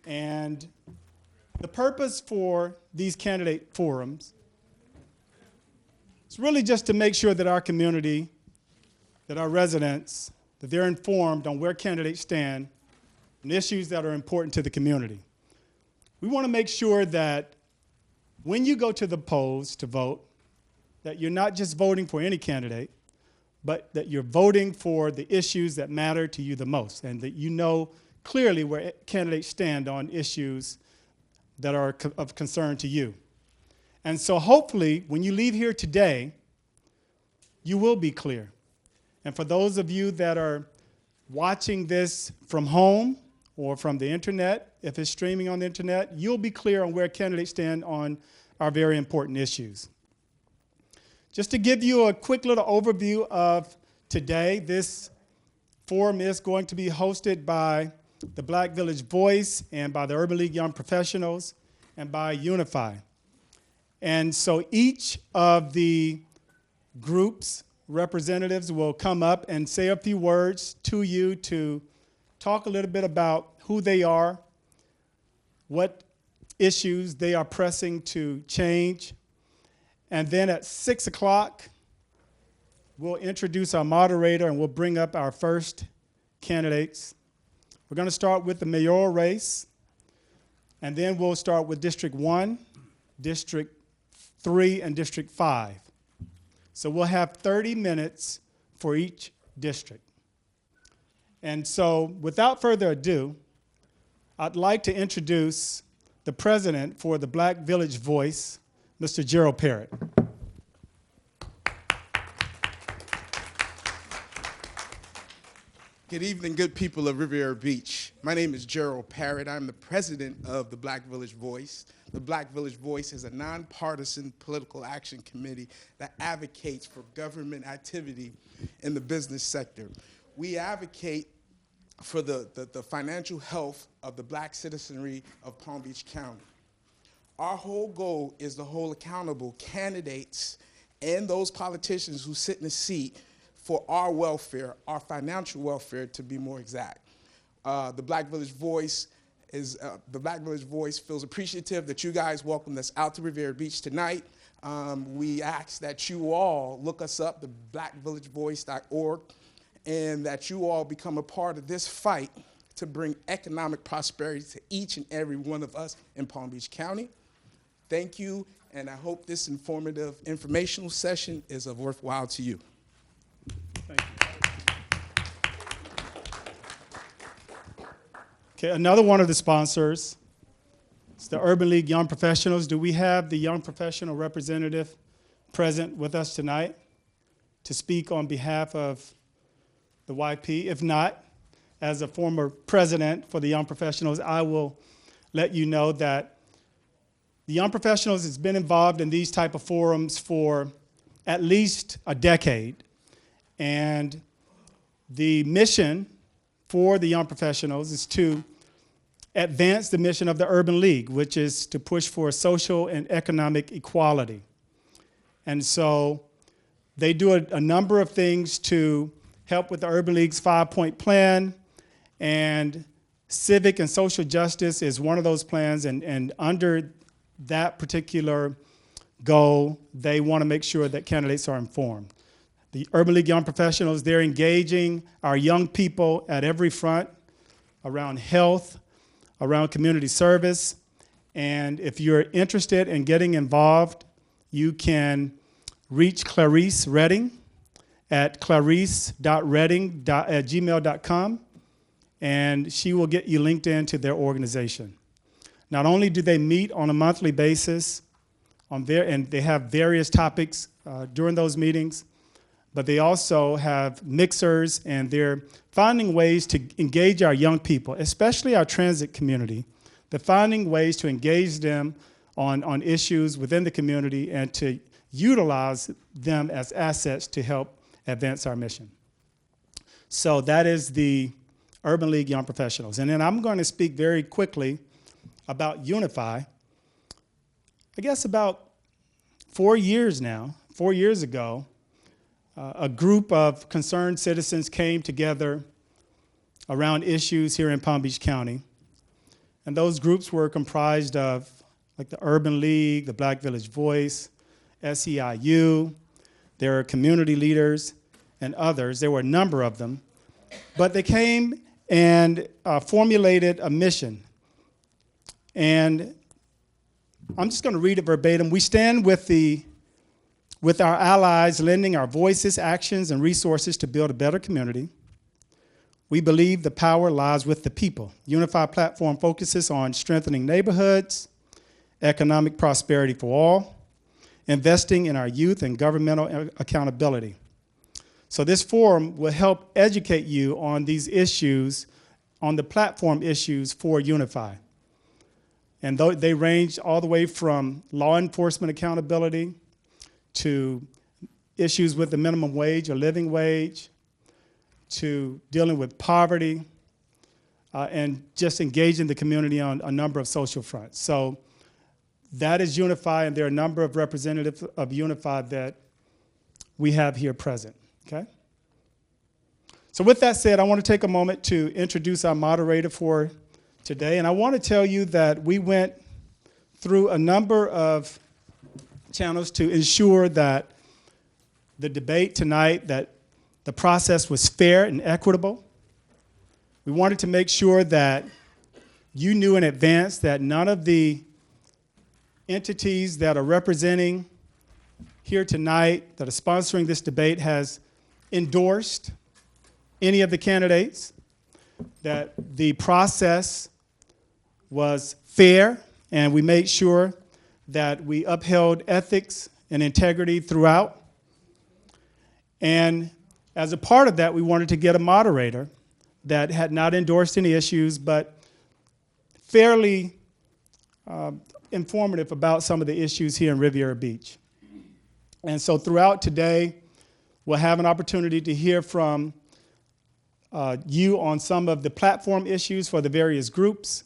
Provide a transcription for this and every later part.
And the purpose for these candidate forums is really just to make sure that our community, that our residents, that they're informed on where candidates stand on issues that are important to the community. We want to make sure that when you go to the polls to vote, that you're not just voting for any candidate, but that you're voting for the issues that matter to you the most, and that you know clearly where candidates stand on issues that are of concern to you. And so hopefully, when you leave here today, you will be clear. And for those of you that are watching this from home or from the internet, if it's streaming on the internet, you'll be clear on where candidates stand on our very important issues. Just to give you a quick little overview of today, this forum is going to be hosted by the Black Village Voice and by the Urban League Young Professionals and by Unify. And so each of the groups' representatives will come up and say a few words to you to talk a little bit about who they are, what issues they are pressing to change. And then at 6 o'clock, we'll introduce our moderator and we'll bring up our first candidates. We're going to start with the mayoral race, and then we'll start with District 1, District 3, and District 5. So we'll have 30 minutes for each district. And so without further ado, I'd like to introduce the president for the Black Village Voice, Mr. Gerald Parrott. Good evening, good people of Riviera Beach. My name is Gerald Parrott. I'm the president of the Black Village Voice. The Black Village Voice is a nonpartisan political action committee that advocates for government activity in the business sector. We advocate for the financial health of the black citizenry of Palm Beach County. Our whole goal is to hold accountable candidates and those politicians who sit in the seat for our welfare, our financial welfare, to be more exact. The Black Village Voice feels appreciative that you guys welcomed us out to Riviera Beach tonight. We ask that you all look us up, the blackvillagevoice.org, and that you all become a part of this fight to bring economic prosperity to each and every one of us in Palm Beach County. Thank you, and I hope this informative, informational session is of worthwhile to you. Thank you. Okay, another one of the sponsors is the Urban League Young Professionals. Do we have the young professional representative present with us tonight to speak on behalf of the YP? If not, as a former president for the Young Professionals, I will let you know that the Young Professionals has been involved in these type of forums for at least a decade. And the mission for the Young Professionals is to advance the mission of the Urban League, which is to push for social and economic equality. And so they do a number of things to help with the Urban League's 5-point plan, and civic and social justice is one of those plans, and under that particular goal, they want to make sure that candidates are informed. The Urban League Young Professionals, they're engaging our young people at every front around health, around community service, and if you're interested in getting involved, you can reach Clarice Redding at clarice.redding@gmail.com, and she will get you linked into their organization. Not only do they meet on a monthly basis, and they have various topics during those meetings, but they also have mixers, and they're finding ways to engage our young people, especially our transit community. They're finding ways to engage them on issues within the community and to utilize them as assets to help advance our mission. So that is the Urban League Young Professionals. And then I'm going to speak very quickly about Unify. I guess about 4 years ago, a group of concerned citizens came together around issues here in Palm Beach County. And those groups were comprised of like the Urban League, the Black Village Voice, SEIU, there are community leaders and others. There were a number of them. But they came and formulated a mission. And I'm just going to read it verbatim. We stand with our allies, lending our voices, actions, and resources to build a better community. We believe the power lies with the people. Unified Platform focuses on strengthening neighborhoods, economic prosperity for all, investing in our youth, and governmental accountability. So this forum will help educate you on these issues, on the platform issues for Unify. And they range all the way from law enforcement accountability to issues with the minimum wage or living wage, to dealing with poverty, and just engaging the community on a number of social fronts. So that is Unify, and there are a number of representatives of Unify that we have here present, okay? So with that said, I want to take a moment to introduce our moderator for today, and I want to tell you that we went through a number of channels to ensure that the debate tonight, that the process was fair and equitable. We wanted to make sure that you knew in advance that none of the entities that are representing here tonight, that are sponsoring this debate, has endorsed any of the candidates, that the process was fair, and we made sure that we upheld ethics and integrity throughout. And as a part of that, we wanted to get a moderator that had not endorsed any issues, but fairly informative about some of the issues here in Riviera Beach. And so throughout today, we'll have an opportunity to hear from you on some of the platform issues for the various groups.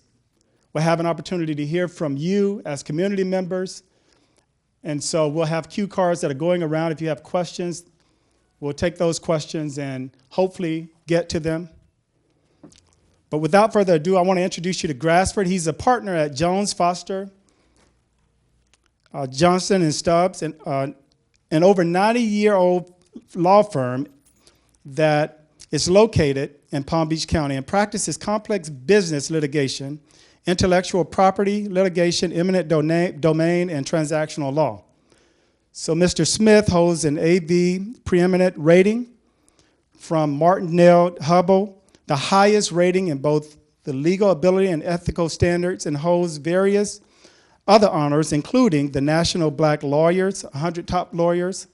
We'll have an opportunity to hear from you as community members. And so we'll have cue cards that are going around. If you have questions, we'll take those questions and hopefully get to them. But without further ado, I want to introduce you to Grassford. He's a partner at Jones, Foster, Johnson and Stubbs, and an over 90-year-old law firm that is located in Palm Beach County and practices complex business litigation, intellectual property litigation, eminent domain, and transactional law. So Mr. Smith holds an AV preeminent rating from Martindale-Hubbell, the highest rating in both the legal ability and ethical standards, and holds various other honors, including the National Black Lawyers, 100 Top Lawyers.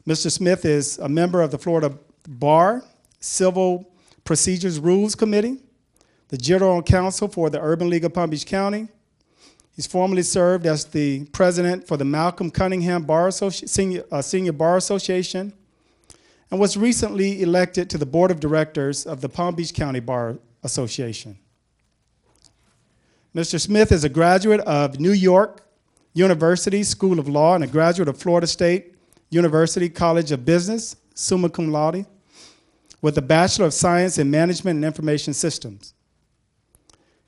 Mr. Smith is a member of the Florida Bar Civil Procedures Rules Committee, the General Counsel for the Urban League of Palm Beach County. He's formerly served as the president for the Malcolm Cunningham Senior Bar Association, and was recently elected to the board of directors of the Palm Beach County Bar Association. Mr. Smith is a graduate of New York University School of Law and a graduate of Florida State University College of Business, summa cum laude, with a Bachelor of Science in Management and Information Systems.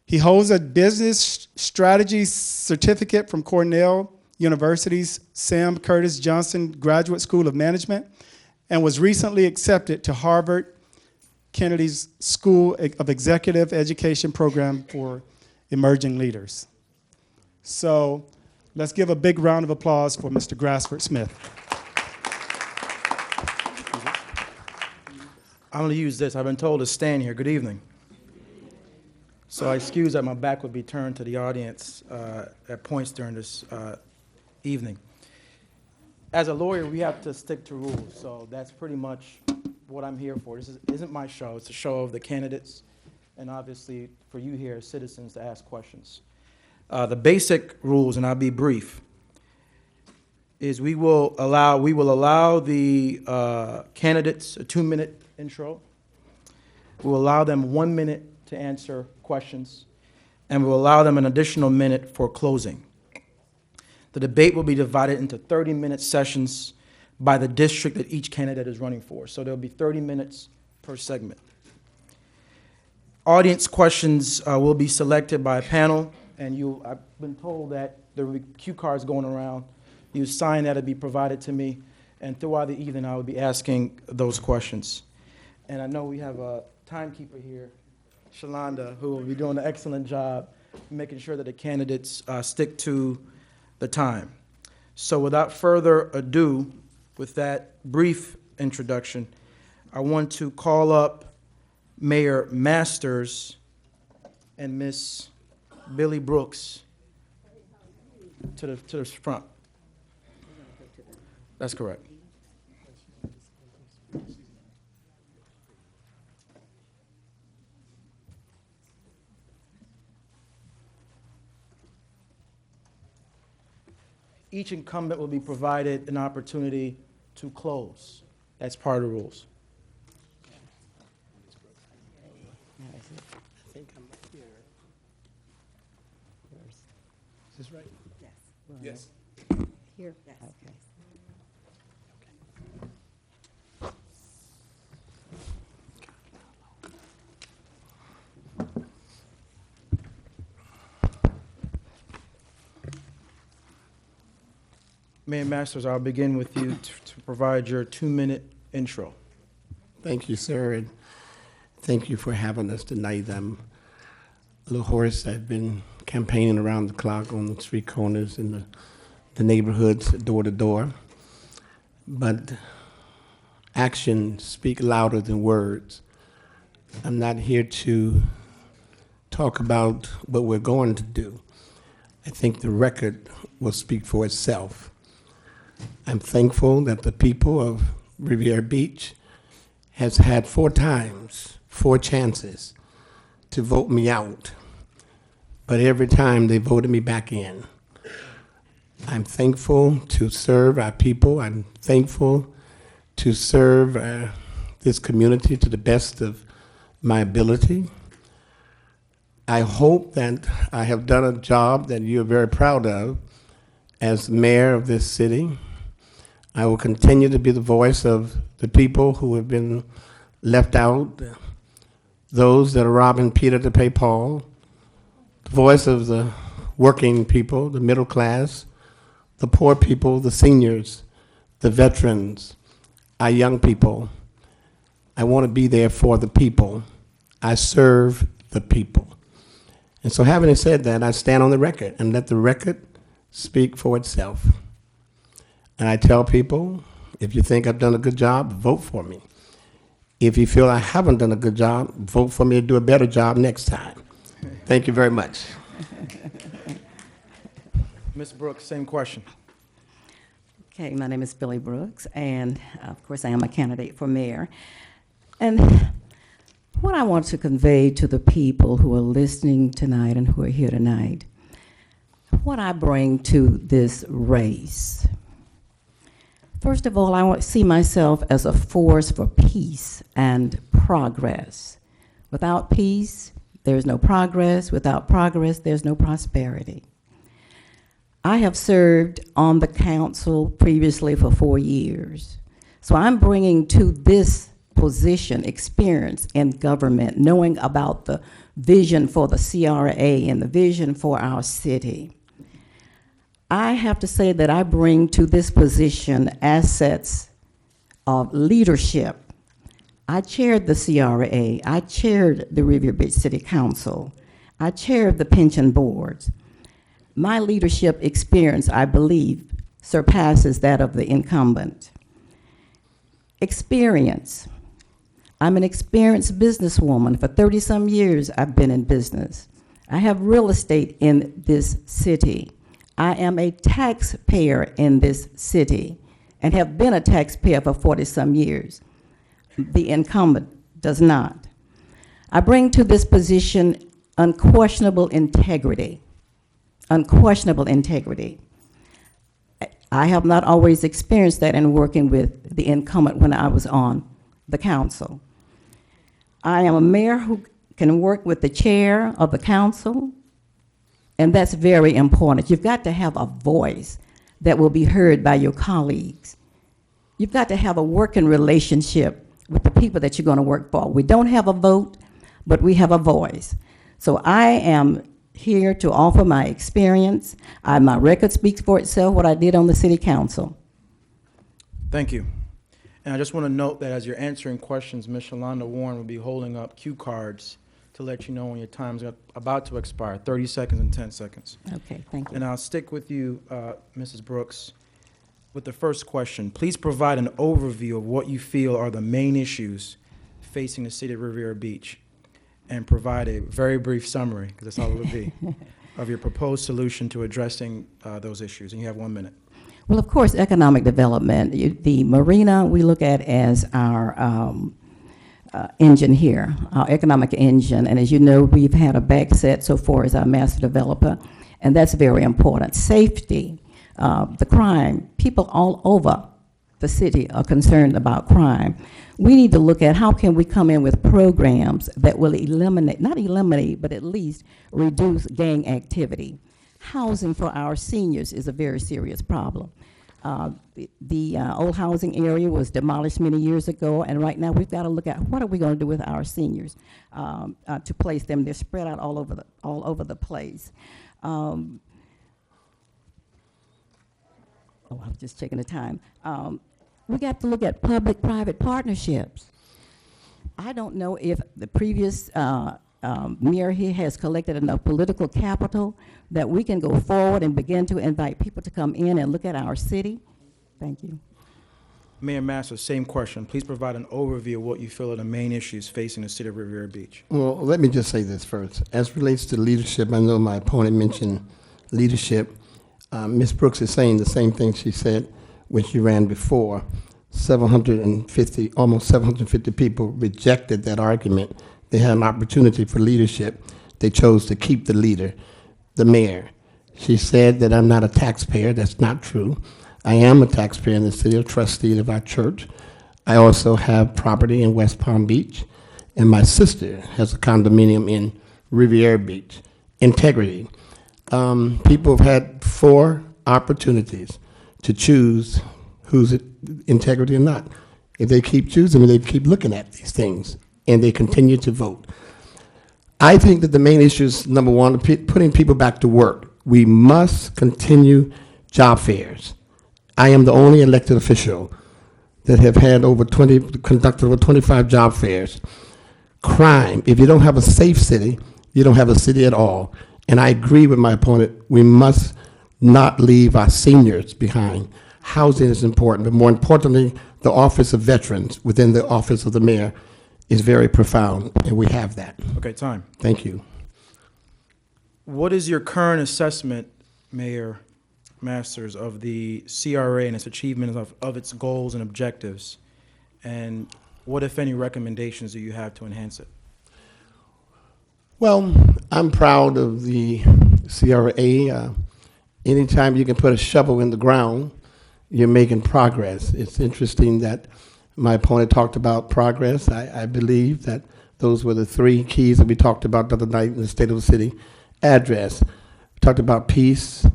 He holds a business strategy certificate from Cornell University's Sam Curtis Johnson Graduate School of Management and was recently accepted to Harvard Kennedy's School of Executive Education Program for Emerging Leaders. So let's give a big round of applause for Mr. Grassford Smith. I'm going to use this. I've been told to stand here. Good evening. So I excuse that my back would be turned to the audience at points during this evening. As a lawyer, we have to stick to rules, so that's pretty much what I'm here for. This isn't my show. It's a show of the candidates, and obviously for you here as citizens to ask questions. The basic rules, and I'll be brief, is we will allow the candidates a 2-minute intro. We'll allow them 1 minute to answer questions, and we'll allow them an additional minute for closing. The debate will be divided into 30-minute sessions by the district that each candidate is running for. So there'll be 30 minutes per segment. Audience questions will be selected by a panel, and I've been told that there will be cue cards going around. You sign that to be provided to me, and throughout the evening, I will be asking those questions. And I know we have a timekeeper here, Shalonda, who will be doing an excellent job making sure that the candidates stick to the time. So without further ado, with that brief introduction, I want to call up Mayor Masters and Miss Billy Brooks to the front. That's correct. Each incumbent will be provided an opportunity to close. That's part of the rules. I think I'm here. Is this right? Yes. Here? Okay. Mayor Masters, I'll begin with you to provide your 2-minute intro. Thank you, sir, and thank you for having us tonight. I'm a little hoarse. I've been campaigning around the clock on the street corners in the neighborhoods, door to door. But actions speak louder than words. I'm not here to talk about what we're going to do. I think the record will speak for itself. I'm thankful that the people of Riviera Beach has had 4 times, 4 chances to vote me out. But every time they voted me back in. I'm thankful to serve our people. I'm thankful to serve this community to the best of my ability. I hope that I have done a job that you're very proud of as mayor of this city. I will continue to be the voice of the people who have been left out, those that are robbing Peter to pay Paul, the voice of the working people, the middle class, the poor people, the seniors, the veterans, our young people. I want to be there for the people. I serve the people. And so having said that, I stand on the record and let the record speak for itself. And I tell people, if you think I've done a good job, vote for me. If you feel I haven't done a good job, vote for me to do a better job next time. Thank you very much. Ms. Brooks, same question. Okay, my name is Billy Brooks, and of course I am a candidate for mayor. And what I want to convey to the people who are listening tonight and who are here tonight, what I bring to this race. First of all, I want to see myself as a force for peace and progress. Without peace, there's no progress. Without progress, there's no prosperity. I have served on the council previously for 4 years. So I'm bringing to this position experience in government, knowing about the vision for the CRA and the vision for our city. I have to say that I bring to this position assets of leadership. I chaired the CRA, I chaired the Riviera Beach City Council, I chaired the pension boards. My leadership experience, I believe, surpasses that of the incumbent. Experience. I'm an experienced businesswoman. For 30-some years, I've been in business. I have real estate in this city. I am a taxpayer in this city and have been a taxpayer for 40-some years. The incumbent does not. I bring to this position unquestionable integrity. Unquestionable integrity. I have not always experienced that in working with the incumbent when I was on the council. I am a mayor who can work with the chair of the council, and that's very important. You've got to have a voice that will be heard by your colleagues. You've got to have a working relationship with the people that you're going to work for. We don't have a vote, but we have a voice. So I am here to offer my experience. My record speaks for itself, what I did on the city council. Thank you. And I just want to note that as you're answering questions, Ms. Shalonda Warren will be holding up cue cards to let you know when your time's about to expire, 30 seconds and 10 seconds. Okay, thank you. And I'll stick with you, Mrs. Brooks, with the first question. Please provide an overview of what you feel are the main issues facing the city of Riviera Beach, and provide a very brief summary, because that's all it would be, of your proposed solution to addressing those issues. And you have 1 minute. Well, of course, economic development. The marina we look at as our engine here, our economic engine. And as you know, we've had a back set so far as our master developer, and that's very important. Safety, the crime, people all over the city are concerned about crime. We need to look at how can we come in with programs that will eliminate, not eliminate, but at least reduce gang activity. Housing for our seniors is a very serious problem. The old housing area was demolished many years ago, and right now we've got to look at what are we going to do with our seniors to place them. They're spread out all over the place. Oh, I was just checking the time. We got to look at public-private partnerships. I don't know if the previous mayor here has collected enough political capital that we can go forward and begin to invite people to come in and look at our city. Thank you. Mayor Masters, same question. Please provide an overview of what you feel are the main issues facing the city of Riviera Beach. Well, let me just say this first. As relates to leadership, I know my opponent mentioned leadership. Ms. Brooks is saying the same thing she said when she ran before. 750, almost 750 people rejected that argument. They had an opportunity for leadership. They chose to keep the leader, the mayor. She said that I'm not a taxpayer. That's not true. I am a taxpayer in the city, a trustee of our church. I also have property in West Palm Beach, and my sister has a condominium in Riviera Beach. Integrity. People have had 4 opportunities to choose who's integrity or not. If they keep choosing, they keep looking at these things, and they continue to vote. I think that the main issue is, number one, putting people back to work. We must continue job fairs. I am the only elected official that have had conducted over 25 job fairs. Crime, if you don't have a safe city, you don't have a city at all. And I agree with my opponent, we must not leave our seniors behind. Housing is important, but more importantly, the Office of Veterans within the Office of the Mayor is very profound, and we have that. Okay, time. Thank you. What is your current assessment, Mayor Masters, of the CRA and its achievement of its goals and objectives? And what, if any, recommendations do you have to enhance it? Well, I'm proud of the CRA. Anytime you can put a shovel in the ground, you're making progress. It's interesting that my opponent talked about progress. I believe that those were the 3 keys that we talked about the other night in the State of the City address. We talked about peace,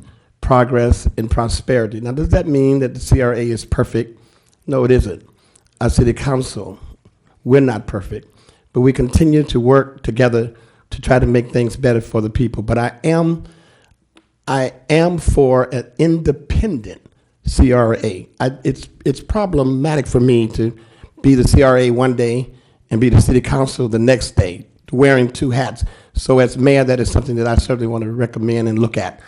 progress, and prosperity. Now, does that mean that the CRA is perfect? No, it isn't. Our city council, we're not perfect, but we continue to work together to try to make things better for the people. But I am for an independent CRA. It's problematic for me to be the CRA one day and be the city council the next day, wearing 2 hats. So as mayor, that is something that I certainly want to recommend and look at.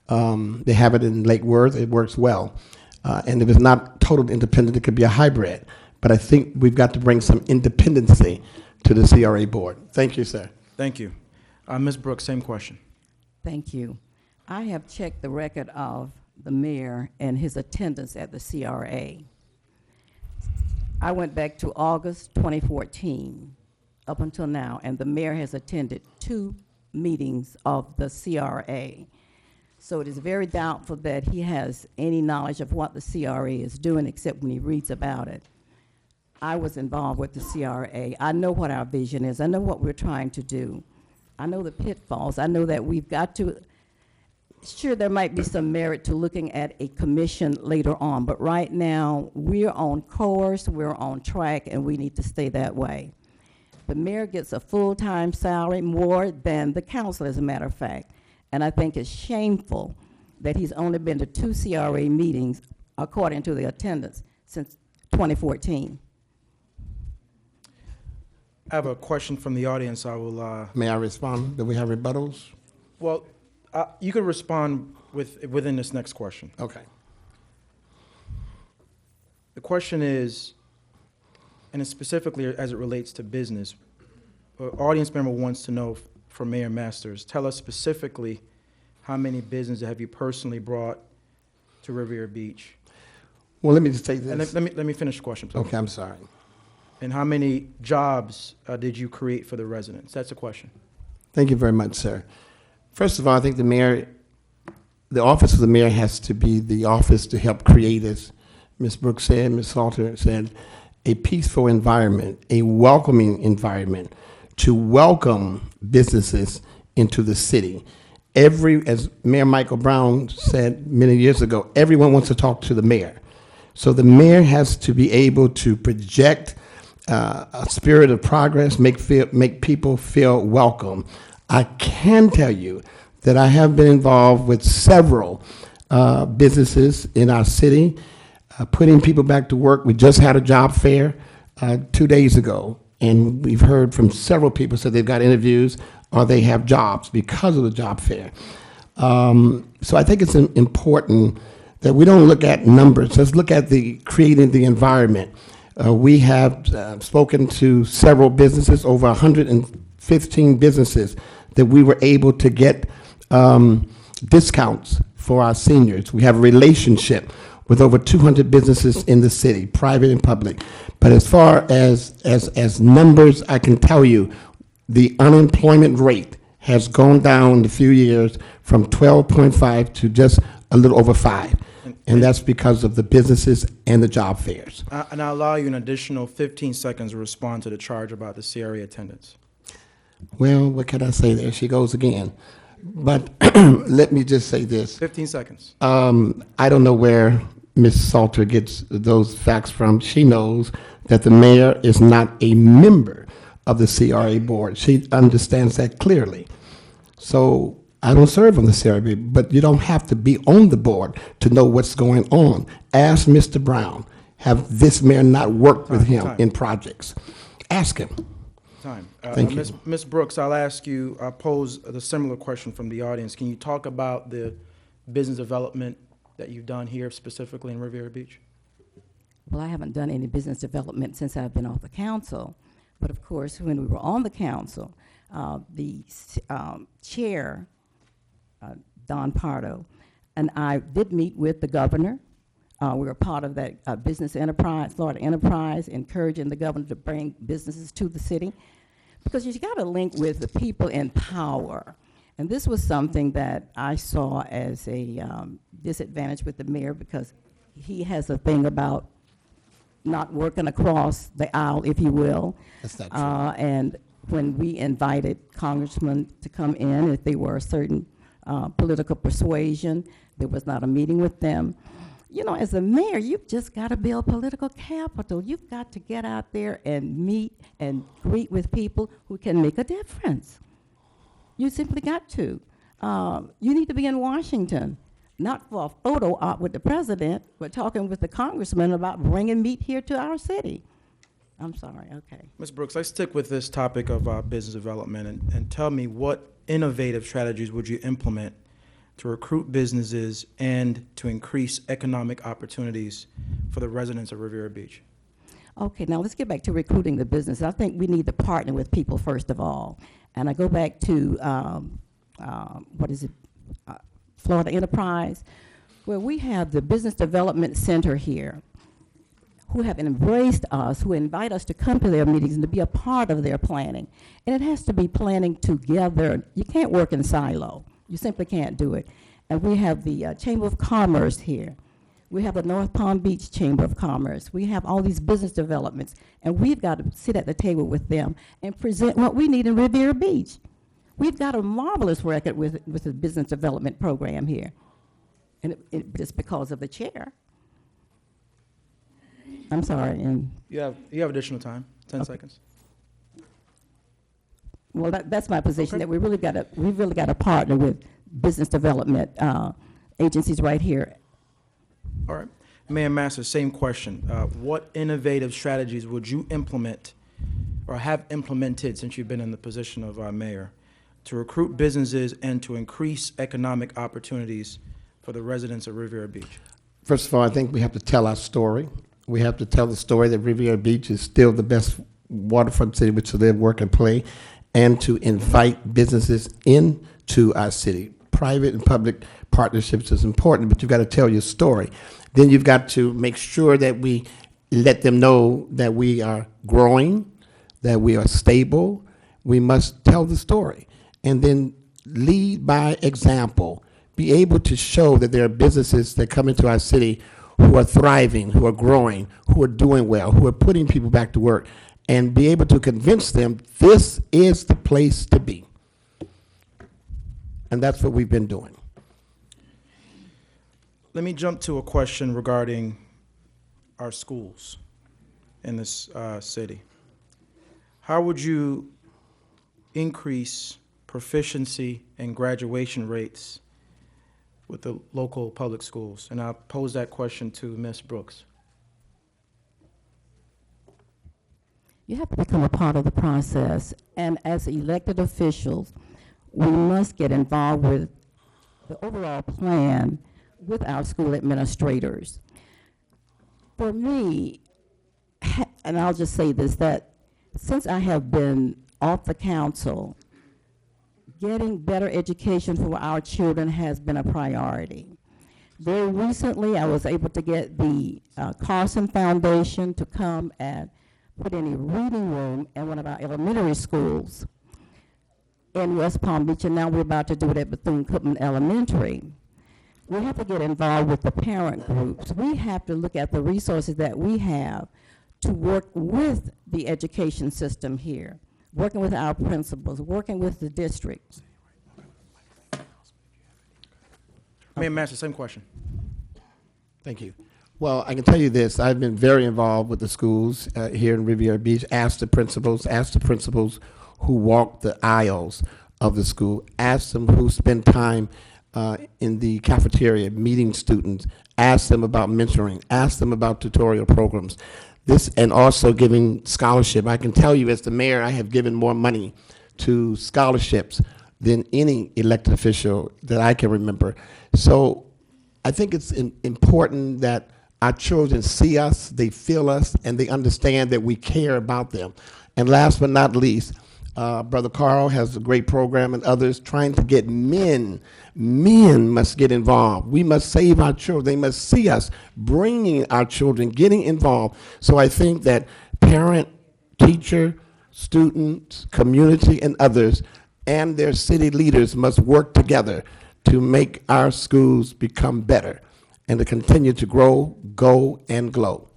They have it in Lake Worth. It works well. And if it's not total independent, it could be a hybrid. But I think we've got to bring some independency to the CRA board. Thank you, sir. Thank you. Ms. Brooks, same question. Thank you. I have checked the record of the mayor and his attendance at the CRA. I went back to August 2014 up until now, and the mayor has attended 2 meetings of the CRA. So it is very doubtful that he has any knowledge of what the CRA is doing except when he reads about it. I was involved with the CRA. I know what our vision is. I know what we're trying to do. I know the pitfalls. I know that we've got to, sure, there might be some merit to looking at a commission later on, but right now we're on course, we're on track, and we need to stay that way. The mayor gets a full-time salary more than the council, as a matter of fact. And I think it's shameful that he's only been to 2 CRA meetings, according to the attendance, since 2014. I have a question from the audience. I will, May I respond? Do we have rebuttals? well, you could respond within this next question. Okay. The question is, and it's specifically as it relates to business, audience member wants to know from Mayor Masters, tell us specifically how many businesses have you personally brought to Riviera Beach? Well, let me just take And this. let me finish the question, please. Okay, I'm sorry. And how many jobs did you create for the residents? That's the question. Thank you very much, sir. First of all, I think the office of the mayor has to be the office to help create, as Ms. Brooks said, Ms. Salter said, a peaceful environment, a welcoming environment to welcome businesses into the city. As Mayor Michael Brown said many years ago, everyone wants to talk to the mayor. So the mayor has to be able to project a spirit of progress, make people feel welcome. I can tell you that I have been involved with several businesses in our city, putting people back to work. We just had a job fair 2 days ago, and we've heard from several people said they've got interviews or they have jobs because of the job fair. So I think it's important that we don't look at numbers. Let's look at creating the environment. We have spoken to several businesses, over 115 businesses, that we were able to get discounts for our seniors. We have a relationship with over 200 businesses in the city, private and public. But as far as numbers, I can tell you the unemployment rate has gone down in a few years from 12.5 to just a little over 5. And that's because of the businesses and the job fairs. And I'll allow you an additional 15 seconds to respond to the charge about the CRA attendance. Well, what can I say there? She goes again. But let me just say this. 15 seconds. I don't know where Ms. Salter gets those facts from. She knows that the mayor is not a member of the CRA board. She understands that clearly. So I don't serve on the CRA, but you don't have to be on the board to know what's going on. Ask Mr. Brown, have this mayor not worked with him in projects? Ask him. Time. Thank you. Ms. Brooks, I'll pose the similar question from the audience. Can you talk about the business development that you've done here specifically in Riviera Beach? Well, I haven't done any business development since I've been off the council. But of course, when we were on the council, the chair, Don Pardo, and I did meet with the governor. We were part of that business enterprise, Florida Enterprise, encouraging the governor to bring businesses to the city. Because you got to link with the people in power. And this was something that I saw as a disadvantage with the mayor, because he has a thing about not working across the aisle, if you will. That's not true. And when we invited congressmen to come in, if they were a certain political persuasion, there was not a meeting with them. You know, as a mayor, you've just got to build political capital. You've got to get out there and meet and greet with people who can make a difference. You simply got to. You need to be in Washington, not for a photo op with the president, but talking with the congressman about bringing meat here to our city. I'm sorry, okay. Ms. Brooks, let's stick with this topic of business development and tell me what innovative strategies would you implement to recruit businesses and to increase economic opportunities for the residents of Riviera Beach? Okay, now let's get back to recruiting the business. I think we need to partner with people first of all. And I go back to, Florida Enterprise, where we have the Business Development Center here, who have embraced us, who invite us to come to their meetings and to be a part of their planning. And it has to be planning together. You can't work in silo. You simply can't do it. And we have the Chamber of Commerce here. We have the North Palm Beach Chamber of Commerce. We have all these business developments, and we've got to sit at the table with them and present what we need in Riviera Beach. We've got a marvelous record with the business development program here, and it's because of the chair. I'm sorry. And You have additional time, 10 seconds. Well, that's my position, that we really got to partner with business development agencies right here. All right. Mayor Masters, same question. What innovative strategies would you implement or have implemented since you've been in the position of mayor to recruit businesses and to increase economic opportunities for the residents of Riviera Beach? First of all, I think we have to tell our story. We have to tell the story that Riviera Beach is still the best waterfront city which to live, work, and play, and to invite businesses into our city. Private and public partnerships is important, but you've got to tell your story. Then you've got to make sure that we let them know that we are growing, that we are stable. We must tell the story. And then lead by example. Be able to show that there are businesses that come into our city who are thriving, who are growing, who are doing well, who are putting people back to work, and be able to convince them this is the place to be. And that's what we've been doing. Let me jump to a question regarding our schools in this city. How would you increase proficiency and graduation rates with the local public schools? And I'll pose that question to Ms. Brooks. You have to become a part of the process, and as elected officials, we must get involved with the overall plan with our school administrators. For me, and I'll just say this, that since I have been off the council, getting better education for our children has been a priority. Very recently, I was able to get the Carson Foundation to come and put in a reading room in one of our elementary schools in West Palm Beach, and now we're about to do it at Bethune-Cookman Elementary. We have to get involved with the parent groups. We have to look at the resources that we have to work with the education system here, working with our principals, working with the districts. Mayor Masters, same question. Thank you. Well, I can tell you this. I've been very involved with the schools here in Riviera Beach. Ask the principals who walk the aisles of the school. Ask them who spend time in the cafeteria meeting students. Ask them about mentoring. Ask them about tutorial programs. This, and also giving scholarship. I can tell you as the mayor, I have given more money to scholarships than any elected official that I can remember. So I think it's important that our children see us, they feel us, and they understand that we care about them. And last but not least, Brother Carl has a great program, and others trying to get men. Men must get involved. We must save our children. They must see us bringing our children, getting involved. So I think that parent, teacher, students, community, and others, and their city leaders must work together to make our schools become better and to continue to grow, go, and glow.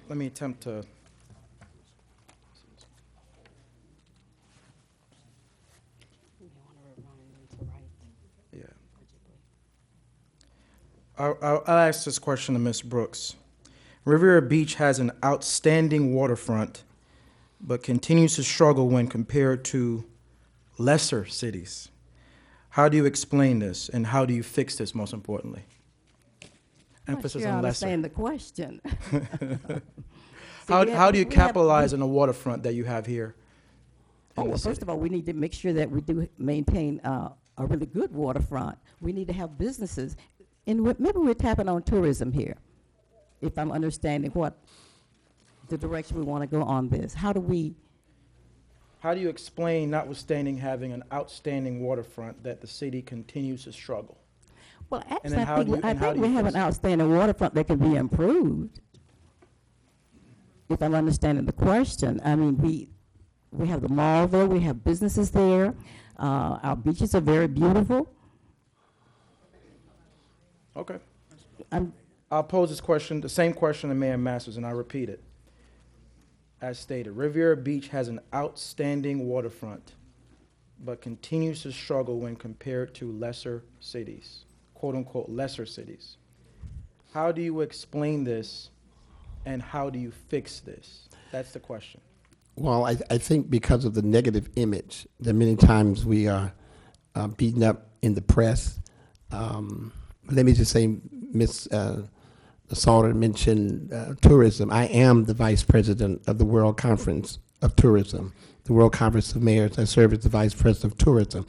Let me attempt to. Yeah. I'll ask this question to Ms. Brooks. Riviera Beach has an outstanding waterfront, but continues to struggle when compared to lesser cities. How do you explain this, and how do you fix this, most importantly? Emphasis on lesser. I understand the question. How do you capitalize on the waterfront that you have here? Well, first of all, we need to make sure that we do maintain a really good waterfront. We need to have businesses. And maybe we're tapping on tourism here, if I'm understanding what the direction we want to go on this. How do you explain, notwithstanding having an outstanding waterfront, that the city continues to struggle? Well, actually, I think we have an outstanding waterfront that can be improved, if I'm understanding the question. I mean, we have the mall there, we have businesses there, our beaches are very beautiful. Okay. I'll pose this question, the same question to Mayor Masters, and I'll repeat it. As stated, Riviera Beach has an outstanding waterfront, but continues to struggle when compared to lesser cities, quote-unquote lesser cities. How do you explain this, and how do you fix this? That's the question. Well, I think because of the negative image that many times we are beaten up in the press. Let me just say, Ms. Salter mentioned tourism. I am the vice president of the World Conference of Tourism, the World Conference of Mayors. I serve as the vice president of tourism.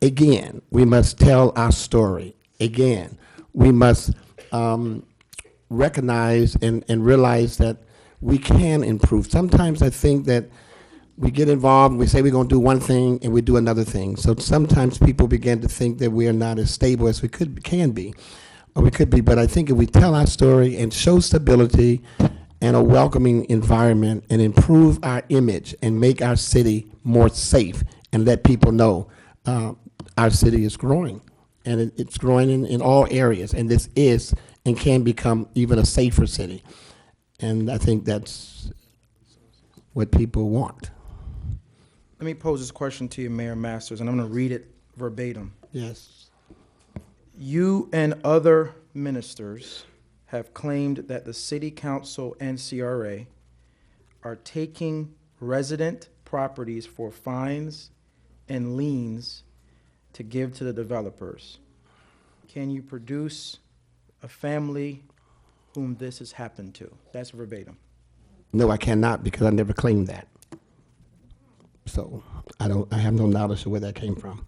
Again, we must tell our story. Again, we must recognize and realize that we can improve. Sometimes I think that we get involved, we say we're going to do one thing, and we do another thing. So sometimes people begin to think that we are not as stable as we can be, or we could be. But I think if we tell our story and show stability and a welcoming environment and improve our image and make our city more safe and let people know our city is growing. And it's growing in all areas. And this is and can become even a safer city. And I think that's what people want. Let me pose this question to you, Mayor Masters, and I'm going to read it verbatim. Yes. You and other ministers have claimed that the City Council and CRA are taking resident properties for fines and liens to give to the developers. Can you produce a family whom this has happened to? That's verbatim. No, I cannot, because I never claimed that. So I have no knowledge of where that came from.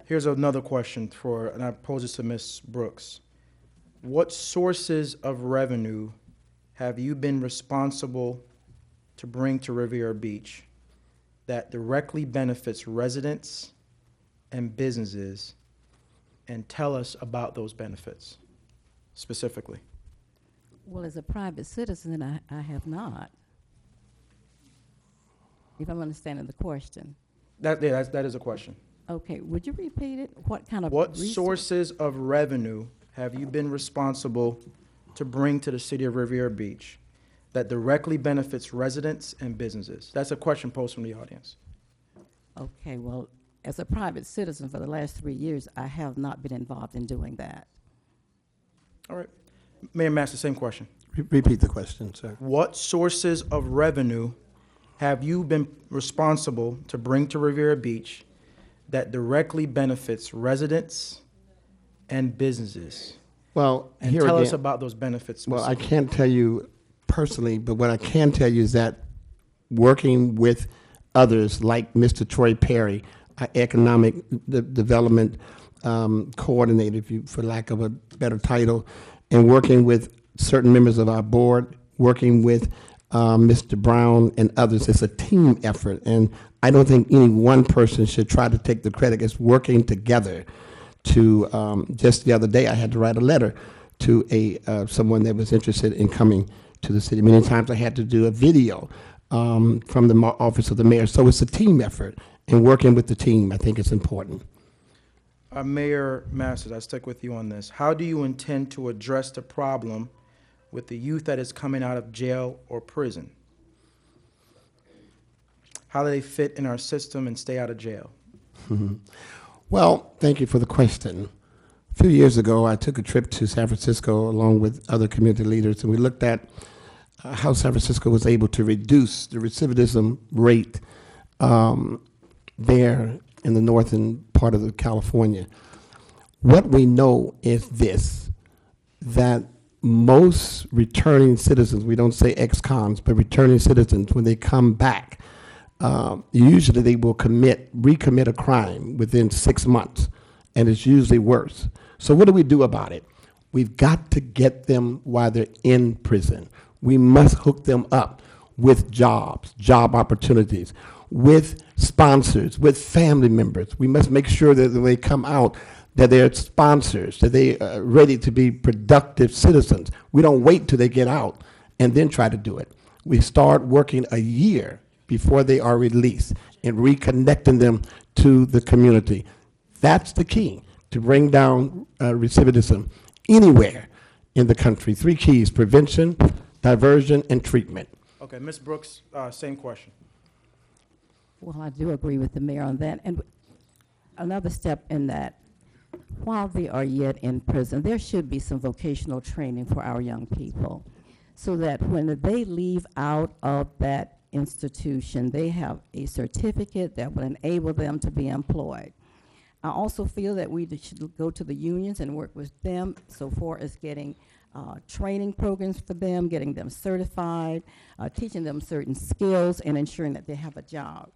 Here's another question and I pose this to Ms. Brooks. What sources of revenue have you been responsible to bring to Riviera Beach that directly benefits residents and businesses, and tell us about those benefits specifically? Well, as a private citizen, I have not. If I'm understanding the question. That is a question. Okay, would you repeat it? What kind of What sources of revenue have you been responsible to bring to the city of Riviera Beach that directly benefits residents and businesses? That's a question posed from the audience. Okay, well, as a private citizen for the last 3 years, I have not been involved in doing that. All right. Mayor Master, same question. Repeat the question, sir. What sources of revenue have you been responsible to bring to Riviera Beach that directly benefits residents and businesses? Well, And here tell again, us about those benefits. well, I specifically. can't tell you personally, but what I can tell you is that working with others like Mr. Troy Perry, our economic development coordinator, for lack of a better title, and working with certain members of our board, working with Mr. Brown and others, it's a team effort. And I don't think any one person should try to take the credit. It's working together. To just the other day, I had to write a letter to someone that was interested in coming to the city. Many times I had to do a video from the office of the mayor. So it's a team effort, and working with the team, I think, is important. Mayor Masters, I stick with you on this. How do you intend to address the problem with the youth that is coming out of jail or prison? How do they fit in our system and stay out of jail? Well, thank you for the question. A few years ago, I took a trip to San Francisco along with other community leaders, and we looked at how San Francisco was able to reduce the recidivism rate there in the northern part of California. What we know is this, that most returning citizens, we don't say ex-cons, but returning citizens, when they come back, usually they will recommit a crime within 6 months, and it's usually worse. So what do we do about it? We've got to get them while they're in prison. We must hook them up with jobs, job opportunities, with sponsors, with family members. We must make sure that when they come out, that they're sponsors, that they are ready to be productive citizens. We don't wait till they get out and then try to do it. We start working a year before they are released and reconnecting them to the community. That's the key to bring down recidivism anywhere in the country. 3 keys: prevention, diversion, and treatment. Okay, Ms. Brooks, same question. Well, I do agree with the mayor on that. And another step in that, while they are yet in prison, there should be some vocational training for our young people so that when they leave out of that institution, they have a certificate that will enable them to be employed. I also feel that we should go to the unions and work with them so far as getting training programs for them, getting them certified, teaching them certain skills, and ensuring that they have a job.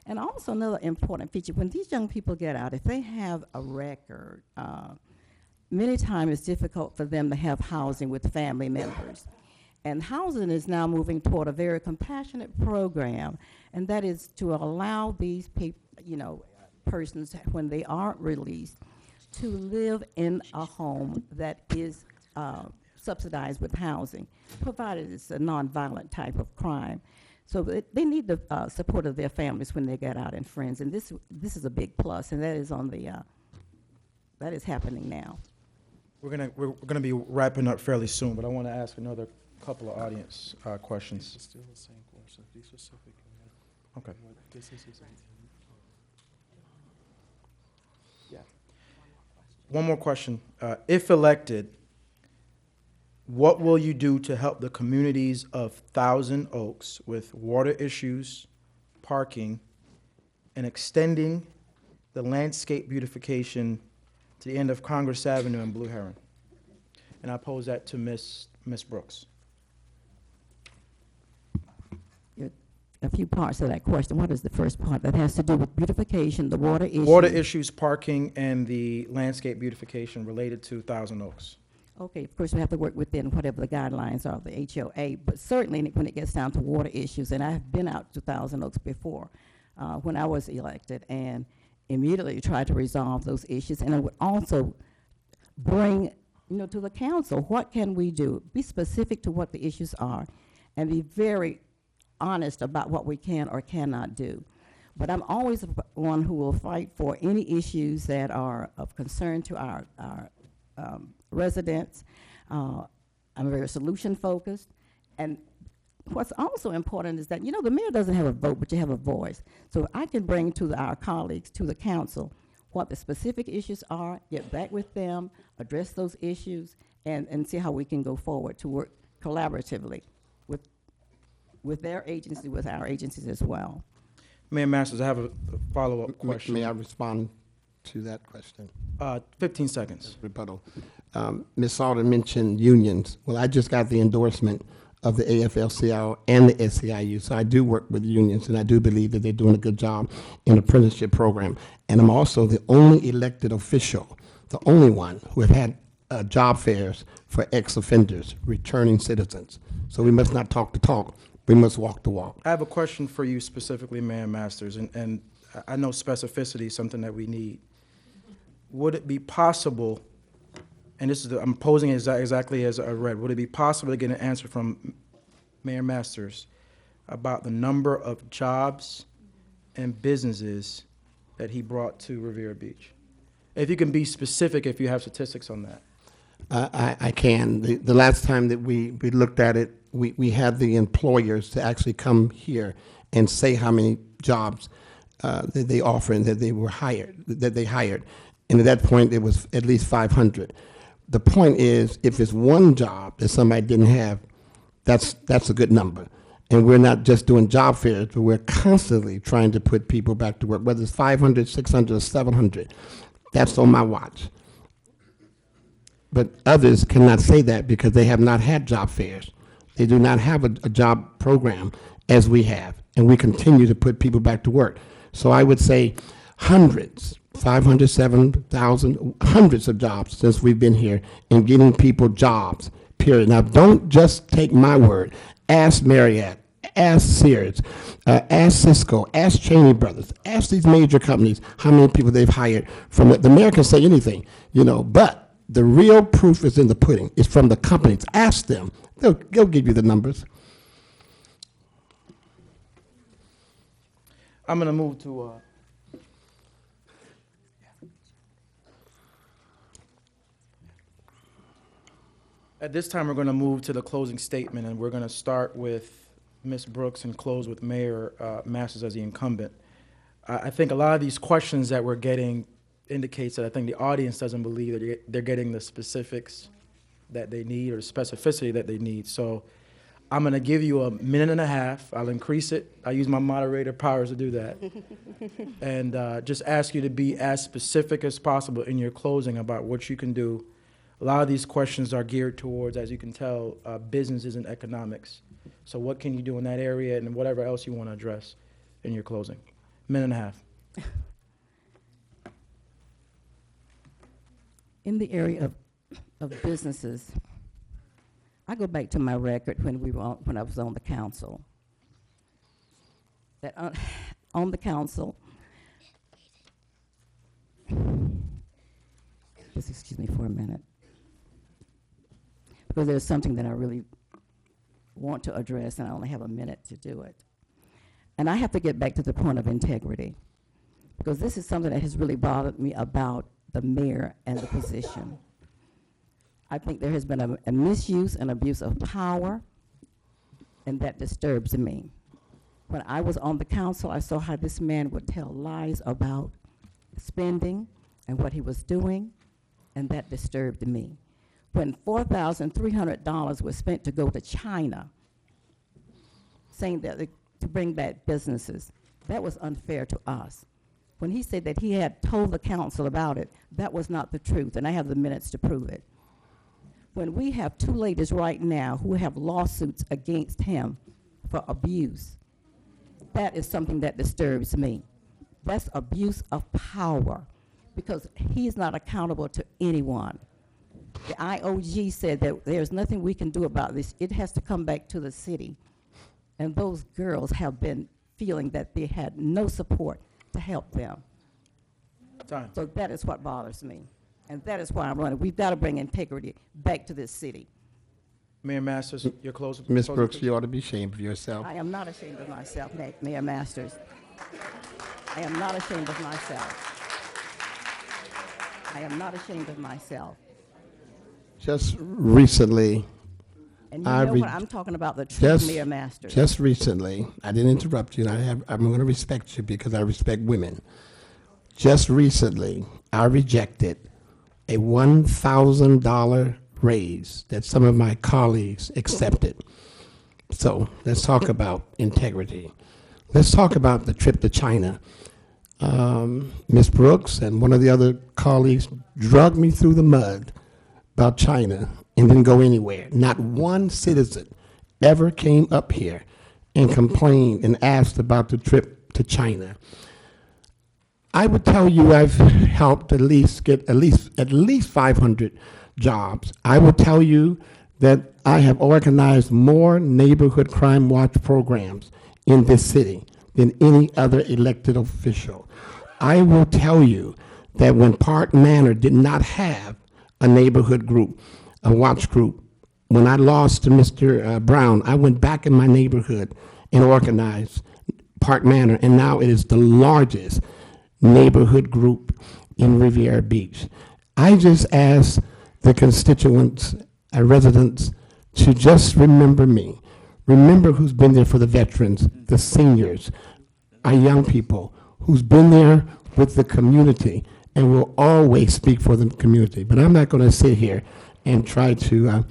And also another important feature, when these young people get out, if they have a record, many times it's difficult for them to have housing with family members. And housing is now moving toward a very compassionate program, and that is to allow these people, persons, when they are released, to live in a home that is subsidized with housing, provided it's a nonviolent type of crime. So they need the support of their families when they get out and friends, and this is a big plus, and that is on the that is happening now. We're gonna be wrapping up fairly soon, but I want to ask another couple of audience questions. Still the same question. Be specific. Okay. This is Yeah. One more question. If elected, what will you do to help the communities of Thousand Oaks with water issues, parking, and extending the landscape beautification to the end of Congress Avenue and Blue Heron? And I pose that to Ms. Brooks. A few parts of that question. What is the first part? That has to do with beautification, the water issue. Water issues, parking, and the landscape beautification related to Thousand Oaks. Okay, of course, we have to work within whatever the guidelines are of the HOA, but certainly when it gets down to water issues, and I've been out to Thousand Oaks before when I was elected, and immediately tried to resolve those issues, and I would also bring, to the council, what can we do? Be specific to what the issues are, and be very honest about what we can or cannot do. But I'm always one who will fight for any issues that are of concern to our residents. I'm very solution-focused. And what's also important is that, the mayor doesn't have a vote, but you have a voice. So I can bring to our colleagues, to the council, what the specific issues are, get back with them, address those issues, and see how we can go forward to work collaboratively with their agency, with our agencies as well. Mayor Masters, I have a follow-up question. May I respond to that question? 15 seconds. Rebuttal. Ms. Salter mentioned unions. Well, I just got the endorsement of the AFL-CIO and the SEIU, so I do work with unions, and I do believe that they're doing a good job in the apprenticeship program. And I'm also the only elected official, the only one who have had job fairs for ex-offenders, returning citizens. So we must not talk the talk, we must walk the walk. I have a question for you specifically, Mayor Masters, and I know specificity is something that we need. Would it be possible, and this is I'm posing it exactly as I read, would it be possible to get an answer from Mayor Masters about the number of jobs and businesses that he brought to Riviera Beach? If you can be specific, if you have statistics on that. I can. The last time that we looked at it, we had the employers to actually come here and say how many jobs that they offer and that they hired. And at that point, it was at least 500. The point is, if it's one job that somebody didn't have, that's a good number. And we're not just doing job fairs, but we're constantly trying to put people back to work, whether it's 500, 600, or 700. That's on my watch. But others cannot say that because they have not had job fairs. They do not have a job program as we have, and we continue to put people back to work. So I would say hundreds, 500, 7,000, hundreds of jobs since we've been here in getting people jobs, period. Now, don't just take my word. Ask Marriott, ask Sears, ask Cisco, ask Cheney Brothers, ask these major companies how many people they've hired from it. The mayor can say anything, but the real proof is in the pudding. It's from the companies. Ask them. They'll give you the numbers. I'm going to move to At this time, we're going to move to the closing statement, and we're going to start with Ms. Brooks and close with Mayor Masters as the incumbent. I think a lot of these questions that we're getting indicates that I think the audience doesn't believe that they're getting the specifics that they need or the specificity that they need. So I'm going to give you a minute and a half. I'll increase it. I use my moderator powers to do that. And just ask you to be as specific as possible in your closing about what you can do. A lot of these questions are geared towards, as you can tell, businesses and economics. So what can you do in that area and whatever else you want to address in your closing? Minute and a half. In the area of businesses, I go back to my record when I was on the council. That on the council, just excuse me for a minute, because there's something that I really want to address, and I only have a minute to do it. And I have to get back to the point of integrity, because this is something that has really bothered me about the mayor and the position. I think there has been a misuse and abuse of power, and that disturbs me. When I was on the council, I saw how this man would tell lies about spending and what he was doing, and that disturbed me. When $4,300 was spent to go to China, saying that to bring back businesses, that was unfair to us. When he said that he had told the council about it, that was not the truth, and I have the minutes to prove it. When we have two ladies right now who have lawsuits against him for abuse, that is something that disturbs me. That's abuse of power, because he's not accountable to anyone. The IOG said that there's nothing we can do about this. It has to come back to the city. And those girls have been feeling that they had no support to help them. Time. So that is what bothers me. And that is why I'm running. We've got to bring integrity back to this city. Mayor Masters, your closing. Ms. closing Brooks, statement. you ought to be ashamed of yourself. I am not ashamed of myself, Mayor Masters. I am not ashamed of myself. I am not ashamed of myself. Just recently, And you I know re- what? I'm talking about the truth, just, Mayor Masters. just recently, I didn't interrupt you, and I'm going to respect you because I respect women. Just recently, I rejected a $1,000 raise that some of my colleagues accepted. So let's talk about integrity. Let's talk about the trip to China. Ms. Brooks and one of the other colleagues dragged me through the mud about China and didn't go anywhere. Not one citizen ever came up here and complained and asked about the trip to China. I would tell you I've helped at least get at least 500 jobs. I would tell you that I have organized more neighborhood crime watch programs in this city than any other elected official. I will tell you that when Park Manor did not have a neighborhood group, a watch group, when I lost to Mr. Brown, I went back in my neighborhood and organized Park Manor, and now it is the largest neighborhood group in Riviera Beach. I just ask the constituents and residents to just remember me. Remember who's been there for the veterans, the seniors, our young people, who's been there with the community and will always speak for the community. But I'm not going to sit here and try to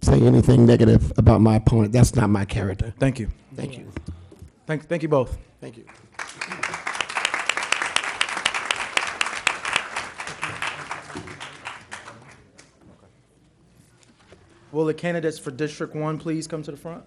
say anything negative about my opponent. That's not my character. Thank you. Thank you. Thank you both. Thank you. Will the candidates for District 1 please come to the front?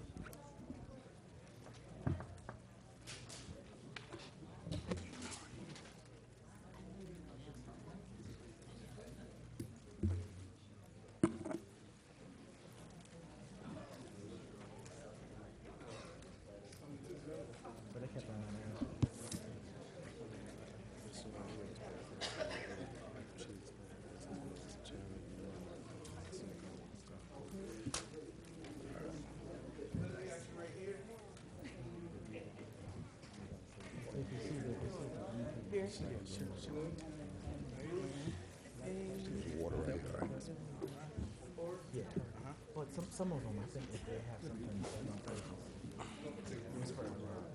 But some of them, I think that they have something on purpose.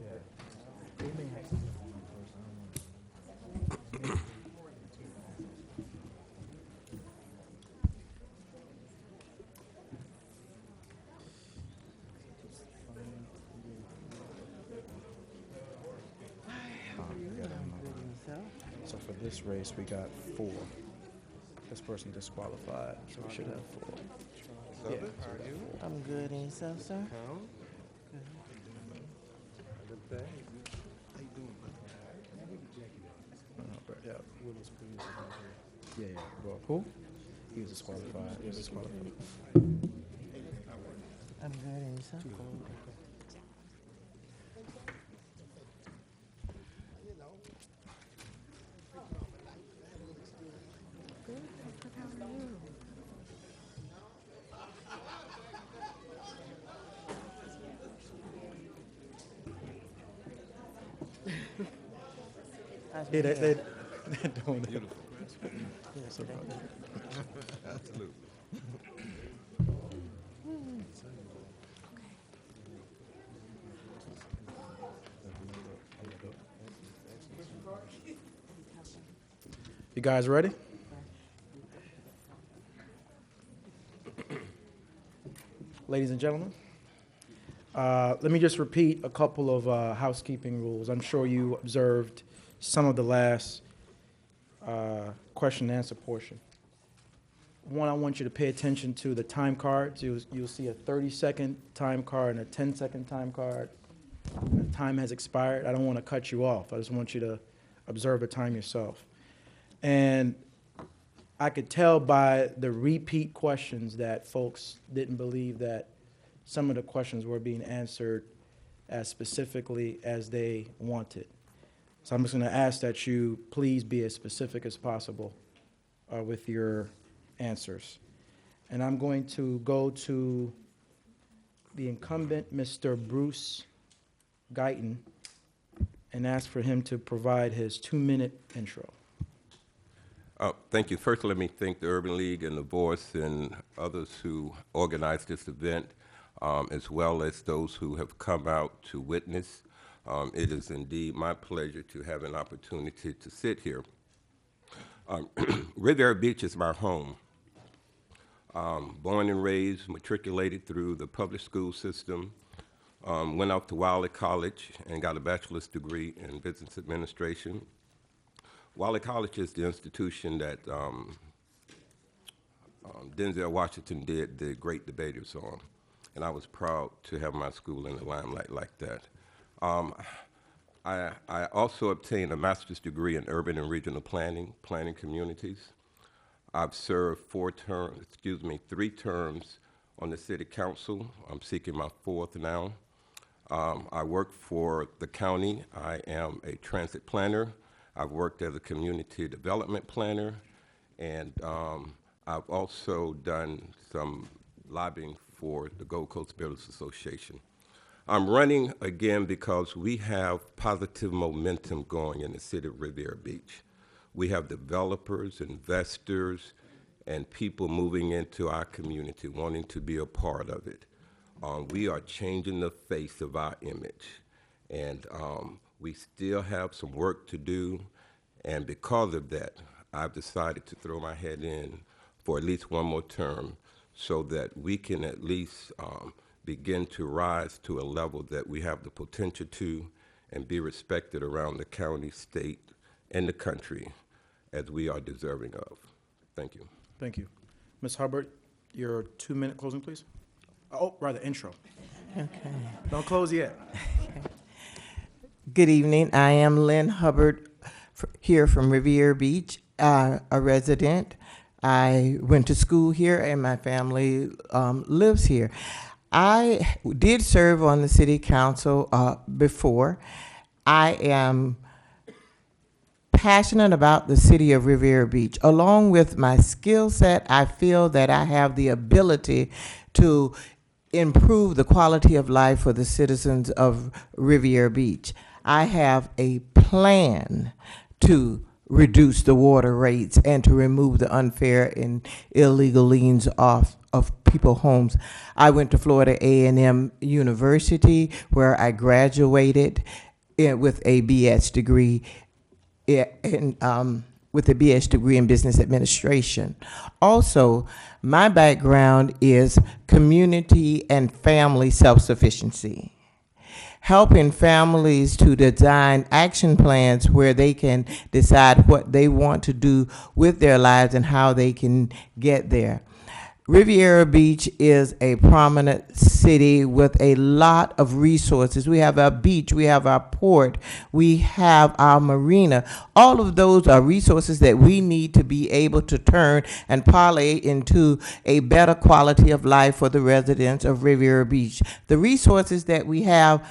Yeah. They may have something on purpose, I don't know. So for this race, we got 4. This person disqualified, so we should have 4. Yeah, so we got 4. I'm good, and yourself, sir? Yeah. Yeah, yeah. Well, who? He was disqualified. He was disqualified. I'm good, and yourself? Yeah, they're doing it. Yes, okay. Absolutely. You guys ready? Ladies and gentlemen, let me just repeat a couple of housekeeping rules. I'm sure you observed some of the last question and answer portion. One, I want you to pay attention to the time cards. You'll see a 30-second time card and a 10-second time card. The time has expired. I don't want to cut you off. I just want you to observe the time yourself. And I could tell by the repeat questions that folks didn't believe that some of the questions were being answered as specifically as they wanted. So I'm just going to ask that you please be as specific as possible with your answers. And I'm going to go to the incumbent, Mr. Bruce Guyton, and ask for him to provide his 2-minute intro. Thank you. First, let me thank the Urban League and the Voice and others who organized this event, as well as those who have come out to witness. It is indeed my pleasure to have an opportunity to sit here. Riviera Beach is my home. Born and raised, matriculated through the public school system, went out to Wiley College and got a bachelor's degree in business administration. Wiley College is the institution that Denzel Washington did the Great Debaters on, and I was proud to have my school in the limelight like that. I also obtained a master's degree in urban and regional planning communities. I've served 3 terms on the city council. I'm seeking my 4th now. I work for the county. I am a transit planner. I've worked as a community development planner, and I've also done some lobbying for the Gold Coast Builders Association. I'm running again because we have positive momentum going in the city of Riviera Beach. We have developers, investors, and people moving into our community wanting to be a part of it. We are changing the face of our image, and we still have some work to do, and because of that, I've decided to throw my head in for at least 1 more term so that we can at least begin to rise to a level that we have the potential to and be respected around the county, state, and the country as we are deserving of. Thank you. Thank you. Ms. Hubbard, your 2-minute closing, please. Oh, rather, intro. Okay. Don't close yet. Good evening. I am Lynn Hubbard, here from Riviera Beach, a resident. I went to school here, and my family lives here. I did serve on the city council before. I am passionate about the city of Riviera Beach. Along with my skill set, I feel that I have the ability to improve the quality of life for the citizens of Riviera Beach. I have a plan to reduce the water rates and to remove the unfair and illegal liens off of people's homes. I went to Florida A&M University, where I graduated with a BS degree with a BS degree in business administration. Also, my background is community and family self-sufficiency, helping families to design action plans where they can decide what they want to do with their lives and how they can get there. Riviera Beach is a prominent city with a lot of resources. We have our beach, we have our port, we have our marina. All of those are resources that we need to be able to turn and parlay into a better quality of life for the residents of Riviera Beach. The resources that we have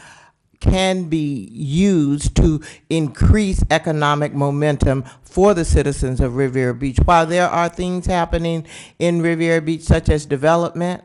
can be used to increase economic momentum for the citizens of Riviera Beach. While there are things happening in Riviera Beach, such as development,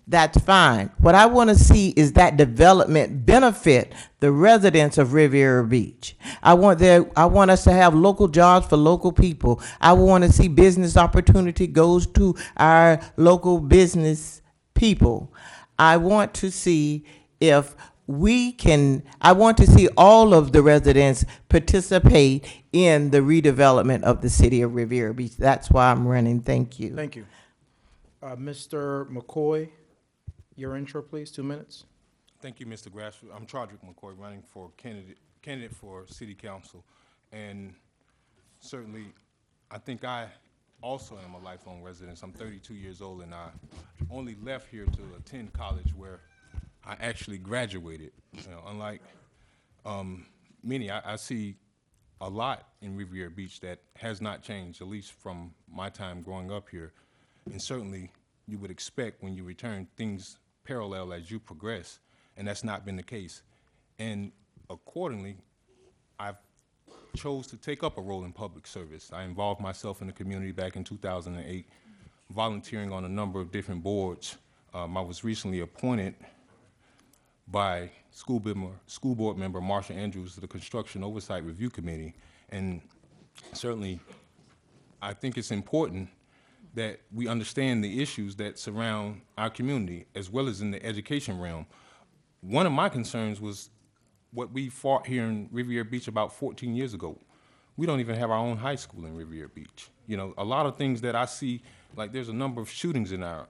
that's fine. What I want to see is that development benefit the residents of Riviera Beach. I want us to have local jobs for local people. I want to see business opportunity goes to our local business people. I want to see if I want to see all of the residents participate in the redevelopment of the city of Riviera Beach. That's why I'm running. Thank you. Thank you. Mr. McCoy, your intro, please, 2 minutes. Thank you, Mr. Grassroots. I'm Chodrick McCoy, running for candidate for City Council. And certainly, I think I also am a lifelong resident. I'm 32 years old, and I only left here to attend college where I actually graduated. Unlike many, I see a lot in Riviera Beach that has not changed, at least from my time growing up here. And certainly, you would expect when you return things parallel as you progress, and that's not been the case. And accordingly, I've chose to take up a role in public service. I involved myself in the community back in 2008, volunteering on a number of different boards. I was recently appointed by school board member Marsha Andrews to the Construction Oversight Review Committee. And certainly, I think it's important that we understand the issues that surround our community, as well as in the education realm. One of my concerns was what we fought here in Riviera Beach about 14 years ago. We don't even have our own high school in Riviera Beach. A lot of things that I see, like there's a number of shootings in our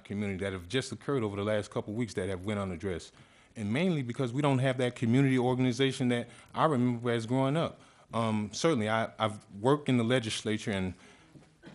community that have just occurred over the last couple of weeks that have went unaddressed. And mainly because we don't have that community organization that I remember as growing up. Certainly, I've worked in the legislature, and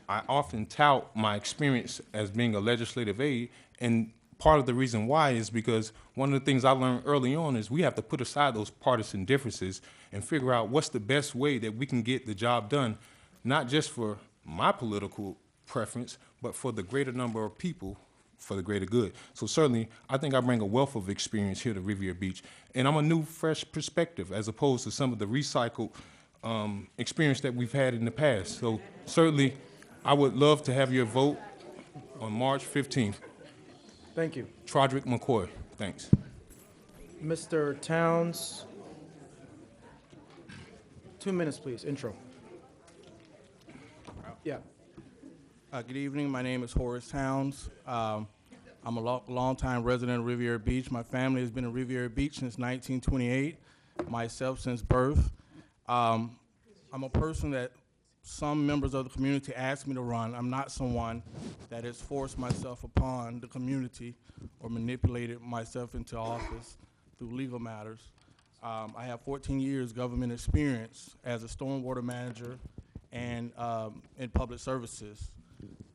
I often tout my experience as being a legislative aide, and part of the reason why is because one of the things I learned early on is we have to put aside those partisan differences and figure out what's the best way that we can get the job done, not just for my political preference, but for the greater number of people, for the greater good. So certainly, I think I bring a wealth of experience here to Riviera Beach, and I'm a new, fresh perspective as opposed to some of the recycled experience that we've had in the past. So certainly, I would love to have your vote on March 15th. Thank you. Chodrick McCoy, thanks. Mr. Towns, 2 minutes, please, intro. Yeah. Good evening. My name is Horace Towns. I'm a longtime resident of Riviera Beach. My family has been in Riviera Beach since 1928, myself since birth. I'm a person that some members of the community asked me to run. I'm not someone that has forced myself upon the community or manipulated myself into office through legal matters. I have 14 years government experience as a stormwater manager and in public services.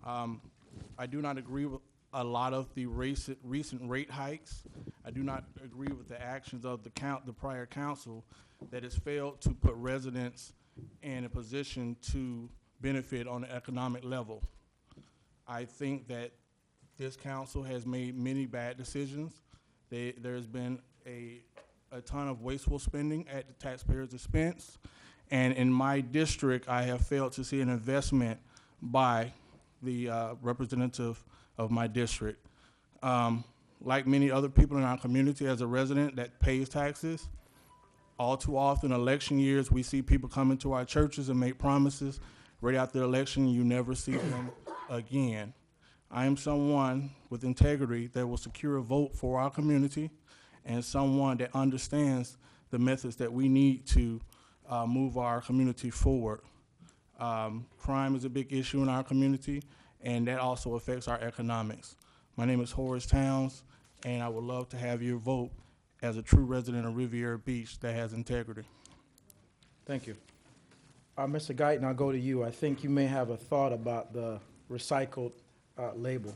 I do not agree with a lot of the recent rate hikes. I do not agree with the actions of the prior council that has failed to put residents in a position to benefit on the economic level. I think that this council has made many bad decisions. There's been a ton of wasteful spending at the taxpayers' expense. And in my district, I have failed to see an investment by the representative of my district. Like many other people in our community, as a resident that pays taxes, All too often, election years, we see people come into our churches and make promises. Right after the election, you never see them again. I am someone with integrity that will secure a vote for our community and someone that understands the methods that we need to move our community forward. Crime is a big issue in our community, and that also affects our economics. My name is Horace Towns, and I would love to have your vote as a true resident of Riviera Beach that has integrity. Thank you. Mr. Guyton, I'll go to you. I think you may have a thought about the recycled label.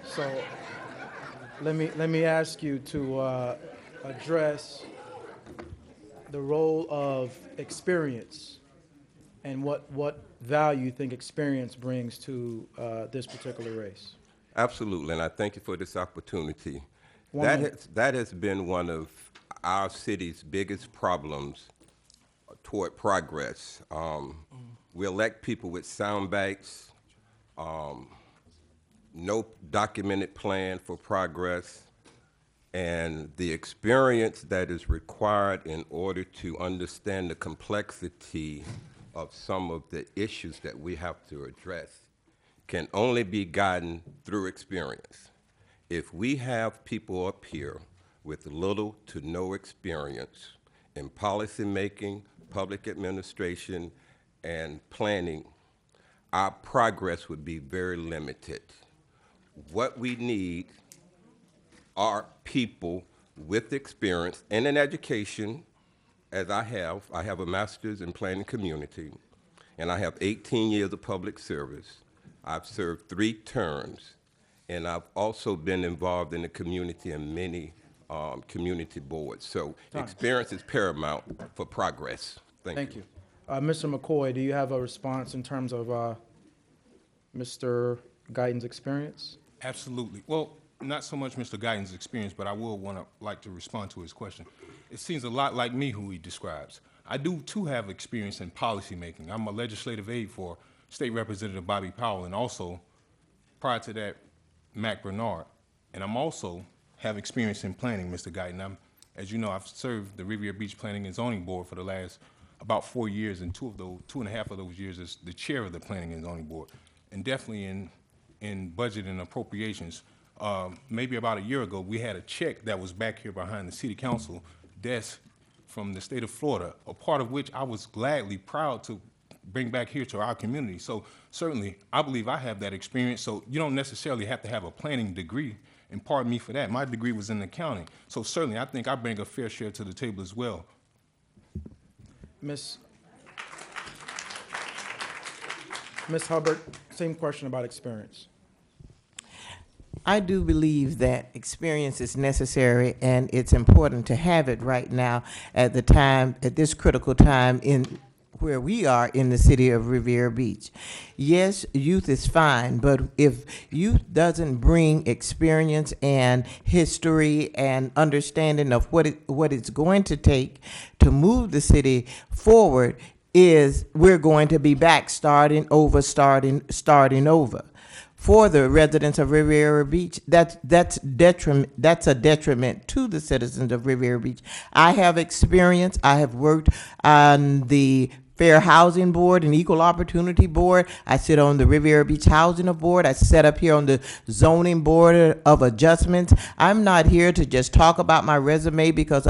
So let me ask you to address the role of experience and what value you think experience brings to this particular race. Absolutely, and I thank you for this opportunity. One That has been one of our city's biggest problems toward progress. We elect people with sound bites, no documented plan for progress, and the experience that is required in order to understand the complexity of some of the issues that we have to address can only be gotten through experience. If we have people up here with little to no experience in policy making, public administration, and planning, our progress would be very limited. What we need are people with experience and in education, as I have a master's in planning community, and I have 18 years of public service. I've served 3 terms, and I've also been involved in the community in many community boards. So experience is paramount for progress. Thank you. Mr. McCoy, do you have a response in terms of Mr. Guyton's experience? Absolutely. Well, not so much Mr. Guyton's experience, but I will like to respond to his question. It seems a lot like me who he describes. I do too have experience in policy making. I'm a legislative aide for State Representative Bobby Powell, and also prior to that, Mac Bernard. And I'm also have experience in planning, Mr. Guyton. As you know, I've served the Riviera Beach Planning and Zoning Board for the last about 4 years, and 2.5 of those years as the chair of the Planning and Zoning Board, and definitely in budget and appropriations. Maybe about a year ago, we had a check that was back here behind the City Council desk from the state of Florida, a part of which I was gladly proud to bring back here to our community. So certainly, I believe I have that experience. So you don't necessarily have to have a planning degree, and pardon me for that. My degree was in accounting. So certainly, I think I bring a fair share to the table as well. Ms. Hubbard, same question about experience. I do believe that experience is necessary, and it's important to have it right now at this critical time in where we are in the city of Riviera Beach. Yes, youth is fine, but if youth doesn't bring experience and history and understanding of what it's going to take to move the city forward, we're going to be back starting over. For the residents of Riviera Beach, that's a detriment to the citizens of Riviera Beach. I have experience. I have worked on the Fair Housing Board and Equal Opportunity Board. I sit on the Riviera Beach Housing Board. I sit up here on the Zoning Board of Adjustments. I'm not here to just talk about my resume because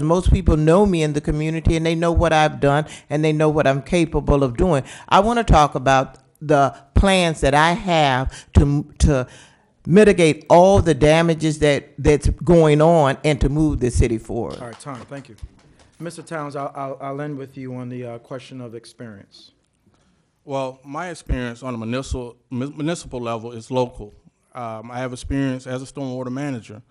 most people know me in the community and they know what I've done and they know what I'm capable of doing. I want to talk about the plans that I have to mitigate all the damages that's going on and to move the city forward. All right, Tom, thank you. Mr. Towns, I'll end with you on the question of experience. Well, my experience on a municipal level is local. I have experience as a stormwater manager.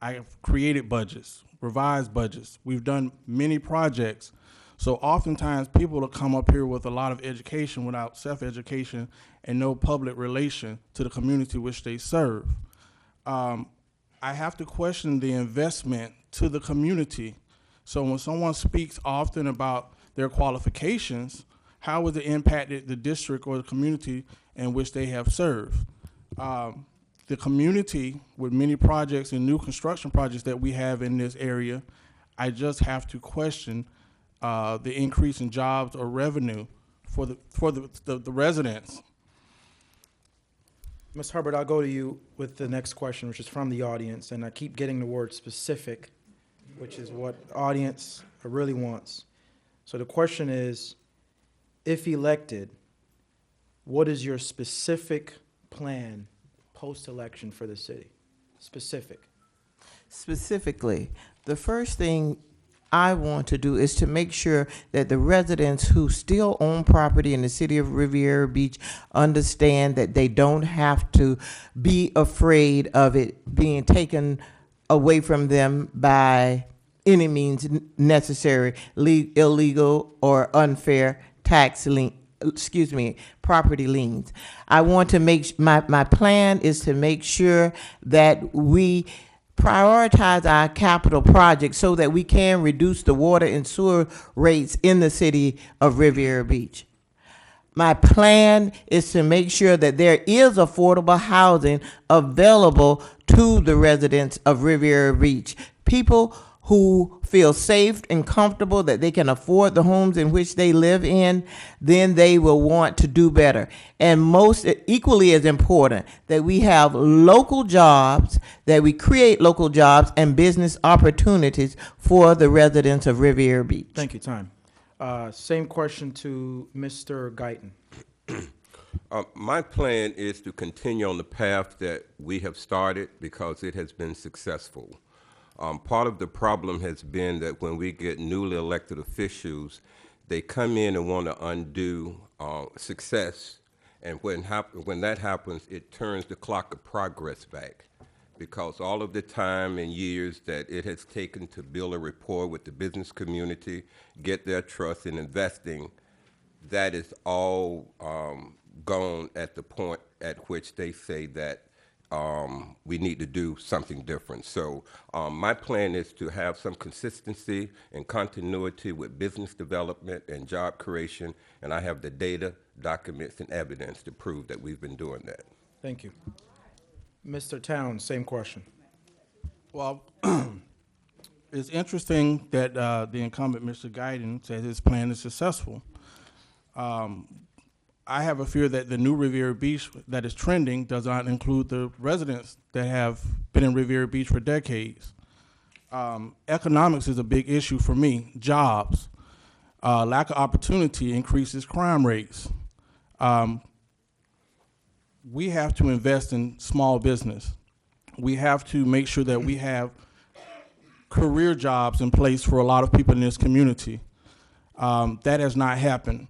I have created budgets, revised budgets. We've done many projects. So oftentimes people will come up here with a lot of education without self-education and no public relation to the community which they serve. I have to question the investment to the community. So when someone speaks often about their qualifications, how has it impacted the district or the community in which they have served? The community, with many projects and new construction projects that we have in this area, I just have to question the increase in jobs or revenue for the residents. Ms. Hubbard, I'll go to you with the next question, which is from the audience, and I keep getting the word specific, which is what the audience really wants. So the question is, if elected, what is your specific plan post-election for the city? Specific. Specifically, the first thing I want to do is to make sure that the residents who still own property in the city of Riviera Beach understand that they don't have to be afraid of it being taken away from them by any means necessary, illegal or unfair property liens. I want to make, my plan is to make sure that we prioritize our capital projects so that we can reduce the water and sewer rates in the city of Riviera Beach. My plan is to make sure that there is affordable housing available to the residents of Riviera Beach. People who feel safe and comfortable that they can afford the homes in which they live in, then they will want to do better. And most equally as important, that we have local jobs, that we create local jobs and business opportunities for the residents of Riviera Beach. Thank you, time. Same question to Mr. Guyton. My plan is to continue on the path that we have started because it has been successful. Part of the problem has been that when we get newly elected officials, they come in and want to undo success, and when that happens, it turns the clock of progress back, because all of the time and years that it has taken to build a rapport with the business community, get their trust in investing, that is all gone at the point at which they say that we need to do something different. So my plan is to have some consistency and continuity with business development and job creation, and I have the data, documents, and evidence to prove that we've been doing that. Thank you. Mr. Towns, same question. Well, it's interesting that the incumbent, Mr. Guyton, said his plan is successful. I have a fear that the new Riviera Beach that is trending does not include the residents that have been in Riviera Beach for decades. Economics is a big issue for me. Jobs, lack of opportunity increases crime rates. We have to invest in small business. We have to make sure that we have career jobs in place for a lot of people in this community. That has not happened.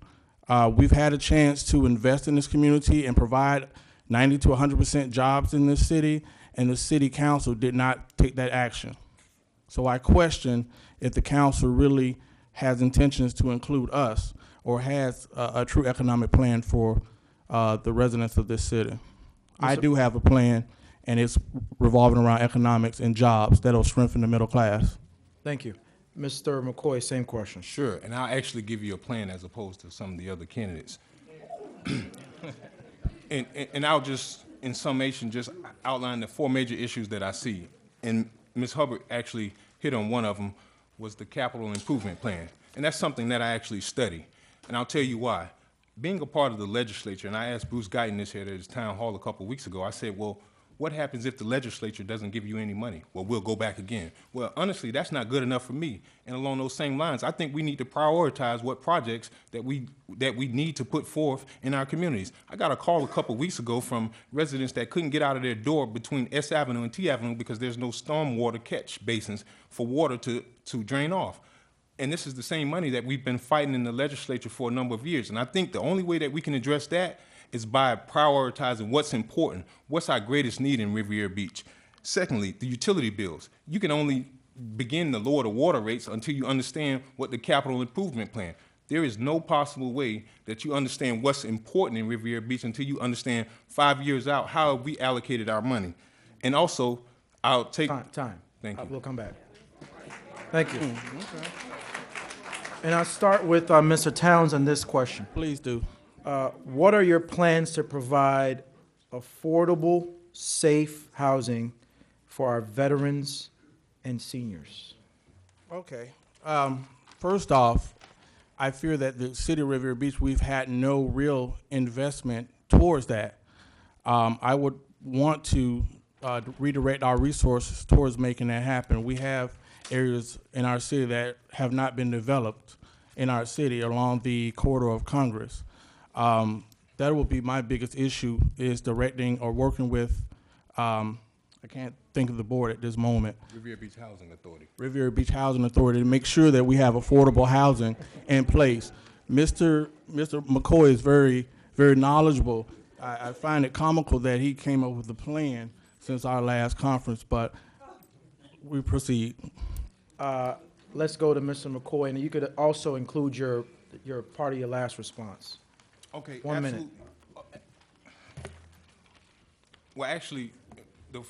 We've had a chance to invest in this community and provide 90 to 100% jobs in this city, and the city council did not take that action. So I question if the council really has intentions to include us or has a true economic plan for the residents of this city. I do have a plan, and it's revolving around economics and jobs that'll strengthen the middle class. Thank you. Mr. McCoy, same question. Sure, and I'll actually give you a plan as opposed to some of the other candidates. and I'll just, in summation, just outline the 4 major issues that I see. And Ms. Hubbard actually hit on one of them, was the capital improvement plan. And that's something that I actually study. And I'll tell you why. Being a part of the legislature, and I asked Bruce Guyton this here at his town hall a couple of weeks ago, I said, well, what happens if the legislature doesn't give you any money? Well, we'll go back again. Well, honestly, that's not good enough for me. And along those same lines, I think we need to prioritize what projects that we need to put forth in our communities. I got a call a couple of weeks ago from residents that couldn't get out of their door between S Avenue and T Avenue because there's no stormwater catch basins for water to drain off. And this is the same money that we've been fighting in the legislature for a number of years. And I think the only way that we can address that is by prioritizing what's important, what's our greatest need in Riviera Beach. Secondly, the utility bills. You can only begin to lower the water rates until you understand what the capital improvement plan. There is no possible way that you understand what's important in Riviera Beach until you understand 5 years out how have we allocated our money. And also, I'll take— Time. Thank you. We'll come back. Thank you. Okay. And I'll start with Mr. Towns on this question. Please do. What are your plans to provide affordable, safe housing for our veterans and seniors? Okay. First off, I fear that the city of Riviera Beach, we've had no real investment towards that. I would want to redirect our resources towards making that happen. We have areas in our city that have not been developed in our city along the corridor of Congress. That will be my biggest issue, is directing or working with, I can't think of the board at this moment, Riviera Beach Housing Authority. Riviera Beach Housing Authority, to make sure that we have affordable housing in place. Mr. McCoy is very, very knowledgeable. I find it comical that he came up with the plan since our last conference, but we proceed. Let's go to Mr. McCoy, and you could also include your part of your last response. Okay, 1 minute. absolutely. Well, actually, The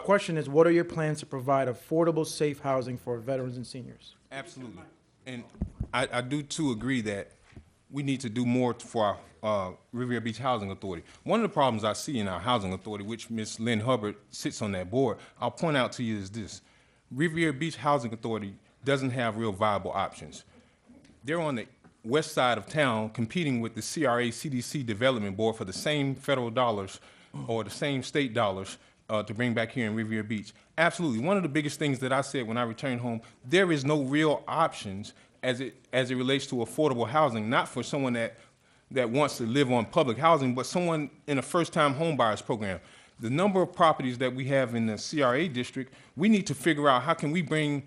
question is, what are your plans to provide affordable, safe housing for veterans and seniors? absolutely. And I do too agree that we need to do more for our Riviera Beach Housing Authority. One of the problems I see in our housing authority, which Ms. Lynn Hubbard sits on that board, I'll point out to you is this. Riviera Beach Housing Authority doesn't have real viable options. They're on the west side of town competing with the CRA CDC Development Board for the same federal dollars or the same state dollars to bring back here in Riviera Beach. Absolutely. One of the biggest things that I said when I returned home, there is no real options as it relates to affordable housing, not for someone that wants to live on public housing, but someone in a first-time home buyers program. The number of properties that we have in the CRA district, we need to figure out how can we bring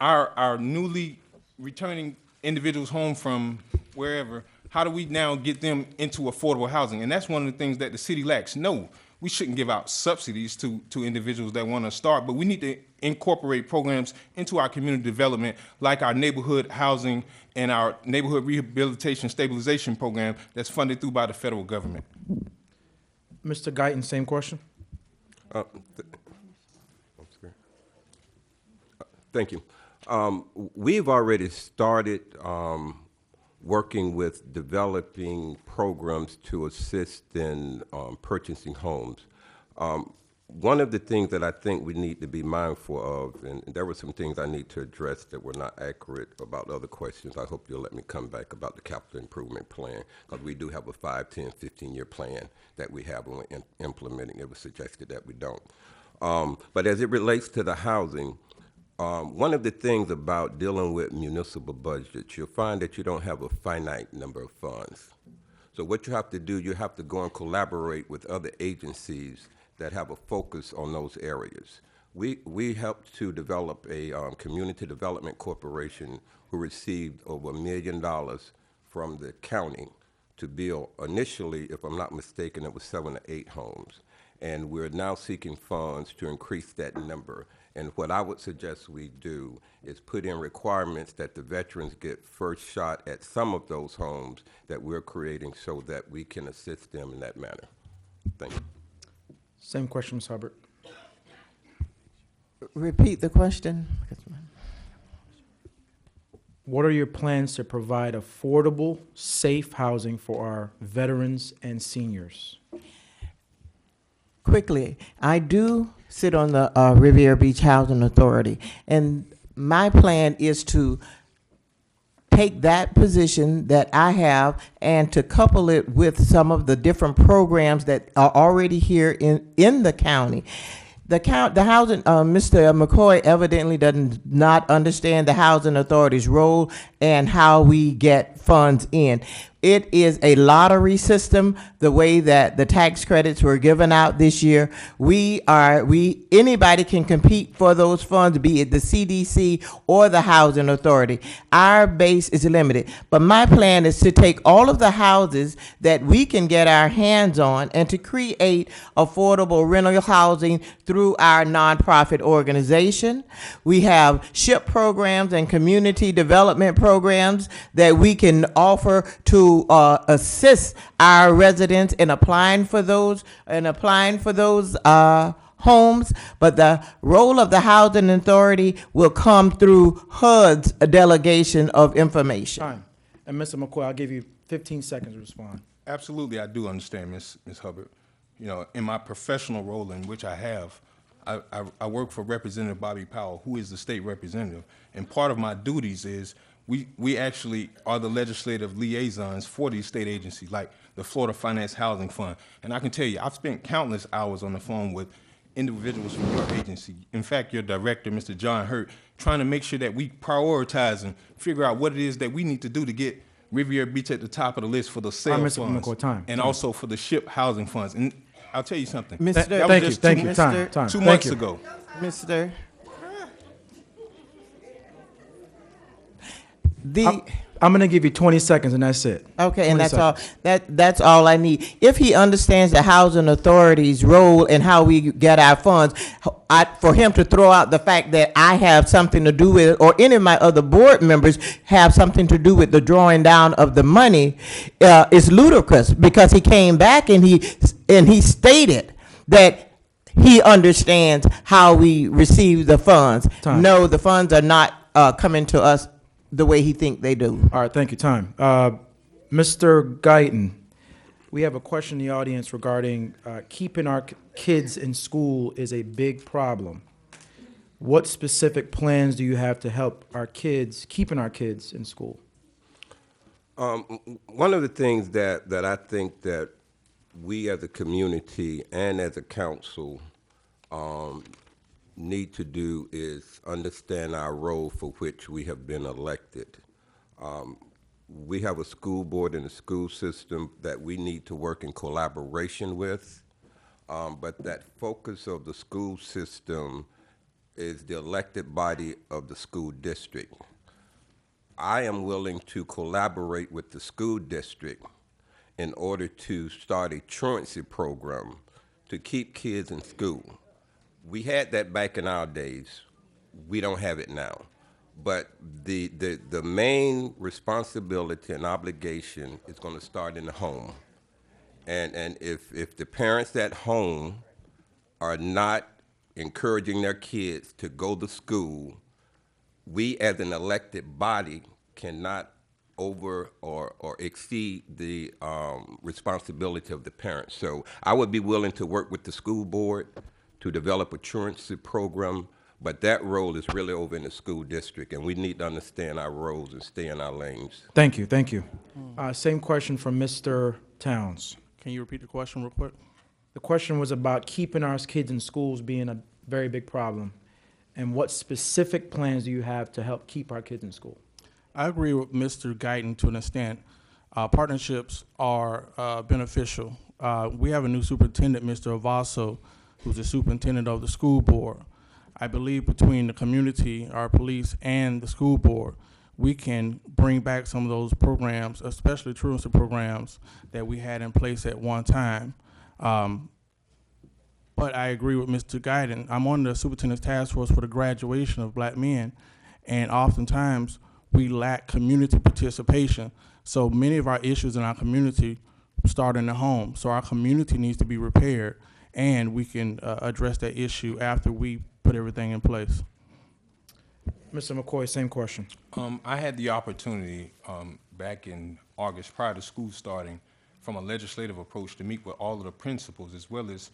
our newly returning individuals home from wherever, how do we now get them into affordable housing? And that's one of the things that the city lacks. No, we shouldn't give out subsidies to individuals that want to start, but we need to incorporate programs into our community development, like our neighborhood housing and our neighborhood rehabilitation stabilization program that's funded through by the federal government. Mr. Guyton, same question. Thank you. We've already started working with developing programs to assist in purchasing homes. One of the things that I think we need to be mindful of, and there were some things I need to address that were not accurate about other questions. I hope you'll let me come back about the capital improvement plan, because we do have a 5, 10, 15-year plan that we have when we're implementing. It was suggested that we don't. But as it relates to the housing, one of the things about dealing with municipal budgets, you'll find that you don't have a finite number of funds. So what you have to do, you have to go and collaborate with other agencies that have a focus on those areas. We helped to develop a community development corporation who received over $1 million from the county to build, initially, if I'm not mistaken, it was 7 or 8 homes. And we're now seeking funds to increase that number. And what I would suggest we do is put in requirements that the veterans get first shot at some of those homes that we're creating so that we can assist them in that manner. Thank you. Same question, Ms. Hubbard. Repeat the question. What are your plans to provide affordable, safe housing for our veterans and seniors? Quickly, I do sit on the Riviera Beach Housing Authority, and my plan is to take that position that I have and to couple it with some of the different programs that are already here in the county. The housing, Mr. McCoy evidently does not understand the housing authority's role and how we get funds in. It is a lottery system, the way that the tax credits were given out this year. Anybody can compete for those funds, be it the CDC or the housing authority. Our base is limited. But my plan is to take all of the houses that we can get our hands on and to create affordable rental housing through our nonprofit organization. We have SHIP programs and community development programs that we can offer to assist our residents in applying for those homes, but the role of the housing authority will come through HUD's delegation of information. Time. And Mr. McCoy, I'll give you 15 seconds to respond. Absolutely, I do understand, Ms. Hubbard. You know, in my professional role in which I have, I work for Representative Bobby Powell, who is the state representative. And part of my duties is we actually are the legislative liaisons for these state agencies, like the Florida Finance Housing Fund. And I can tell you, I've spent countless hours on the phone with individuals from your agency. In fact, your director, Mr. John Hurt, trying to make sure that we prioritize and figure out what it is that we need to do to get Riviera Beach at the top of the list for the sales funds. McCoy, time. And also for the ship housing funds. And I'll tell you something. Mr. That was Thank you, just thank two- you. Time. 2 Thank months you. ago. Mr. I'm going to give you 20 seconds, and that's it. Okay, and 20 that's all. seconds. That's all I need. If he understands the housing authority's role and how we get our funds, for him to throw out the fact that I have something to do with it, or any of my other board members have something to do with the drawing down of the money, is ludicrous. Because he came back and he stated that he understands how we receive the funds. Time. No, the funds are not coming to us the way he think they do. All right, thank you. Time. Mr. Guyton, we have a question in the audience regarding keeping our kids in school is a big problem. What specific plans do you have to help our kids, keeping our kids in school? One of the things that I think that we as a community and as a council need to do is understand our role for which we have been elected. We have a school board and a school system that we need to work in collaboration with, but that focus of the school system is the elected body of the school district. I am willing to collaborate with the school district in order to start a truancy program to keep kids in school. We had that back in our days. We don't have it now. But the main responsibility and obligation is going to start in the home. And if the parents at home are not encouraging their kids to go to school, we as an elected body cannot over or exceed the responsibility of the parents. So I would be willing to work with the school board to develop a truancy program, but that role is really over in the school district, and we need to understand our roles and stay in our lanes. Thank you, thank you. Same question from Mr. Towns. Can you repeat the question real quick? The question was about keeping our kids in schools being a very big problem, and what specific plans do you have to help keep our kids in school? I agree with Mr. Guyton to an extent. Partnerships are beneficial. We have a new superintendent, Mr. Avasso, who's the superintendent of the school board. I believe between the community, our police, and the school board, we can bring back some of those programs, especially truancy programs that we had in place at one time. But I agree with Mr. Guyton. I'm on the superintendent's task force for the graduation of black men, and oftentimes we lack community participation. So many of our issues in our community start in the home. So our community needs to be repaired, and we can address that issue after we put everything in place. Mr. McCoy, same question. I had the opportunity back in August, prior to school starting, from a legislative approach to meet with all of the principals as well as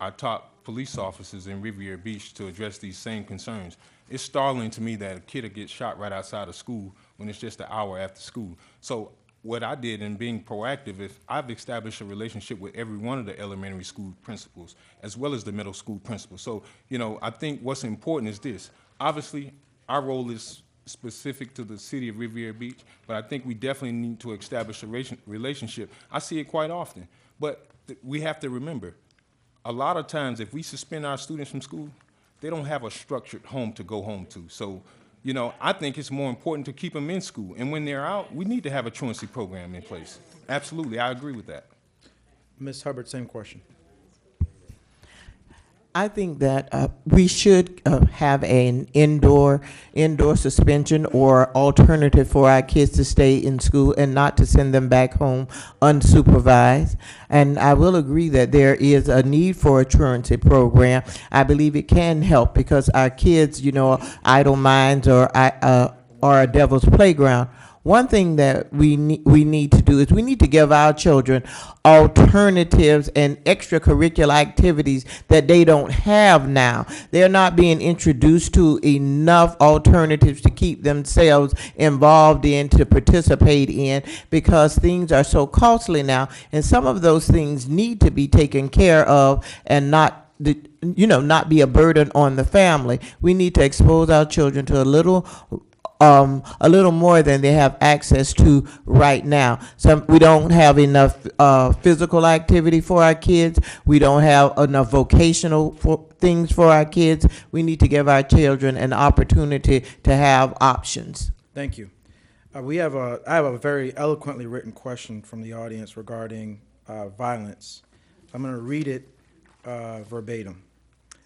our top police officers in Riviera Beach to address these same concerns. It's startling to me that a kid will get shot right outside of school when it's just an hour after school. So what I did in being proactive is I've established a relationship with every one of the elementary school principals as well as the middle school principals. So, you know, I think what's important is this. Obviously, our role is specific to the city of Riviera Beach, but I think we definitely need to establish a relationship. I see it quite often, but we have to remember, a lot of times if we suspend our students from school, they don't have a structured home to go home to. So, you know, I think it's more important to keep them in school. And when they're out, we need to have a truancy program in place. Absolutely, I agree with that. Ms. Hubbard, same question. I think that we should have an indoor suspension or alternative for our kids to stay in school and not to send them back home unsupervised. And I will agree that there is a need for a truancy program. I believe it can help because our kids, you know, idle minds or or a devil's playground. One thing that we need to do is we need to give our children alternatives and extracurricular activities that they don't have now. They're not being introduced to enough alternatives to keep themselves involved in, to participate in, because things are so costly now, and some of those things need to be taken care of and not be a burden on the family. We need to expose our children to a little more than they have access to right now. We don't have enough physical activity for our kids. We don't have enough vocational things for our kids. We need to give our children an opportunity to have options. Thank you. I have a very eloquently written question from the audience regarding violence. I'm going to read it verbatim,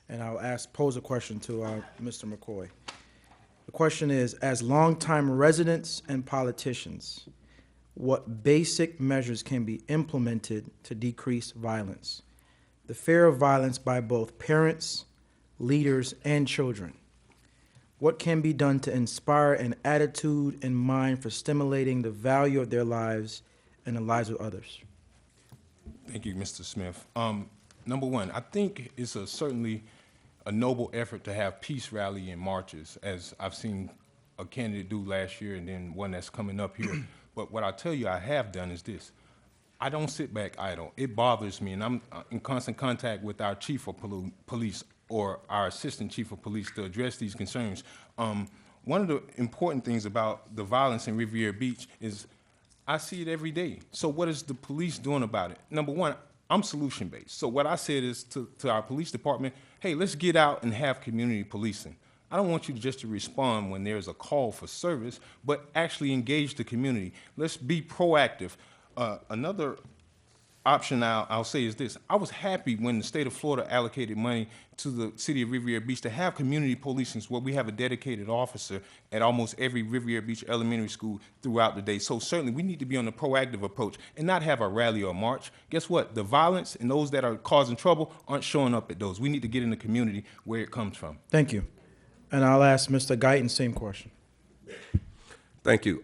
and I'll pose a question to Mr. McCoy. The question is, as longtime residents and politicians, what basic measures can be implemented to decrease violence? The fear of violence by both parents, leaders, and children. What can be done to inspire an attitude and mind for stimulating the value of their lives and the lives of others? Thank you, Mr. Smith. Number one, I think it's certainly a noble effort to have peace rally and marches, as I've seen a candidate do last year and then one that's coming up here. But what I tell you I have done is this. I don't sit back idle. It bothers me, and I'm in constant contact with our chief of police or our assistant chief of police to address these concerns. One of the important things about the violence in Riviera Beach is I see it every day. So what is the police doing about it? Number one, I'm solution-based. So what I said is to our police department, hey, let's get out and have community policing. I don't want you just to respond when there's a call for service, but actually engage the community. Let's be proactive. Another option I'll say is this. I was happy when the state of Florida allocated money to the city of Riviera Beach to have community policing where we have a dedicated officer at almost every Riviera Beach elementary school throughout the day. So certainly we need to be on a proactive approach and not have a rally or march. Guess what? The violence and those that are causing trouble aren't showing up at those. We need to get in the community where it comes from. Thank you. And I'll ask Mr. Guyton, same question. Thank you.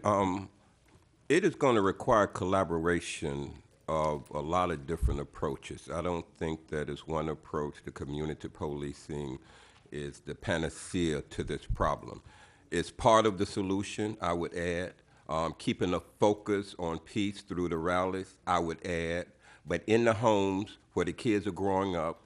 It is going to require collaboration of a lot of different approaches. I don't think that is one approach. The community policing is the panacea to this problem. It's part of the solution, I would add. Keeping a focus on peace through the rallies, I would add. But in the homes where the kids are growing up,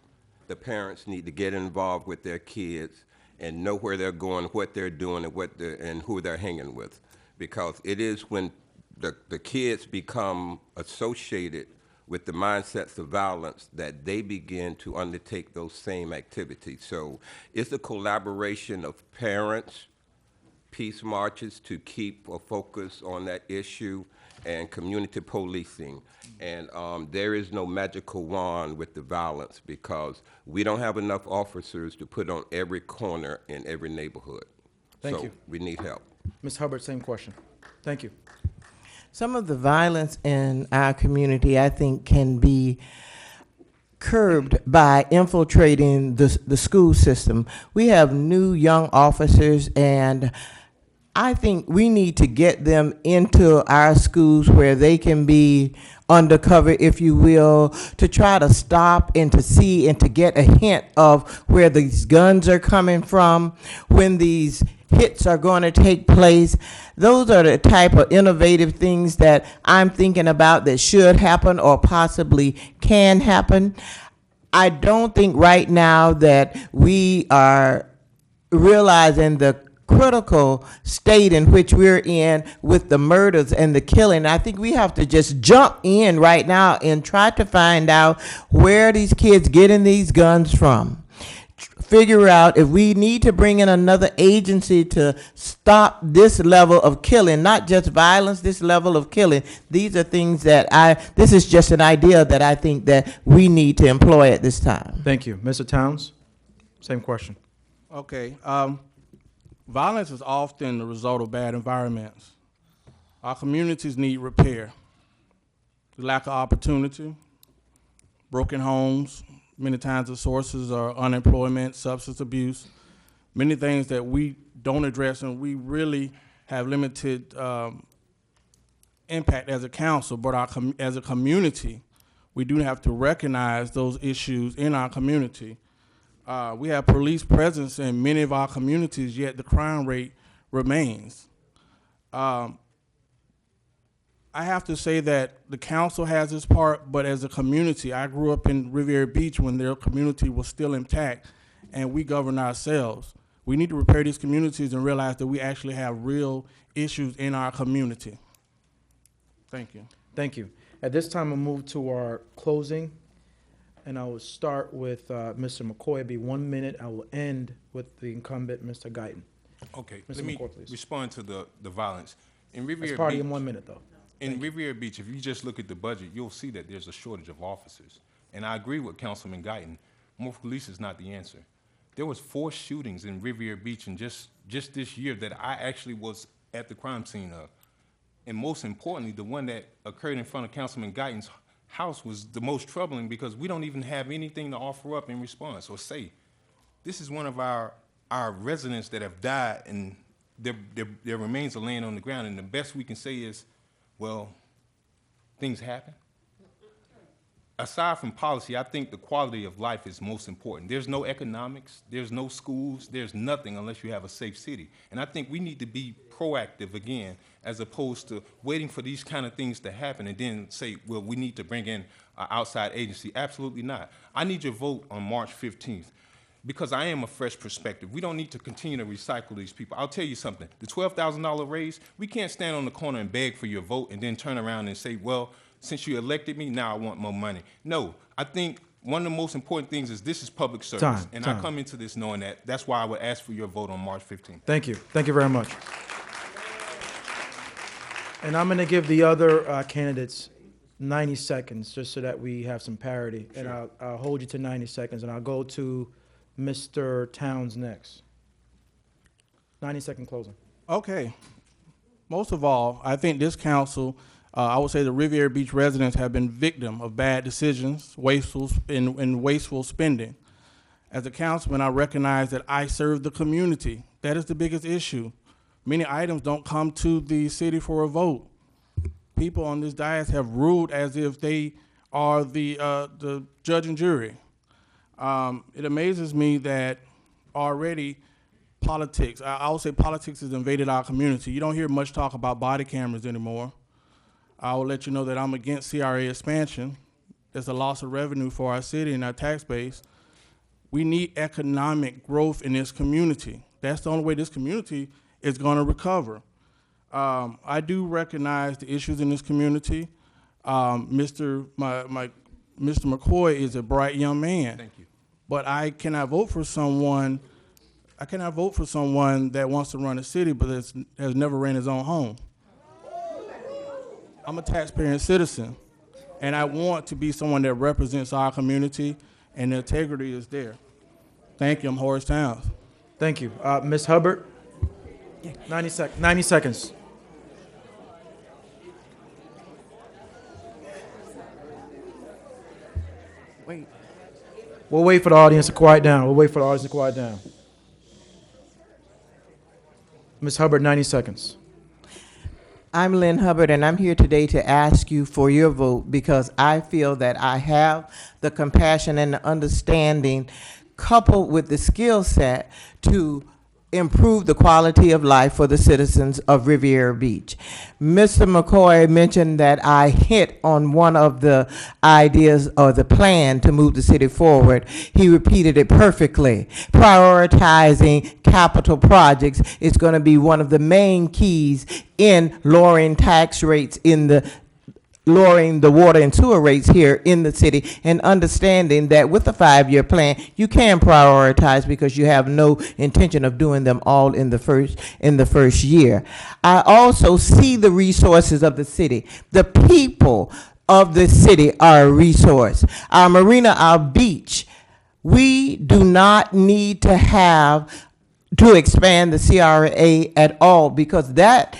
the parents need to get involved with their kids and know where they're going, what they're doing, and who they're hanging with. Because it is when the kids become associated with the mindsets of violence that they begin to undertake those same activities. So it's a collaboration of parents, peace marches to keep a focus on that issue, and community policing. And there is no magical wand with the violence because we don't have enough officers to put on every corner in every neighborhood. Thank you. We need help. Ms. Hubbard, same question. Thank you. Some of the violence in our community, I think, can be curbed by infiltrating the school system. We have new young officers, and I think we need to get them into our schools where they can be undercover, if you will, to try to stop and to see and to get a hint of where these guns are coming from, when these hits are going to take place. Those are the type of innovative things that I'm thinking about that should happen or possibly can happen. I don't think right now that we are realizing the critical state in which we're in with the murders and the killing. I think we have to just jump in right now and try to find out where these kids getting these guns from. Figure out if we need to bring in another agency to stop this level of killing, not just violence, this level of killing. These are things that this is just an idea that I think that we need to employ at this time. Thank you. Mr. Towns, same question. Okay. Violence is often the result of bad environments. Our communities need repair. The lack of opportunity, broken homes, many times the sources are unemployment, substance abuse, many things that we don't address and we really have limited impact as a council, but as a community, we do have to recognize those issues in our community. We have police presence in many of our communities, yet the crime rate remains. I have to say that the council has its part, but as a community, I grew up in Riviera Beach when their community was still intact, and we govern ourselves. We need to repair these communities and realize that we actually have real issues in our community. Thank you. Thank you. At this time, we'll move to our closing, and I will start with Mr. McCoy. It'll be 1 minute. I will end with the incumbent, Mr. Guyton. Okay, Mr. let me McCoy, please. respond to the violence. In That's Riviera party Beach, in 1 minute, though. in Riviera Beach, if you just look at the budget, you'll see that there's a shortage of officers. And I agree with Councilman Guyton. More police is not the answer. There was 4 shootings in Riviera Beach in just this year that I actually was at the crime scene of. And most importantly, the one that occurred in front of Councilman Guyton's house was the most troubling because we don't even have anything to offer up in response or say. This is one of our residents that have died, and their remains are laying on the ground, and the best we can say is, well, things happen. Aside from policy, I think the quality of life is most important. There's no economics, there's no schools, there's nothing unless you have a safe city. And I think we need to be proactive again, as opposed to waiting for these kind of things to happen and then say, well, we need to bring in an outside agency. Absolutely not. I need your vote on March 15th. Because I am a fresh perspective. We don't need to continue to recycle these people. I'll tell you something. The $12,000 raise, we can't stand on the corner and beg for your vote and then turn around and say, well, since you elected me, now I want more money. No, I think one of the most important things is this is public service. And I come into this knowing that. That's why I would ask for your vote on March 15th. Thank you. Thank you very much. And I'm going to give the other candidates 90 seconds just so that we have some parity. Sure. And I'll hold you to 90 seconds, and I'll go to Mr. Towns next. 90-second closing. Okay. Most of all, I think this council, I would say the Riviera Beach residents have been victim of bad decisions, wasteful spending. As a councilman, I recognize that I serve the community. That is the biggest issue. Many items don't come to the city for a vote. People on this dais have ruled as if they are the judge and jury. It amazes me that already politics, I would say politics has invaded our community. You don't hear much talk about body cameras anymore. I will let you know that I'm against CRA expansion. There's a loss of revenue for our city and our tax base. We need economic growth in this community. That's the only way this community is going to recover. I do recognize the issues in this community. Mr. McCoy is a bright young man. Thank you. But I cannot vote for someone that wants to run a city but has never ran his own home. I'm a taxpayer and citizen, and I want to be someone that represents our community, and the integrity is there. Thank you. I'm Horace Towns. Thank you. Ms. Hubbard, 90 seconds. Wait. We'll wait for the audience to quiet down. Ms. Hubbard, 90 seconds. I'm Lynn Hubbard, and I'm here today to ask you for your vote because I feel that I have the compassion and the understanding coupled with the skill set to improve the quality of life for the citizens of Riviera Beach. Mr. McCoy mentioned that I hit on one of the ideas or the plan to move the city forward. He repeated it perfectly. Prioritizing capital projects is going to be one of the main keys in lowering tax rates lowering the water and sewer rates here in the city, and understanding that with the 5-year plan, you can prioritize because you have no intention of doing them all in the first year. I also see the resources of the city. The people of the city are a resource. Our marina, our beach, we do not need to expand the CRA at all because that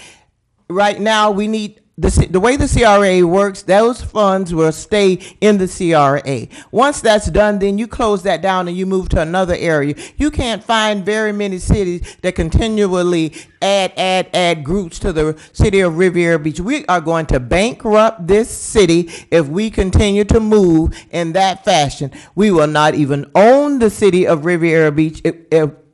right now we need the way the CRA works, those funds will stay in the CRA. Once that's done, then you close that down and you move to another area. You can't find very many cities that continually add groups to the city of Riviera Beach. We are going to bankrupt this city if we continue to move in that fashion. We will not even own the city of Riviera Beach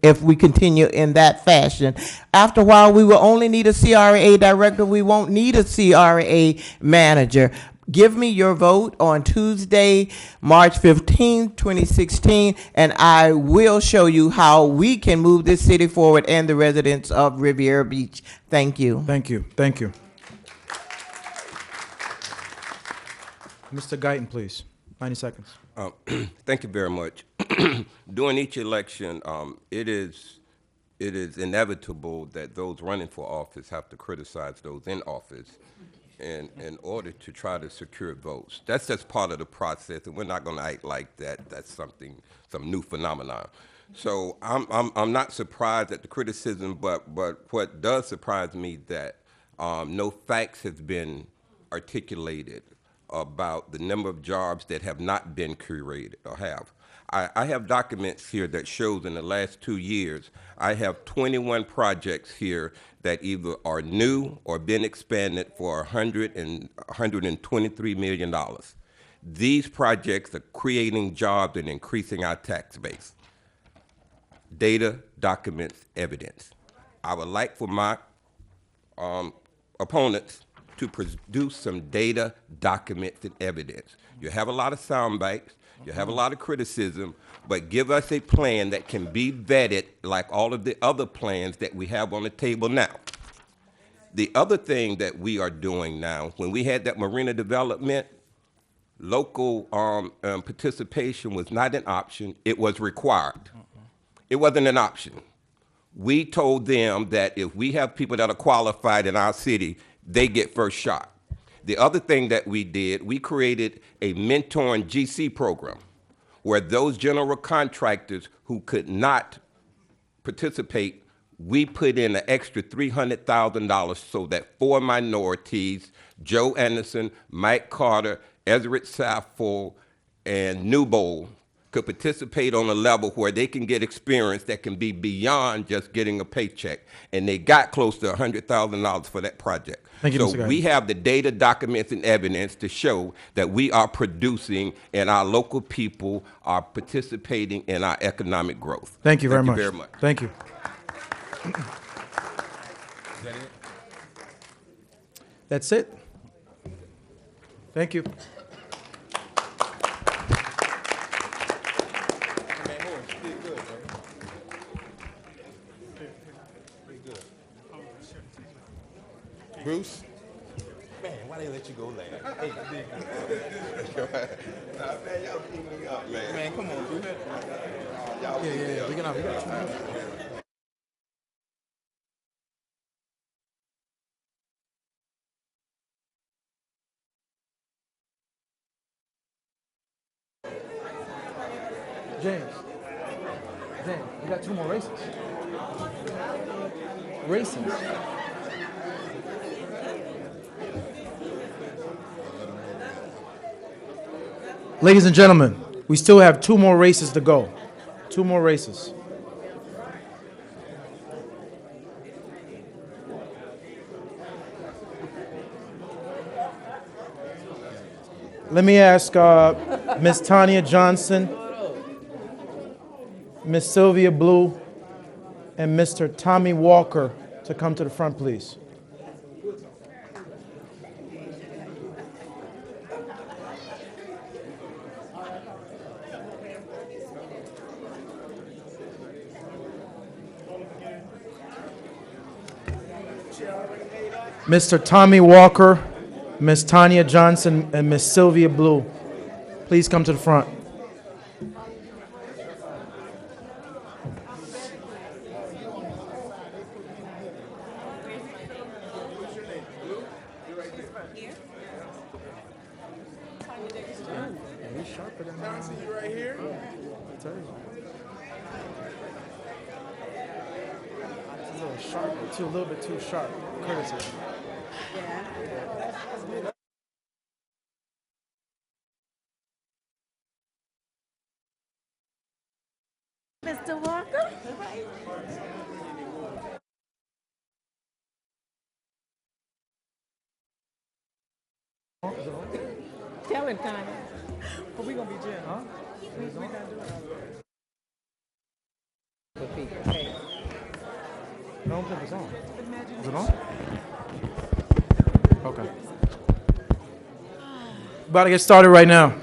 if we continue in that fashion. After a while, we will only need a CRA director. We won't need a CRA manager. Give me your vote on Tuesday, March 15, 2016, and I will show you how we can move this city forward and the residents of Riviera Beach. Thank you. Thank you. Thank you. Mr. Guyton, please. 90 seconds. Thank you very much. During each election, it is inevitable that those running for office have to criticize those in office in order to try to secure votes. That's just part of the process, and we're not going to act like that's some new phenomenon. So I'm not surprised at the criticism, but what does surprise me that no facts have been articulated about the number of jobs that have not been created or have. I have documents here that shows in the last 2 years, I have 21 projects here that either are new or been expanded for $123 million. These projects are creating jobs and increasing our tax base. Data, documents, evidence. I would like for my opponents to produce some data, documents, and evidence. You have a lot of sound bites, you have a lot of criticism, but give us a plan that can be vetted like all of the other plans that we have on the table now. The other thing that we are doing now, when we had that marina development, local participation was not an option, it was required. It wasn't an option. We told them that if we have people that are qualified in our city, they get first shot. The other thing that we did, we created a mentoring GC program where those general contractors who could not participate, we put in an extra $300,000 so that 4 minorities, Joe Anderson, Mike Carter, Ezra Saffo, and Newbold, could participate on a level where they can get experience that can be beyond just getting a paycheck. And they got close to $100,000 for that project. Thank you, Mr. So Guy. we have the data, documents, and evidence to show that we are producing and our local people are participating in our economic growth. Thank you very much. Thank you very much. Thank you. Is that it? That's it. Thank you. Bruce? Man, why they let you go last? Hey, man, y'all keep me up, man. Man, come on, Bruce. Yeah. We can have James, we got 2 more races. Ladies and gentlemen, we still have 2 more races to go. 2 more races. Let me ask Ms. Tanya Johnson, Ms. Sylvia Blue, and Mr. Tommy Walker to come to the front, please. Mr. Tommy Walker, Ms. Tanya Johnson, and Ms. Sylvia Blue, please come to the front. A little bit too sharp criticism. Mr. Walker? Tell him, Tanya. But we gonna be Jim. Huh? We not doing it. No, put this on. Is it on? Okay. About to get started right now.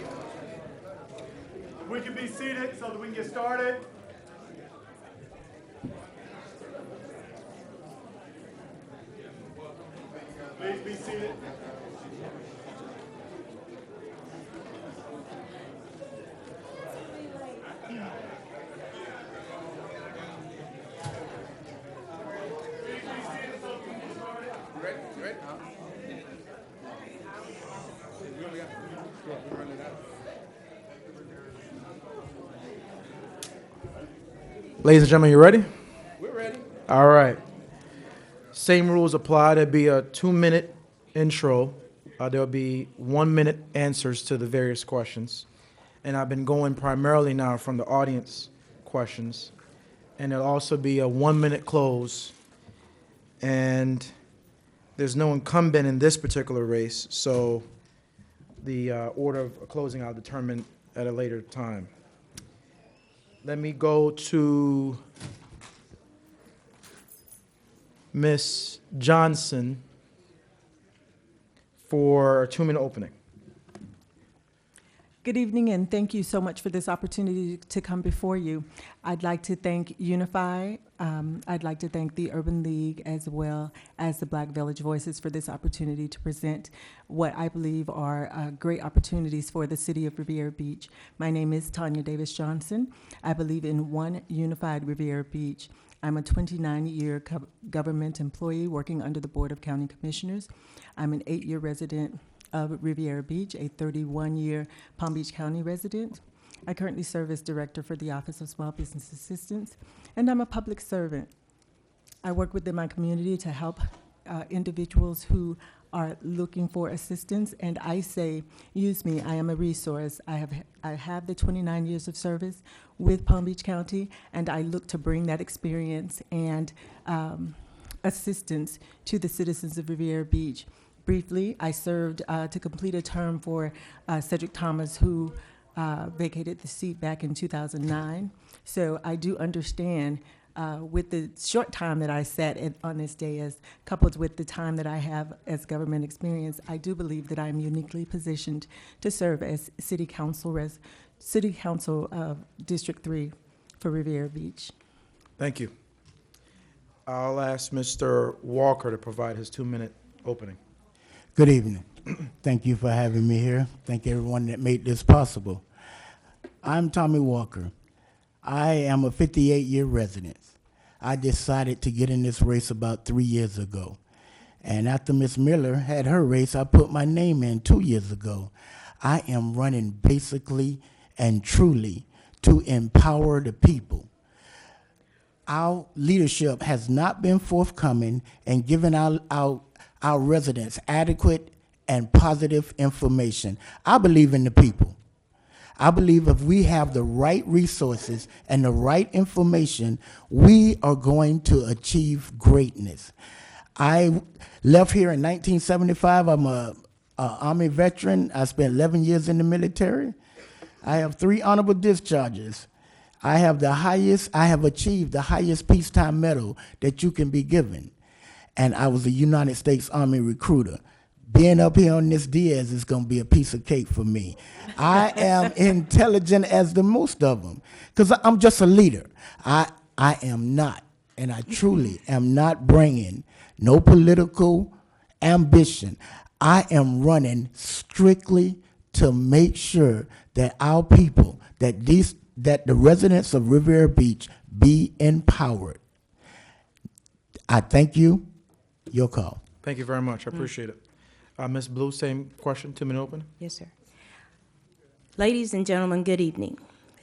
We can be seated so that we can get started. Please be seated. Ladies and gentlemen, you ready? We're ready. All right. Same rules apply. There'll be a 2-minute intro. There'll be 1-minute answers to the various questions. And I've been going primarily now from the audience questions. And there'll also be a 1-minute close. And there's no incumbent in this particular race, so the order of closing I'll determine at a later time. Let me go to Ms. Johnson for a 2-minute opening. Good evening, and thank you so much for this opportunity to come before you. I'd like to thank Unify. I'd like to thank the Urban League as well as the Black Village Voices for this opportunity to present what I believe are great opportunities for the city of Riviera Beach. My name is Tanya Davis Johnson. I believe in one unified Riviera Beach. I'm a 29-year government employee working under the Board of County Commissioners. I'm an 8-year resident of Riviera Beach, a 31-year Palm Beach County resident. I currently serve as director for the Office of Small Business Assistance, and I'm a public servant. I work within my community to help individuals who are looking for assistance, and I say, use me, I am a resource. I have the 29 years of service with Palm Beach County, and I look to bring that experience and assistance to the citizens of Riviera Beach. Briefly, I served to complete a term for Cedric Thomas, who vacated the seat back in 2009. So I do understand with the short time that I sat on this dais, coupled with the time that I have as government experience, I do believe that I am uniquely positioned to serve as City Council District 3 for Riviera Beach. Thank you. I'll ask Mr. Walker to provide his 2-minute opening. Good evening. Thank you for having me here. Thank everyone that made this possible. I'm Tommy Walker. I am a 58-year resident. I decided to get in this race about 3 years ago. And after Ms. Miller had her race, I put my name in 2 years ago. I am running basically and truly to empower the people. Our leadership has not been forthcoming and given our residents adequate and positive information. I believe in the people. I believe if we have the right resources and the right information, we are going to achieve greatness. I left here in 1975. I'm a Army veteran. I spent 11 years in the military. I have 3 honorable discharges. I have achieved the highest peacetime medal that you can be given. And I was a United States Army recruiter. Being up here on this Diaz is going to be a piece of cake for me. I am intelligent as the most of them because I'm just a leader. I am not, and I truly am not bringing no political ambition. I am running strictly to make sure that our people, that the residents of Riviera Beach be empowered. I thank you. Your call. Thank you very much. I appreciate it. Ms. Blue, same question, 2-minute open. Yes, sir. Ladies and gentlemen, good evening.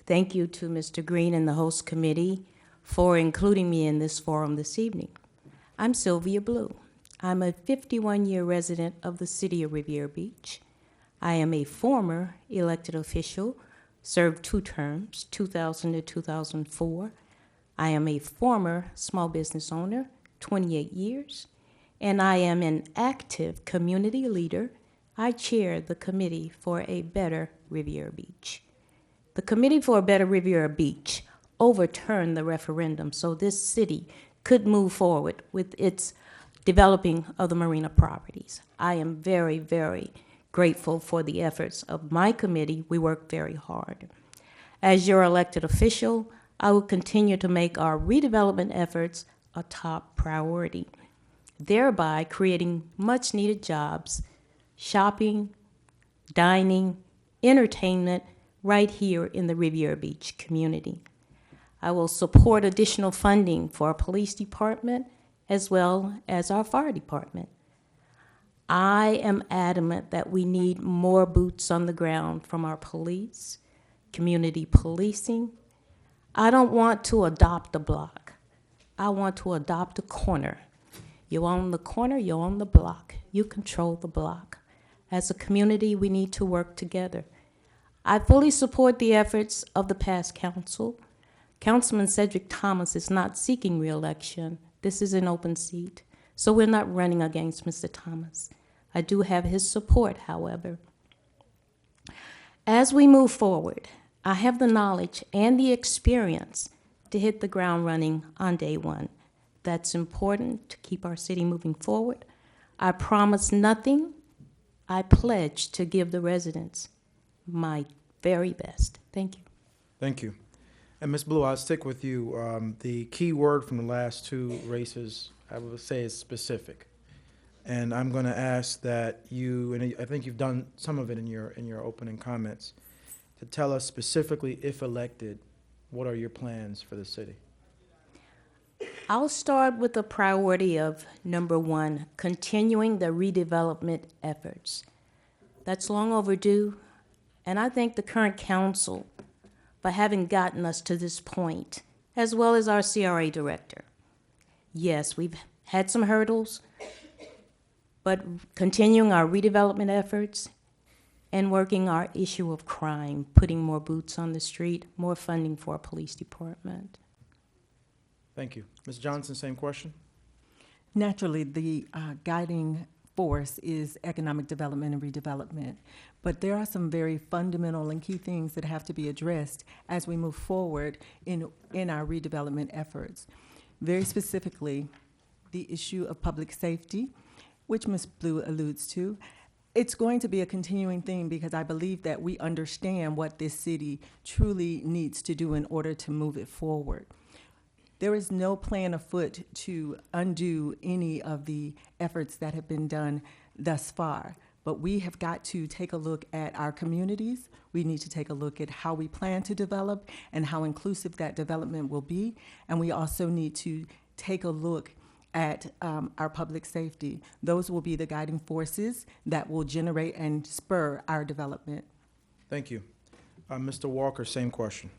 Thank you to Mr. Green and the host committee for including me in this forum this evening. I'm Sylvia Blue. I'm a 51-year resident of the city of Riviera Beach. I am a former elected official, served 2 terms, 2000 to 2004. I am a former small business owner, 28 years, and I am an active community leader. I chair the Committee for a Better Riviera Beach. The Committee for a Better Riviera Beach overturned the referendum so this city could move forward with its developing of the marina properties. I am very, very grateful for the efforts of my committee. We work very hard. As your elected official, I will continue to make our redevelopment efforts a top priority, thereby creating much-needed jobs, shopping, dining, entertainment right here in the Riviera Beach community. I will support additional funding for our police department as well as our fire department. I am adamant that we need more boots on the ground from our police, community policing. I don't want to adopt a block. I want to adopt a corner. You own the corner, you own the block. You control the block. As a community, we need to work together. I fully support the efforts of the past council. Councilman Cedric Thomas is not seeking re-election. This is an open seat, so we're not running against Mr. Thomas. I do have his support, however. As we move forward, I have the knowledge and the experience to hit the ground running on day one. That's important to keep our city moving forward. I promise nothing. I pledge to give the residents my very best. Thank you. Thank you. And Ms. Blue, I'll stick with you. The key word from the last 2 races, I would say, is specific. And I'm going to ask that you, and I think you've done some of it in your opening comments, to tell us specifically, if elected, what are your plans for the city? I'll start with the priority of number 1, continuing the redevelopment efforts. That's long overdue, and I thank the current council for having gotten us to this point, as well as our CRA director. Yes, we've had some hurdles, but continuing our redevelopment efforts and working our issue of crime, putting more boots on the street, more funding for our police department. Thank you. Ms. Johnson, same question. Naturally, the guiding force is economic development and redevelopment. But there are some very fundamental and key things that have to be addressed as we move forward in our redevelopment efforts. Very specifically, the issue of public safety, which Ms. Blue alludes to. It's going to be a continuing thing because I believe that we understand what this city truly needs to do in order to move it forward. There is no plan afoot to undo any of the efforts that have been done thus far. But we have got to take a look at our communities. We need to take a look at how we plan to develop and how inclusive that development will be. And we also need to take a look at our public safety. Those will be the guiding forces that will generate and spur our development. Thank you. Mr. Walker, same question.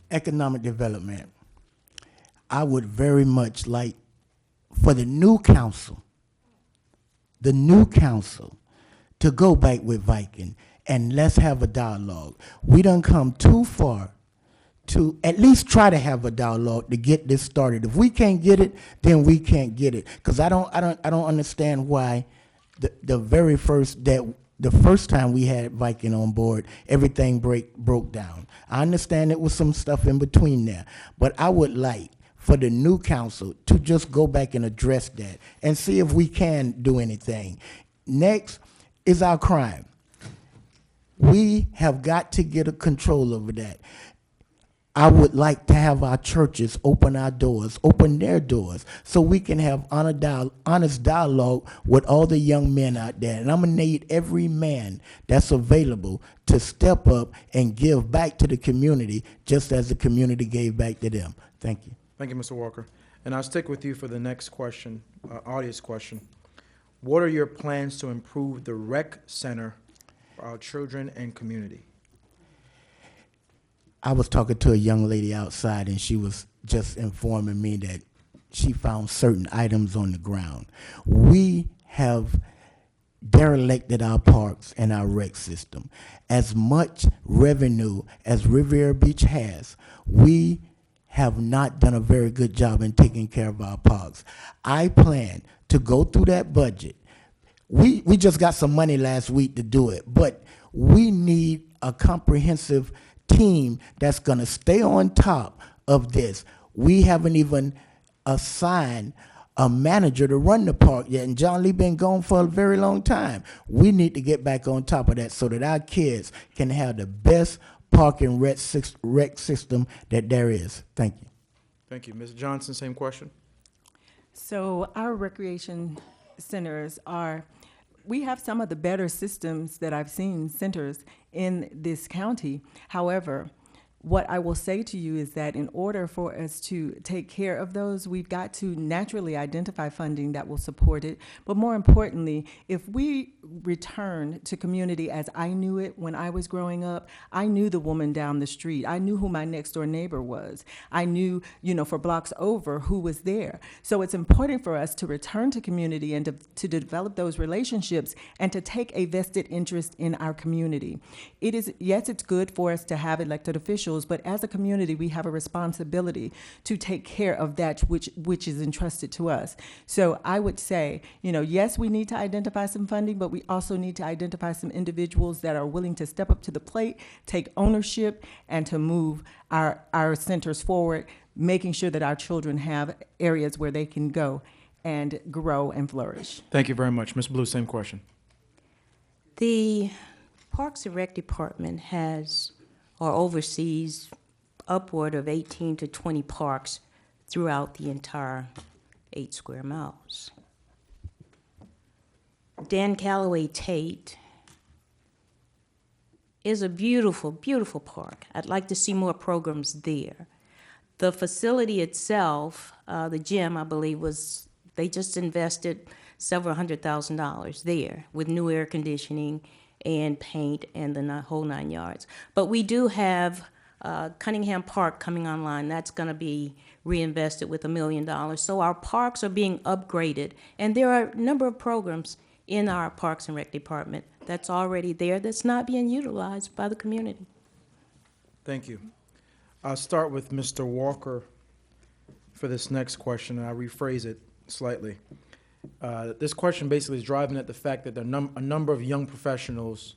Economic development. I would very much like for the new council, to go back with Viking and let's have a dialogue. We done come too far to at least try to have a dialogue to get this started. If we can't get it, then we can't get it. Because I don't understand why the first time we had Viking on board, everything broke down. I understand it was some stuff in between there, but I would like for the new council to just go back and address that and see if we can do anything. Next is our crime. We have got to get a control over that. I would like to have our churches open their doors, so we can have honest dialogue with all the young men out there. And I'm going to need every man that's available to step up and give back to the community just as the community gave back to them. Thank you. Thank you, Mr. Walker. And I'll stick with you for the next question, audience question. What are your plans to improve the rec center for our children and community? I was talking to a young lady outside, and she was just informing me that she found certain items on the ground. We have derelicted our parks and our rec system. As much revenue as Riviera Beach has, we have not done a very good job in taking care of our parks. I plan to go through that budget. We just got some money last week to do it, but we need a comprehensive team that's gonna stay on top of this. We haven't even assigned a manager to run the park yet, and John Lee been gone for a very long time. We need to get back on top of that so that our kids can have the best park and rec system that there is. Thank you. Thank you. Ms. Johnson, same question. So our recreation centers we have some of the better systems that I've seen, centers in this county. However, what I will say to you is that in order for us to take care of those, we've got to naturally identify funding that will support it. But more importantly, if we return to community as I knew it when I was growing up, I knew the woman down the street. I knew who my next door neighbor was. I knew, for blocks over who was there. So it's important for us to return to community and to develop those relationships and to take a vested interest in our community. Yes, it's good for us to have elected officials, but as a community, we have a responsibility to take care of that which is entrusted to us. So I would say, yes, we need to identify some funding, but we also need to identify some individuals that are willing to step up to the plate, take ownership, and to move our centers forward, making sure that our children have areas where they can go and grow and flourish. Thank you very much. Ms. Blue, same question. The Parks and Rec Department has or oversees upward of 18 to 20 parks throughout the entire 8 square miles. Dan Calloway Tate is a beautiful, beautiful park. I'd like to see more programs there. The facility itself, the gym, I believe, they just invested several $100,000 there with new air conditioning and paint and the whole 9 yards. But we do have Cunningham Park coming online. That's going to be reinvested with $1 million. So our parks are being upgraded, and there are a number of programs in our Parks and Rec Department that's already there that's not being utilized by the community. Thank you. I'll start with Mr. Walker for this next question, and I'll rephrase it slightly. This question basically is driving at the fact that a number of young professionals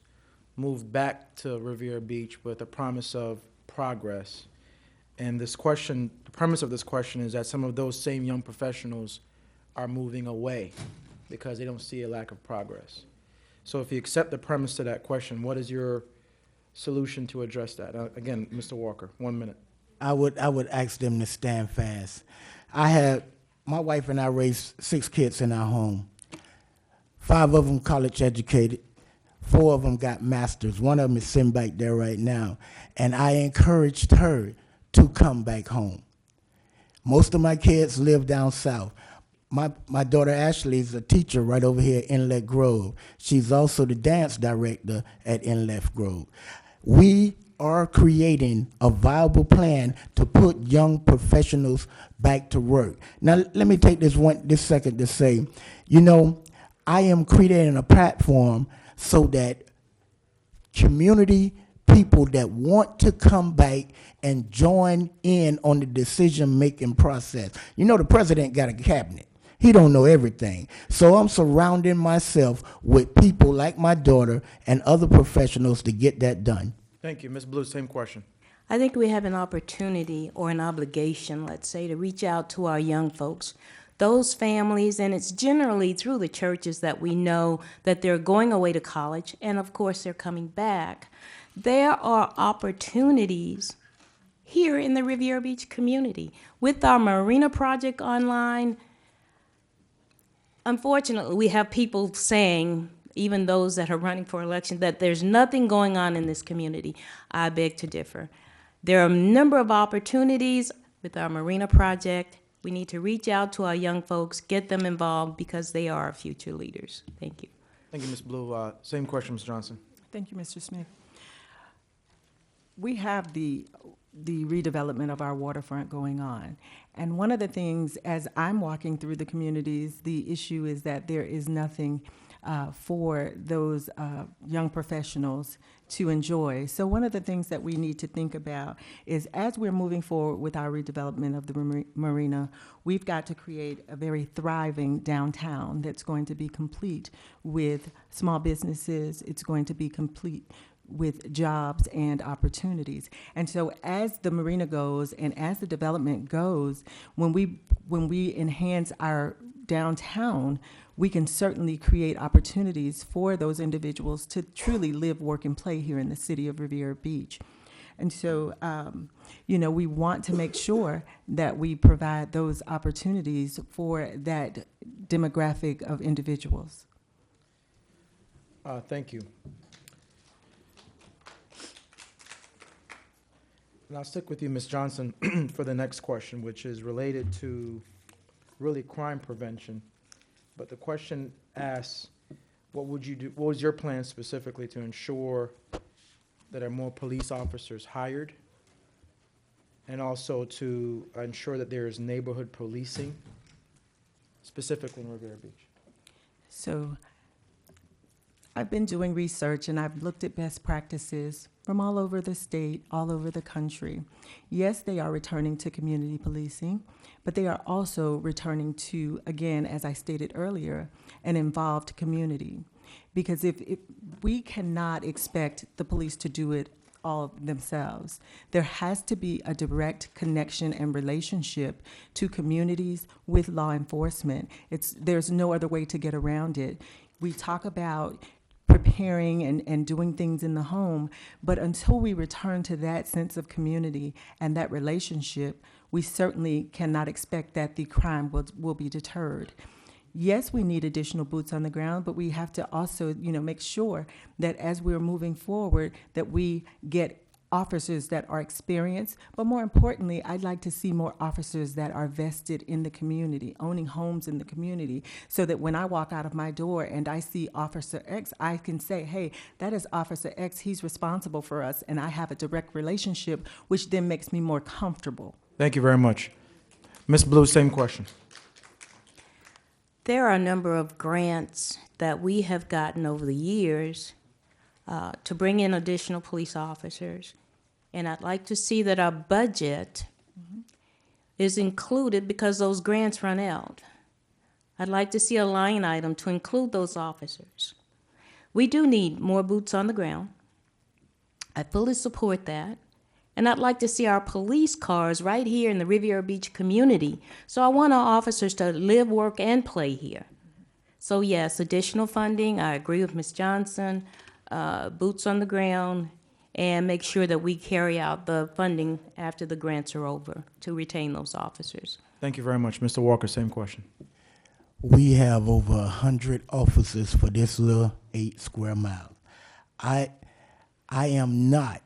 moved back to Riviera Beach with a promise of progress. And this question, the premise of this question is that some of those same young professionals are moving away because they don't see a lack of progress. So if you accept the premise to that question, what is your solution to address that? Again, Mr. Walker, 1 minute. I would ask them to stand fast. My wife and I raised 6 kids in our home. 5 of them college educated. 4 of them got masters. 1 of them is sitting back there right now. And I encouraged her to come back home. Most of my kids live down south. My daughter Ashley is a teacher right over here at Inlet Grove. She's also the dance director at Inlet Grove. We are creating a viable plan to put young professionals back to work. Now, let me take this second to say, I am creating a platform so that community people that want to come back and join in on the decision-making process. The president got a cabinet. He don't know everything. So I'm surrounding myself with people like my daughter and other professionals to get that done. Thank you. Ms. Blue, same question. I think we have an opportunity or an obligation, let's say, to reach out to our young folks, those families, and it's generally through the churches that we know that they're going away to college, and of course they're coming back. There are opportunities here in the Riviera Beach community. With our Marina project online, unfortunately, we have people saying, even those that are running for election, that there's nothing going on in this community. I beg to differ. There are a number of opportunities with our Marina project. We need to reach out to our young folks, get them involved, because they are our future leaders. Thank you. Thank you, Ms. Blue. Same question, Ms. Johnson. Thank you, Mr. Smith. we have the redevelopment of our waterfront going on. And one of the things, as I'm walking through the communities, the issue is that there is nothing for those young professionals to enjoy. So one of the things that we need to think about is, as we're moving forward with our redevelopment of the marina, we've got to create a very thriving downtown that's going to be complete with small businesses. It's going to be complete with jobs and opportunities. And so as the marina goes and as the development goes, when we enhance our downtown, we can certainly create opportunities for those individuals to truly live, work, and play here in the city of Riviera Beach. And so, we want to make sure that we provide those opportunities for that demographic of individuals. Thank you. And I'll stick with you, Ms. Johnson, for the next question, which is related to really crime prevention. But the question asks, what would you do? What was your plan specifically to ensure that there are more police officers hired, and also to ensure that there is neighborhood policing, specifically in Riviera Beach? So I've been doing research and I've looked at best practices from all over the state, all over the country. Yes, they are returning to community policing, but they are also returning to, again, as I stated earlier, an involved community. Because if we cannot expect the police to do it all themselves, there has to be a direct connection and relationship to communities with law enforcement. There's no other way to get around it. We talk about preparing and doing things in the home, but until we return to that sense of community and that relationship, we certainly cannot expect that the crime will be deterred. Yes, we need additional boots on the ground, but we have to also, make sure that as we're moving forward, that we get officers that are experienced, but more importantly, I'd like to see more officers that are vested in the community, owning homes in the community, so that when I walk out of my door and I see Officer X, I can say, hey, that is Officer X, he's responsible for us, and I have a direct relationship, which then makes me more comfortable. Thank you very much. Ms. Blue, same question. There are a number of grants that we have gotten over the years to bring in additional police officers. And I'd like to see that our budget is included because those grants run out. I'd like to see a line item to include those officers. We do need more boots on the ground. I fully support that. And I'd like to see our police cars right here in the Riviera Beach community. So I want our officers to live, work, and play here. So yes, additional funding. I agree with Ms. Johnson. Boots on the ground, and make sure that we carry out the funding after the grants are over to retain those officers. Thank you very much. Mr. Walker, same question. We have over 100 officers for this little 8 square miles. I am not,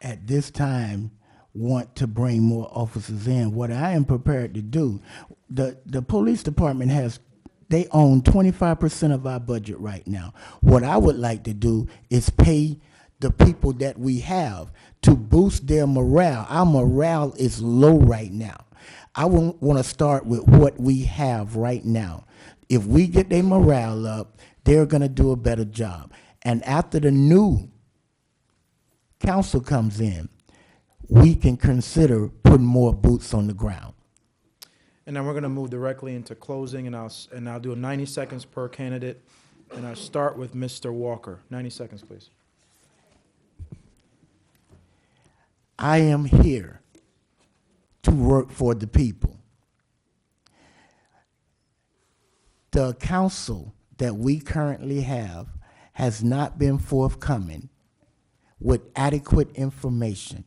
at this time, want to bring more officers in. What I am prepared to do, the police department they own 25% of our budget right now. What I would like to do is pay the people that we have to boost their morale. Our morale is low right now. I want to start with what we have right now. If we get their morale up, they're going to do a better job. And after the new council comes in, we can consider putting more boots on the ground. And then we're going to move directly into closing, and I'll do 90 seconds per candidate, and I'll start with Mr. Walker. 90 seconds, please. I am here to work for the people. The council that we currently have has not been forthcoming with adequate information.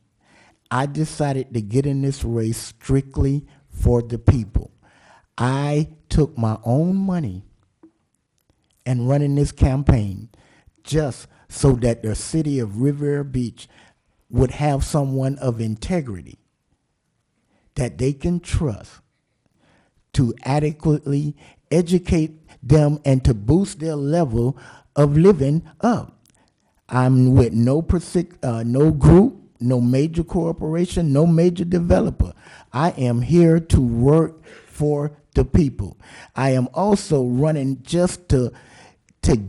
I decided to get in this race strictly for the people. I took my own money and running this campaign just so that the city of Riviera Beach would have someone of integrity that they can trust to adequately educate them and to boost their level of living up. I'm with no group, no major corporation, no major developer. I am here to work for the people. I am also running just to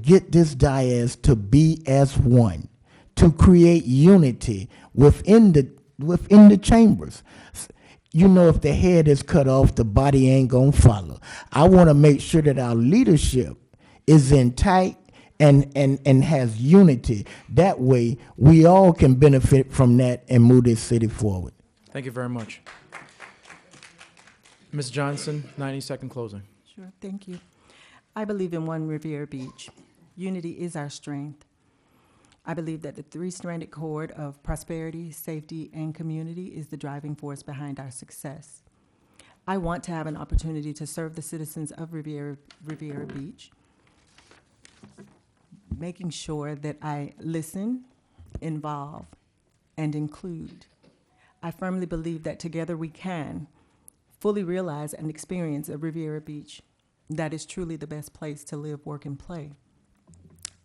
get this dais to be as one, to create unity within the chambers. You know, if the head is cut off, the body ain't gonna follow. I want to make sure that our leadership is in tight and has unity. That way, we all can benefit from that and move this city forward. Thank you very much. Ms. Johnson, 90-second closing. Sure, thank you. I believe in one Riviera Beach. Unity is our strength. I believe that the three-stranded cord of prosperity, safety, and community is the driving force behind our success. I want to have an opportunity to serve the citizens of Riviera Beach, making sure that I listen, involve, and include. I firmly believe that together we can fully realize and experience a Riviera Beach that is truly the best place to live, work, and play.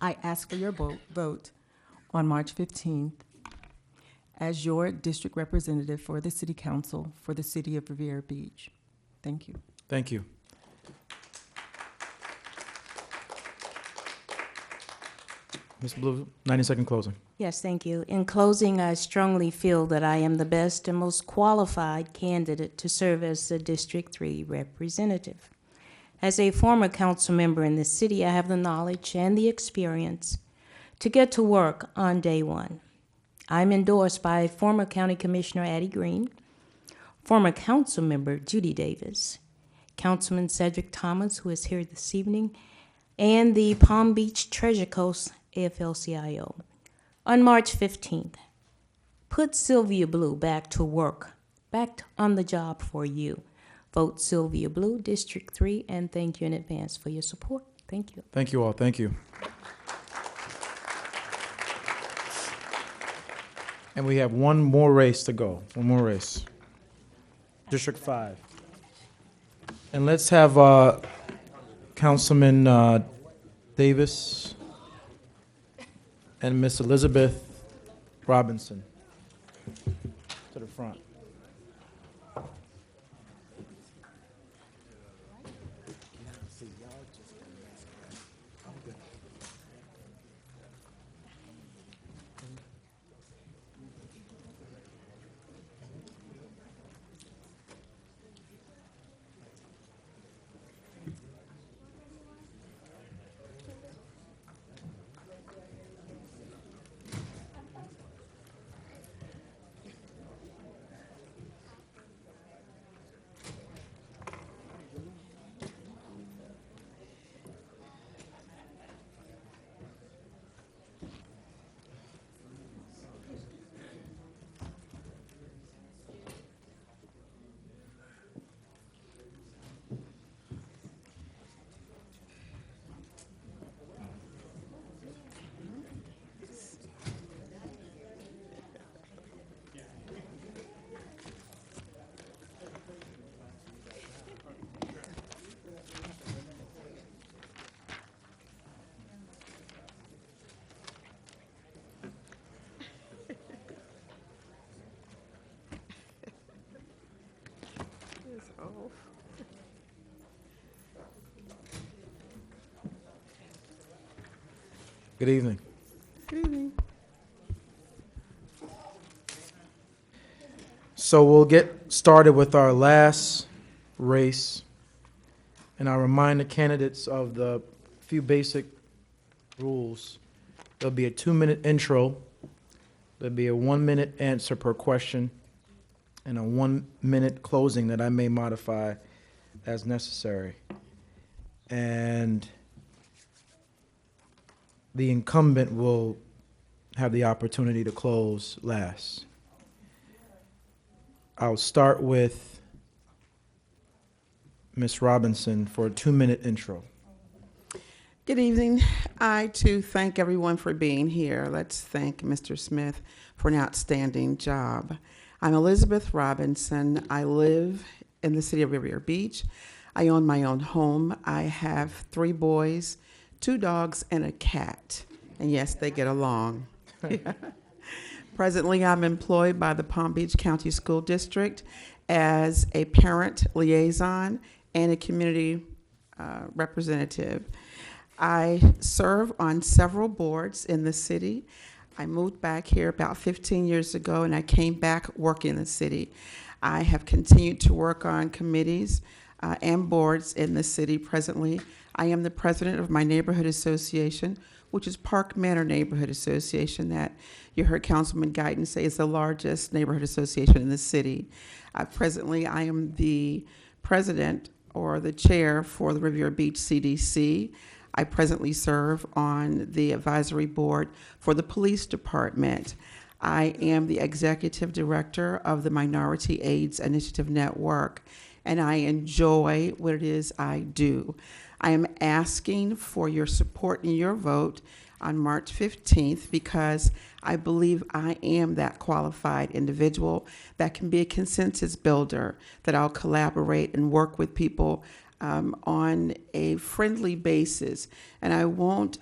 I ask for your vote on March 15th as your district representative for the City Council for the City of Riviera Beach. Thank you. Thank you. Ms. Blue, 90-second closing. Yes, thank you. In closing, I strongly feel that I am the best and most qualified candidate to serve as the District 3 representative. As a former council member in the city, I have the knowledge and the experience to get to work on day one. I'm endorsed by former County Commissioner Addie Green, former council member Judy Davis, Councilman Cedric Thomas, who is here this evening, and the Palm Beach Treasure Coast AFL-CIO. On March 15th, put Sylvia Blue back to work, back on the job for you. Vote Sylvia Blue, District 3, and thank you in advance for your support. Thank you. Thank you all. Thank you. And we have one more race to go. One more race. District 5. And let's have Councilman Davis and Miss Elizabeth Robinson to the front. Good evening. Good evening. So we'll get started with our last race. And I'll remind the candidates of the few basic rules. There'll be a 2-minute intro. There'll be a 1-minute answer per question and a 1-minute closing that I may modify as necessary. And the incumbent will have the opportunity to close last. I'll start with Ms. Robinson for a 2-minute intro. Good evening. I, too, thank everyone for being here. Let's thank Mr. Smith for an outstanding job. I'm Elizabeth Robinson. I live in the city of Riviera Beach. I own my own home. I have 3 boys, 2 dogs, and a cat. And yes, they get along. Presently, I'm employed by the Palm Beach County School District as a parent liaison and a community representative. I serve on several boards in the city. I moved back here about 15 years ago, and I came back working in the city. I have continued to work on committees and boards in the city. Presently, I am the president of my neighborhood association, which is Park Manor Neighborhood Association, that you heard Councilman Guyton say is the largest neighborhood association in the city. Presently, I am the president or the chair for the Riviera Beach CDC. I presently serve on the advisory board for the police department. I am the executive director of the Minority AIDS Initiative Network, and I enjoy what it is I do. I am asking for your support and your vote on March 15th because I believe I am that qualified individual that can be a consensus builder, that I'll collaborate and work with people on a friendly basis. And I won't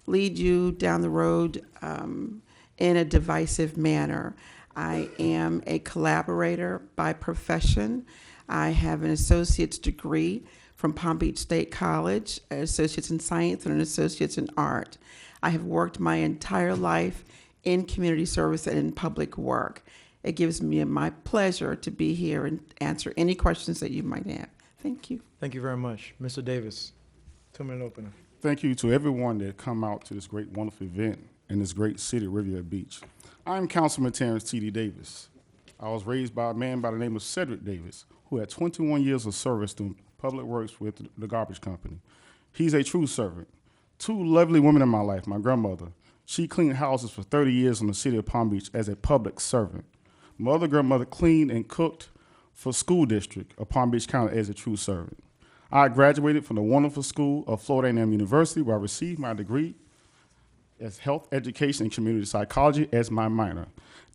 lead you down the road in a divisive manner. I am a collaborator by profession. I have an associate's degree from Palm Beach State College, an associate's in science and an associate's in art. I have worked my entire life in community service and in public work. It gives me my pleasure to be here and answer any questions that you might have. Thank you. Thank you very much. Mr. Davis, 2-minute opener. Thank you to everyone that come out to this great, wonderful event in this great city, Riviera Beach. I'm Councilman Terrence T.D. Davis. I was raised by a man by the name of Cedric Davis, who had 21 years of service doing public works with the garbage company. He's a true servant. 2 lovely women in my life, my grandmother. She cleaned houses for 30 years in the city of Palm Beach as a public servant. My other grandmother cleaned and cooked for school district of Palm Beach County as a true servant. I graduated from the wonderful school of Florida A&M University, where I received my degree as health education and community psychology as my minor.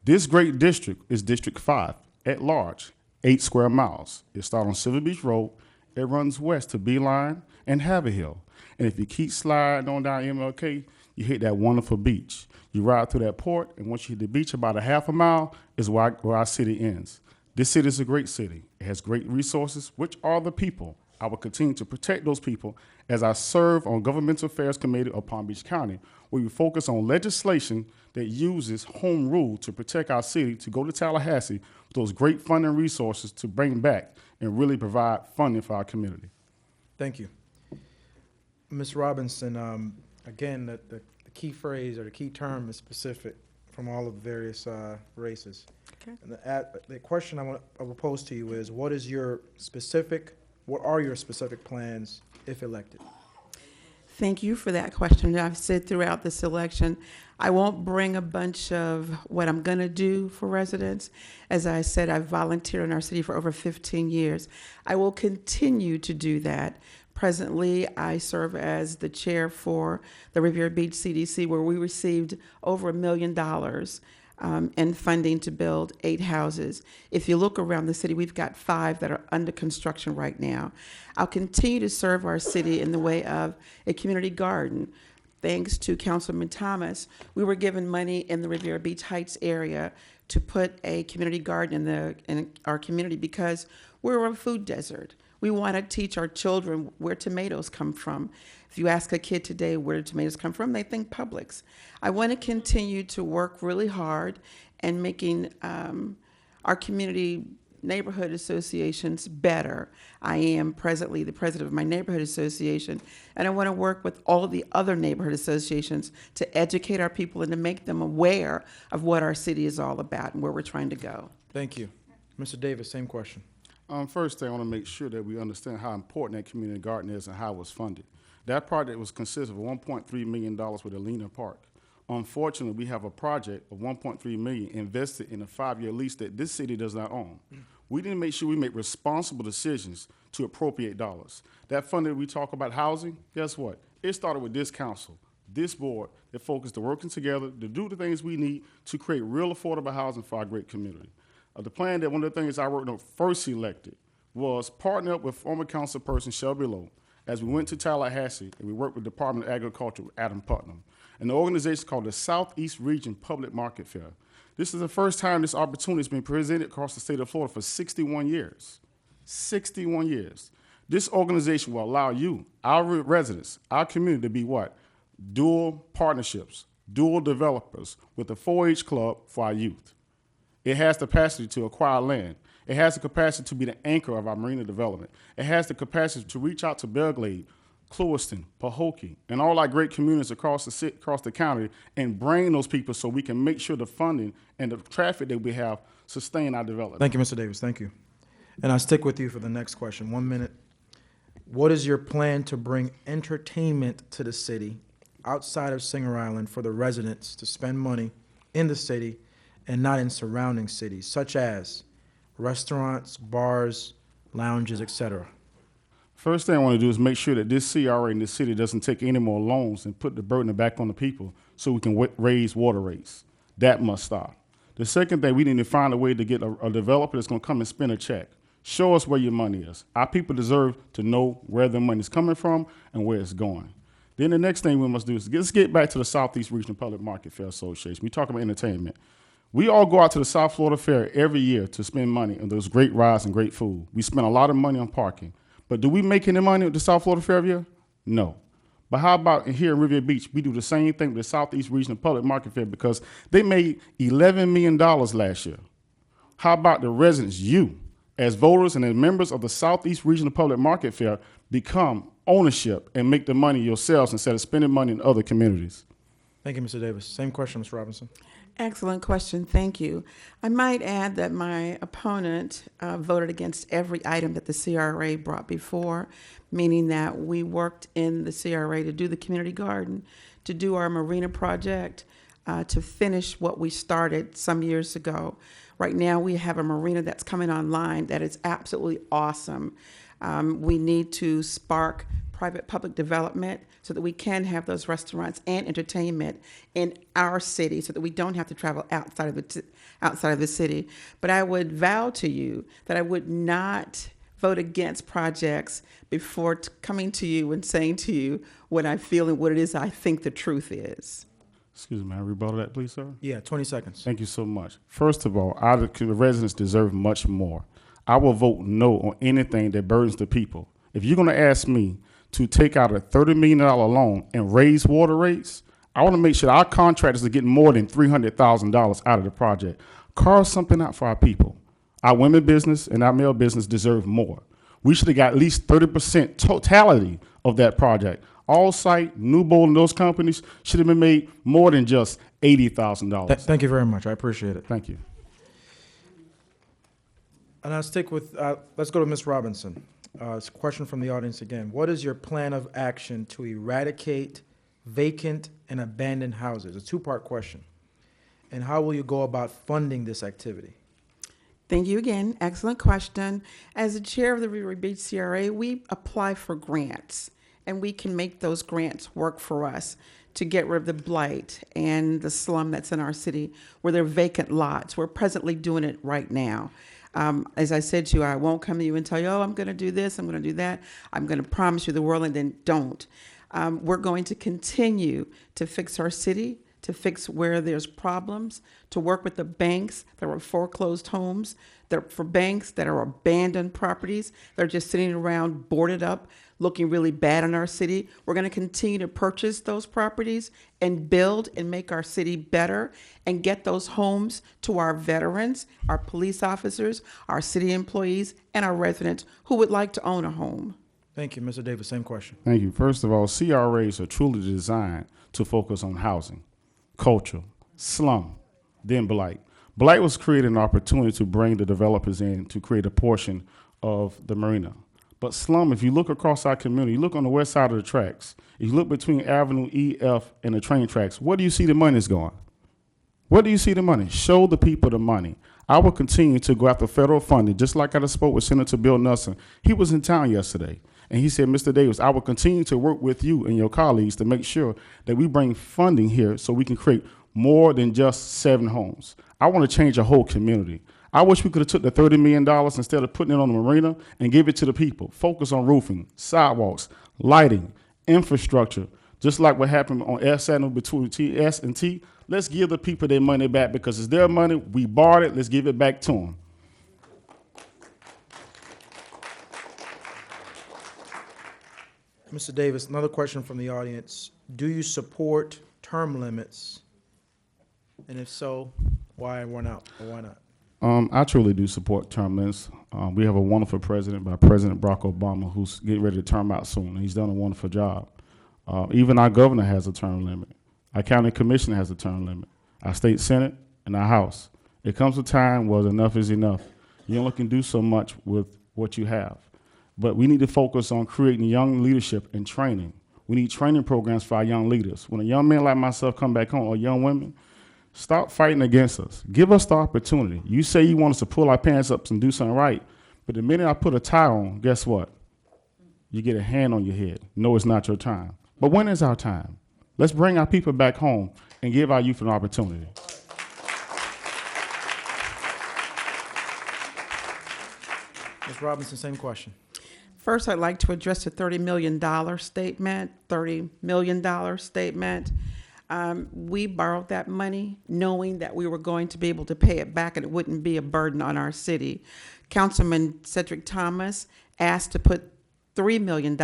This great district is District 5, at large, 8 square miles. It starts on Silver Beach Road. It runs west to Beeline and Haverhill. And if you keep sliding on down MLK, you hit that wonderful beach. You ride through that port, and once you hit the beach, about a half a mile is where our city ends. This city is a great city. It has great resources, which are the people. I will continue to protect those people as I serve on Governmental Affairs Committee of Palm Beach County, where we focus on legislation that uses home rule to protect our city, to go to Tallahassee with those great funding resources to bring back and really provide funding for our community. Thank you. Ms. Robinson, again, the key phrase or the key term is specific from all of the various races. Okay. And the question I will pose to you is, what are your specific plans if elected? Thank you for that question. I've said throughout this election, I won't bring a bunch of what I'm going to do for residents. As I said, I've volunteered in our city for over 15 years. I will continue to do that. Presently, I serve as the chair for the Riviera Beach CDC, where we received over $1 million in funding to build 8 houses. If you look around the city, we've got 5 that are under construction right now. I'll continue to serve our city in the way of a community garden. Thanks to Councilman Thomas, we were given money in the Riviera Beach Heights area to put a community garden in our community because we're a food desert. We want to teach our children where tomatoes come from. If you ask a kid today where do tomatoes come from, they think Publix. I want to continue to work really hard and making our community neighborhood associations better. I am presently the president of my neighborhood association, and I want to work with all the other neighborhood associations to educate our people and to make them aware of what our city is all about and where we're trying to go. Thank you. Mr. Davis, same question. First thing, I want to make sure that we understand how important that community garden is and how it was funded. That project was consisted of $1.3 million with Alena Park. Unfortunately, we have a project of $1.3 million invested in a 5-year lease that this city does not own. We didn't make sure we make responsible decisions to appropriate dollars. That funding we talk about housing, guess what? It started with this council, this board, that focused on working together to do the things we need to create real affordable housing for our great community. The plan that one of the things I worked on first elected was partner up with former council person Shelby Lowe as we went to Tallahassee and we worked with the Department of Agriculture with Adam Putnam, and the organization called the Southeast Region Public Market Fair. This is the first time this opportunity has been presented across the state of Florida for 61 years. 61 years. This organization will allow you, our residents, our community to be what? Dual partnerships, dual developers with the 4-H club for our youth. It has the capacity to acquire land. It has the capacity to be the anchor of our marina development. It has the capacity to reach out to Belglade, Clewiston, Pahokee, and all our great communities across the county and bring those people so we can make sure the funding and the traffic that we have sustain our development. Thank you, Mr. Davis. Thank you. And I'll stick with you for the next question. 1 minute. What is your plan to bring entertainment to the city outside of Singer Island for the residents to spend money in the city and not in surrounding cities, such as restaurants, bars, lounges, etc.? First thing I want to do is make sure that this CRA in the city doesn't take any more loans and put the burden back on the people so we can raise water rates. That must stop. The second thing, we need to find a way to get a developer that's going to come and spend a check. Show us where your money is. Our people deserve to know where the money is coming from and where it's going. Then the next thing we must do is let's get back to the Southeast Regional Public Market Fair Association. We talk about entertainment. We all go out to the South Florida Fair every year to spend money on those great rides and great food. We spend a lot of money on parking. But do we make any money at the South Florida Fair every year? No. But how about here in Riviera Beach, we do the same thing with the Southeast Regional Public Market Fair because they made $11 million last year. How about the residents, you, as voters and as members of the Southeast Regional Public Market Fair, become ownership and make the money yourselves instead of spending money in other communities? Thank you, Mr. Davis. Same question, Ms. Robinson. Excellent question. Thank you. I might add that my opponent voted against every item that the CRA brought before, meaning that we worked in the CRA to do the community garden, to do our marina project, to finish what we started some years ago. Right now, we have a marina that's coming online that is absolutely awesome. We need to spark private-public development so that we can have those restaurants and entertainment in our city so that we don't have to travel outside of the city. But I would vow to you that I would not vote against projects before coming to you and saying to you what I feel and what it is I think the truth is. Excuse me, may I rebuttal that, please, sir? Yeah, 20 seconds. Thank you so much. First of all, our residents deserve much more. I will vote no on anything that burdens the people. If you're going to ask me to take out a $30 million loan and raise water rates, I want to make sure our contractors are getting more than $300,000 out of the project. Carve something out for our people. Our women business and our male business deserve more. We should have got at least 30% totality of that project. All site, New Bowl, and those companies should have been made more than just $80,000. Thank you very much. I appreciate it. Thank you. And I'll stick with, let's go to Ms. Robinson. It's a question from the audience again. What is your plan of action to eradicate vacant and abandoned houses? A two-part question. And how will you go about funding this activity? Thank you again. Excellent question. As the chair of the Riviera Beach CRA, we apply for grants, and we can make those grants work for us to get rid of the blight and the slum that's in our city where there are vacant lots. We're presently doing it right now. As I said to you, I won't come to you and tell you, oh, I'm going to do this, I'm going to do that. I'm going to promise you the world and then don't. We're going to continue to fix our city, to fix where there's problems, to work with the banks that are foreclosed homes, for banks that are abandoned properties. They're just sitting around boarded up, looking really bad in our city. We're going to continue to purchase those properties and build and make our city better and get those homes to our veterans, our police officers, our city employees, and our residents who would like to own a home. Thank you, Mr. Davis. Same question. Thank you. First of all, CRAs are truly designed to focus on housing, culture, slum, then blight. Blight was created an opportunity to bring the developers in to create a portion of the marina. But slum, if you look across our community, you look on the west side of the tracks, if you look between Avenue E, F, and the train tracks, where do you see the money's going? Where do you see the money? Show the people the money. I will continue to go after federal funding, just like I just spoke with Senator Bill Nelson. He was in town yesterday, and he said, Mr. Davis, I will continue to work with you and your colleagues to make sure that we bring funding here so we can create more than just 7 homes. I want to change a whole community. I wish we could have took the $30 million instead of putting it on the marina and give it to the people. Focus on roofing, sidewalks, lighting, infrastructure, just like what happened on S7 between TS and T. Let's give the people their money back because it's their money. We borrowed it. Let's give it back to them. Mr. Davis, another question from the audience. Do you support term limits? And if so, why and why not? Or why not? I truly do support term limits. We have a wonderful president by President Barack Obama who's getting ready to term out soon. He's done a wonderful job. Even our governor has a term limit. Our county commissioner has a term limit. Our state senate and our house. It comes a time where enough is enough. You only can do so much with what you have. But we need to focus on creating young leadership and training. We need training programs for our young leaders. When a young man like myself come back home, or young women, stop fighting against us. Give us the opportunity. You say you want us to pull our pants up and do something right, but the minute I put a tie on, guess what? You get a hand on your head. No, it's not your time. But when is our time? Let's bring our people back home and give our youth an opportunity. Ms. Robinson, same question. First, I'd like to address the $30 million statement. $30 million statement. We borrowed that money knowing that we were going to be able to pay it back and it wouldn't be a burden on our city. Councilman Cedric Thomas asked to put $3 million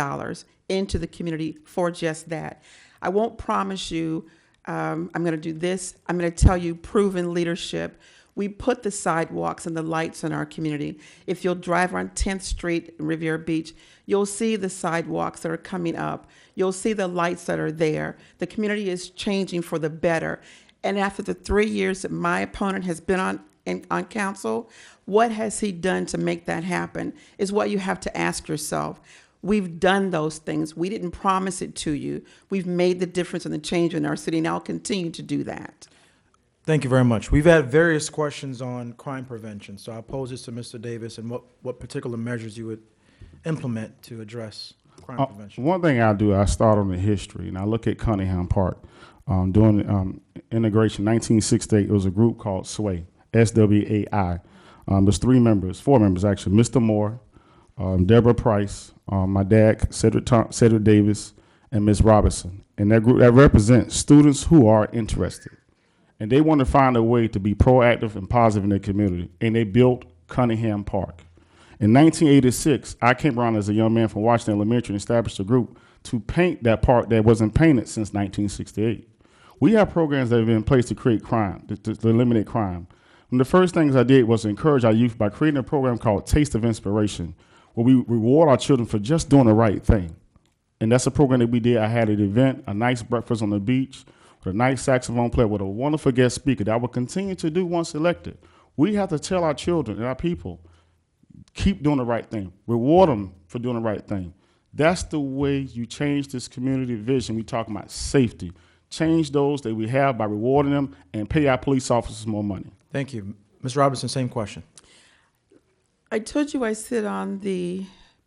into the community for just that. I won't promise you I'm going to do this. I'm going to tell you proven leadership. We put the sidewalks and the lights in our community. If you'll drive on 10th Street in Riviera Beach, you'll see the sidewalks that are coming up. You'll see the lights that are there. The community is changing for the better. And after the 3 years that my opponent has been on council, what has he done to make that happen is what you have to ask yourself. We've done those things. We didn't promise it to you. We've made the difference and the change in our city, and I'll continue to do that. Thank you very much. We've had various questions on crime prevention, so I'll pose this to Mr. Davis and what particular measures you would implement to address crime prevention. One thing I do, I start on the history, and I look at Cunningham Park. During integration, 1968, it was a group called SWAY, S-W-A-I. There's four members actually, Mr. Moore, Deborah Price, my dad, Cedric Davis, and Ms. Robinson. And that group, that represents students who are interested. And they want to find a way to be proactive and positive in their community. And they built Cunningham Park. In 1986, I came around as a young man from Washington Elementary and established a group to paint that park that wasn't painted since 1968. We have programs that have been in place to create crime, to eliminate crime. One of the first things I did was to encourage our youth by creating a program called Taste of Inspiration, where we reward our children for just doing the right thing. And that's a program that we did. I had an event, a nice breakfast on the beach, with a nice saxophone player, with a wonderful guest speaker that I will continue to do once elected. We have to tell our children and our people, keep doing the right thing. Reward them for doing the right thing. That's the way you change this community vision. We talk about safety. Change those that we have by rewarding them and pay our police officers more money. Thank you. Ms. Robinson, same question. I told you I sit on the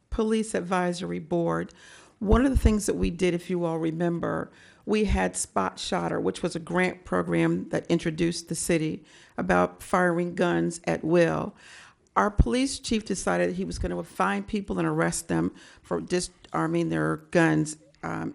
Police Advisory Board. One of the things that we did, if you all remember, we had Spot Shotter, which was a grant program that introduced the city about firing guns at will. Our police chief decided he was going to find people and arrest them for disarming their guns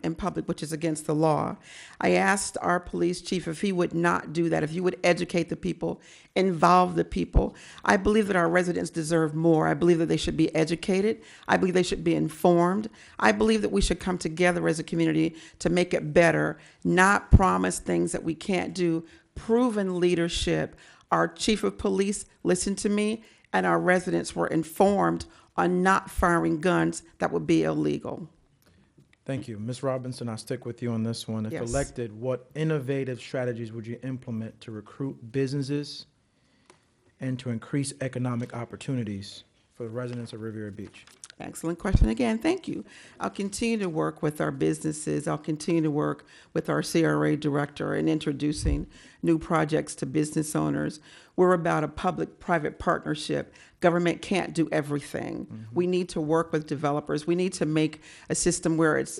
in public, which is against the law. I asked our police chief if he would not do that, if he would educate the people, involve the people. I believe that our residents deserve more. I believe that they should be educated. I believe they should be informed. I believe that we should come together as a community to make it better, not promise things that we can't do. Proven leadership. Our chief of police listened to me, and our residents were informed on not firing guns that would be illegal. Thank you. Ms. Robinson, I'll stick with you on this one. If Yes. elected, what innovative strategies would you implement to recruit businesses and to increase economic opportunities for the residents of Riviera Beach? Excellent question again. Thank you. I'll continue to work with our businesses. I'll continue to work with our CRA director in introducing new projects to business owners. We're about a public-private partnership. Government can't do everything. Mm-hmm. We need to work with developers. We need to make a system where it's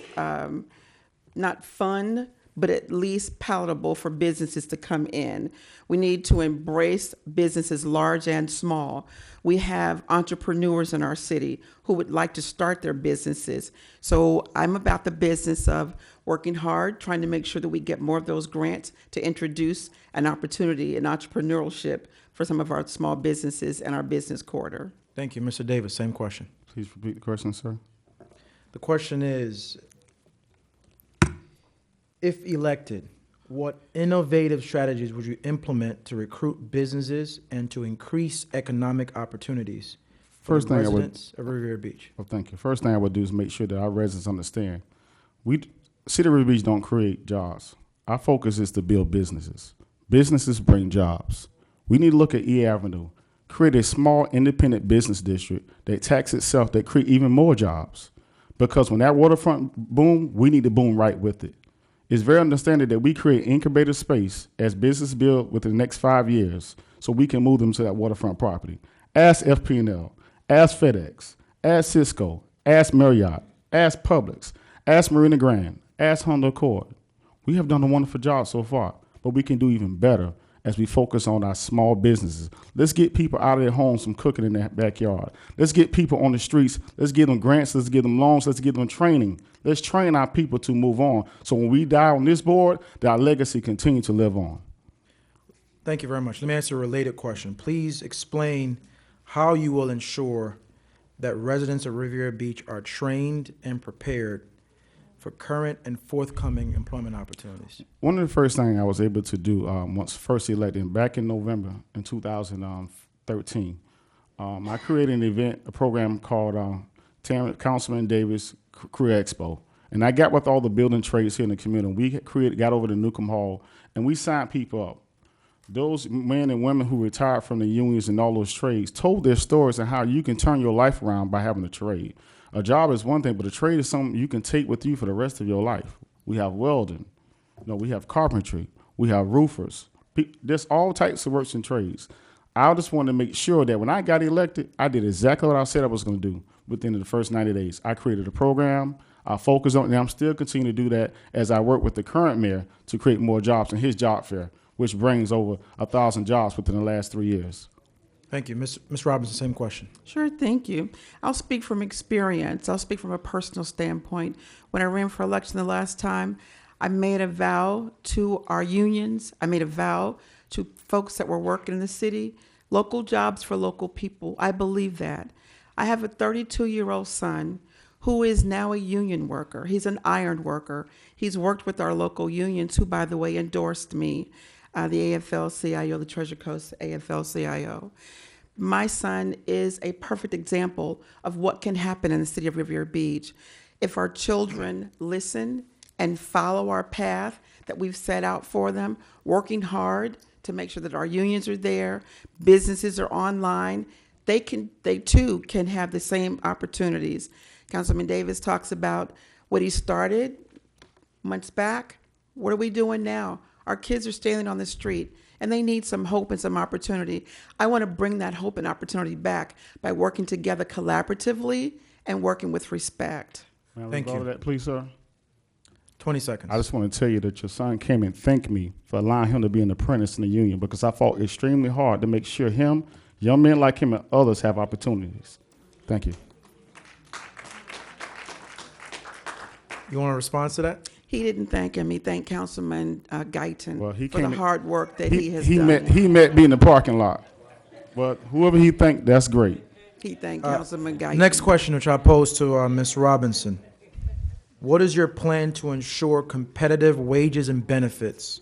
not fun, but at least palatable for businesses to come in. We need to embrace businesses large and small. We have entrepreneurs in our city who would like to start their businesses. So I'm about the business of working hard, trying to make sure that we get more of those grants to introduce an opportunity in entrepreneurship for some of our small businesses in our business quarter. Thank you. Mr. Davis, same question. Please repeat the question, sir. The question is, if elected, what innovative strategies would you implement to recruit businesses and to increase economic opportunities for First the thing I would- residents of Riviera Beach? Well, thank you. First thing I would do is make sure that our residents understand, City of Riviera Beach don't create jobs. Our focus is to build businesses. Businesses bring jobs. We need to look at E Avenue, create a small independent business district that tax itself, that create even more jobs. Because when that waterfront boom, we need to boom right with it. It's very understanding that we create incubator space as business build within the next 5 years so we can move them to that waterfront property. Ask FP&L, ask FedEx, ask Cisco, ask Marriott, ask Publix, ask Marina Grand, ask Honda Accord. We have done a wonderful job so far, but we can do even better as we focus on our small businesses. Let's get people out of their homes from cooking in their backyard. Let's get people on the streets. Let's give them grants. Let's give them loans. Let's give them training. Let's train our people to move on. So when we die on this board, that our legacy continue to live on. Thank you very much. Let me ask you a related question. Please explain how you will ensure that residents of Riviera Beach are trained and prepared for current and forthcoming employment opportunities. One of the first things I was able to do once first elected, back in November in 2013, I created an event, a program called Councilman Davis Career Expo. And I got with all the building trades here in the community. We got over to Newcomb Hall, and we signed people up. Those men and women who retired from the unions and all those trades told their stories and how you can turn your life around by having a trade. A job is one thing, but a trade is something you can take with you for the rest of your life. We have welding, we have carpentry, we have roofers. There's all types of works and trades. I just wanted to make sure that when I got elected, I did exactly what I said I was going to do within the first 90 days. I created a program. I focused on it, and I'm still continuing to do that as I work with the current mayor to create more jobs in his job fair, which brings over 1,000 jobs within the last 3 years. Thank you. Ms. Robinson, same question. Sure, thank you. I'll speak from experience. I'll speak from a personal standpoint. When I ran for election the last time, I made a vow to our unions. I made a vow to folks that were working in the city, local jobs for local people. I believe that. I have a 32-year-old son who is now a union worker. He's an iron worker. He's worked with our local unions, who, by the way, endorsed me, the AFL-CIO, the Treasure Coast AFL-CIO. My son is a perfect example of what can happen in the city of Riviera Beach if our children listen and follow our path that we've set out for them, working hard to make sure that our unions are there, businesses are online. They too can have the same opportunities. Councilman Davis talks about what he started months back. What are we doing now? Our kids are standing on the street, and they need some hope and some opportunity. I want to bring that hope and opportunity back by working together collaboratively and working with respect. Thank you. That, please, sir. 20 seconds. I just want to tell you that your son came and thanked me for allowing him to be an apprentice in the union, because I fought extremely hard to make sure him, young men like him, and others have opportunities. Thank you. You want to respond to that? He didn't thank him. He thanked Councilman Guyton for the came hard work that he has done. He met me in the parking lot. But whoever he thanked, that's great. He thanked Councilman Guyton. Next question, which I pose to Ms. Robinson. What is your plan to ensure competitive wages and benefits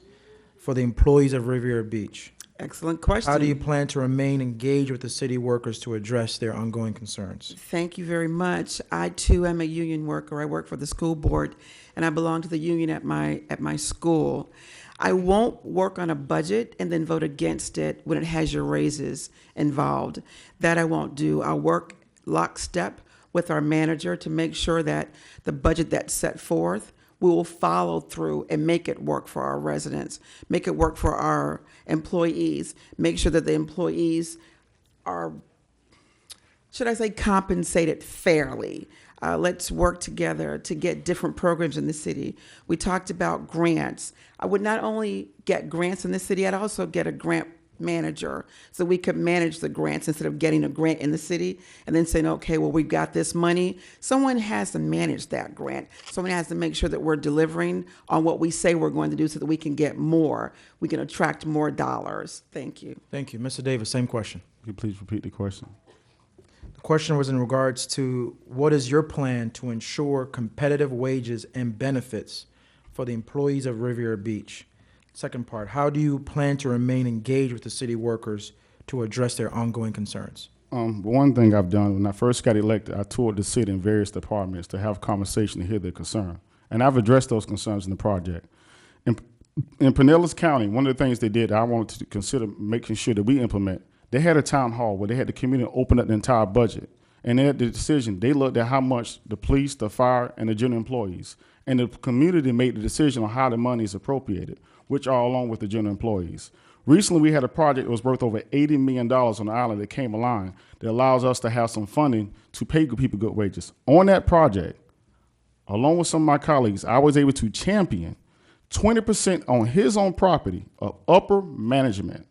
for the employees of Riviera Beach? Excellent question. How do you plan to remain engaged with the city workers to address their ongoing concerns? Thank you very much. I too am a union worker. I work for the school board, and I belong to the union at my school. I won't work on a budget and then vote against it when it has your raises involved. That I won't do. I'll work lockstep with our manager to make sure that the budget that's set forth, we will follow through and make it work for our residents, make it work for our employees, make sure that the employees are, should I say, compensated fairly. Let's work together to get different programs in the city. We talked about grants. I would not only get grants in the city, I'd also get a grant manager so we could manage the grants instead of getting a grant in the city and then saying, okay, well, we've got this money. Someone has to manage that grant. Someone has to make sure that we're delivering on what we say we're going to do so that we can get more. We can attract more dollars. Thank you. Thank you. Mr. Davis, same question. Could you please repeat the question? The question was in regards to what is your plan to ensure competitive wages and benefits for the employees of Riviera Beach? Second part, how do you plan to remain engaged with the city workers to address their ongoing concerns? One thing I've done, when I first got elected, I toured the city in various departments to have conversation to hear their concern. And I've addressed those concerns in the project. In Pinellas County, one of the things they did, I wanted to consider making sure that we implement, they had a town hall where they had the community open up the entire budget. And they had the decision, they looked at how much the police, the fire, and the general employees. And the community made the decision on how the money is appropriated, which are along with the general employees. Recently, we had a project that was worth over $80 million on the island that came along that allows us to have some funding to pay people good wages. On that project, along with some of my colleagues, I was able to champion 20% on his own property of upper management,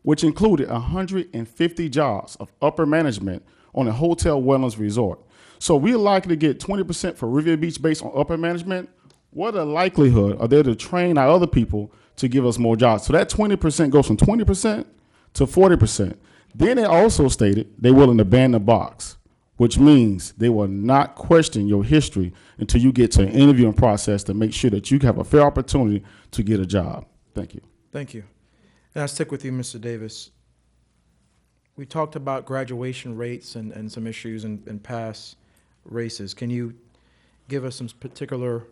which included 150 jobs of upper management on a hotel wellness resort. So we're likely to get 20% for Riviera Beach based on upper management. What a likelihood are there to train our other people to give us more jobs? So that 20% goes from 20% to 40%. Then they also stated they will abandon the box, which means they will not question your history until you get to an interviewing process to make sure that you have a fair opportunity to get a job. Thank you. Thank you. And I'll stick with you, Mr. Davis. We talked about graduation rates and some issues in past races. Can you give us some particular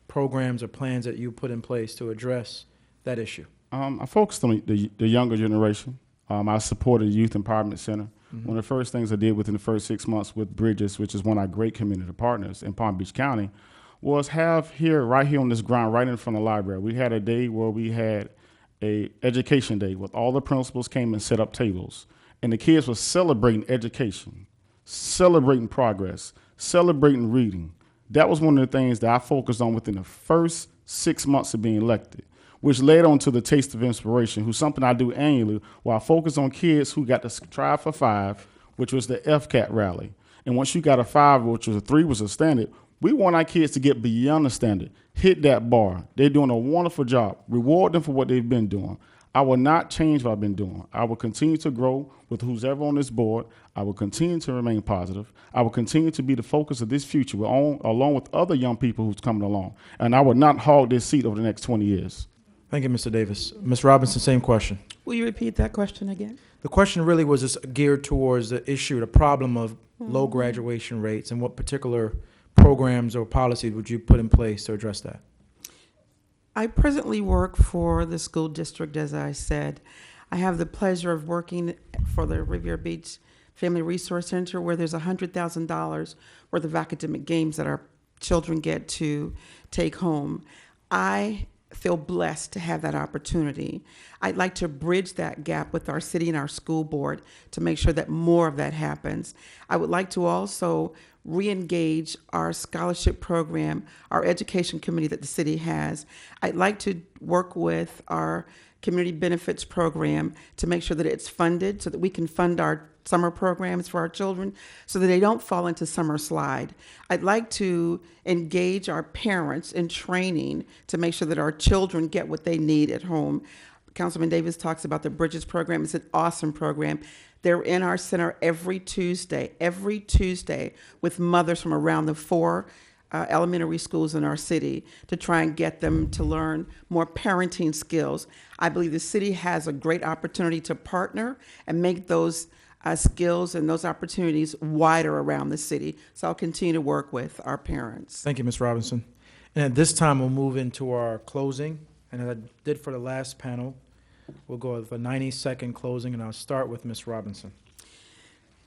programs or plans that you put in place to address that issue? I focused on the younger generation. I supported the Youth Empowerment Center. Mm-hmm. One of the first things I did within the first 6 months with Bridges, which is one of our great community partners in Palm Beach County, was have right here on this ground, right in front of the library, we had a day where we had a education day with all the principals came and set up tables. And the kids were celebrating education, celebrating progress, celebrating reading. That was one of the things that I focused on within the first 6 months of being elected, which led on to the Taste of Inspiration, who's something I do annually, where I focus on kids who got to strive for 5, which was the FCAT rally. And once you got a 5, which was a 3 was a standard, we want our kids to get beyond the standard, hit that bar. They're doing a wonderful job. Reward them for what they've been doing. I will not change what I've been doing. I will continue to grow with who's ever on this board. I will continue to remain positive. I will continue to be the focus of this future along with other young people who's coming along. And I will not hog this seat over the next 20 years. Thank you, Mr. Davis. Ms. Robinson, same question. Will you repeat that question again? The question really was just geared towards the issue, the problem of low graduation rates, and what particular programs or policies would you put in place to address that? I presently work for the school district, as I said. I have the pleasure of working for the Riviera Beach Family Resource Center, where there's $100,000 worth of academic games that our children get to take home. I feel blessed to have that opportunity. I'd like to bridge that gap with our city and our school board to make sure that more of that happens. I would like to also re-engage our scholarship program, our education committee that the city has. I'd like to work with our community benefits program to make sure that it's funded so that we can fund our summer programs for our children so that they don't fall into summer slide. I'd like to engage our parents in training to make sure that our children get what they need at home. Councilman Davis talks about the Bridges program. It's an awesome program. They're in our center every Tuesday with mothers from around the 4 elementary schools in our city to try and get them to learn more parenting skills. I believe the city has a great opportunity to partner and make those skills and those opportunities wider around the city. So I'll continue to work with our parents. Thank you, Ms. Robinson. And at this time, we'll move into our closing. And as I did for the last panel, we'll go with a 90-second closing, and I'll start with Ms. Robinson.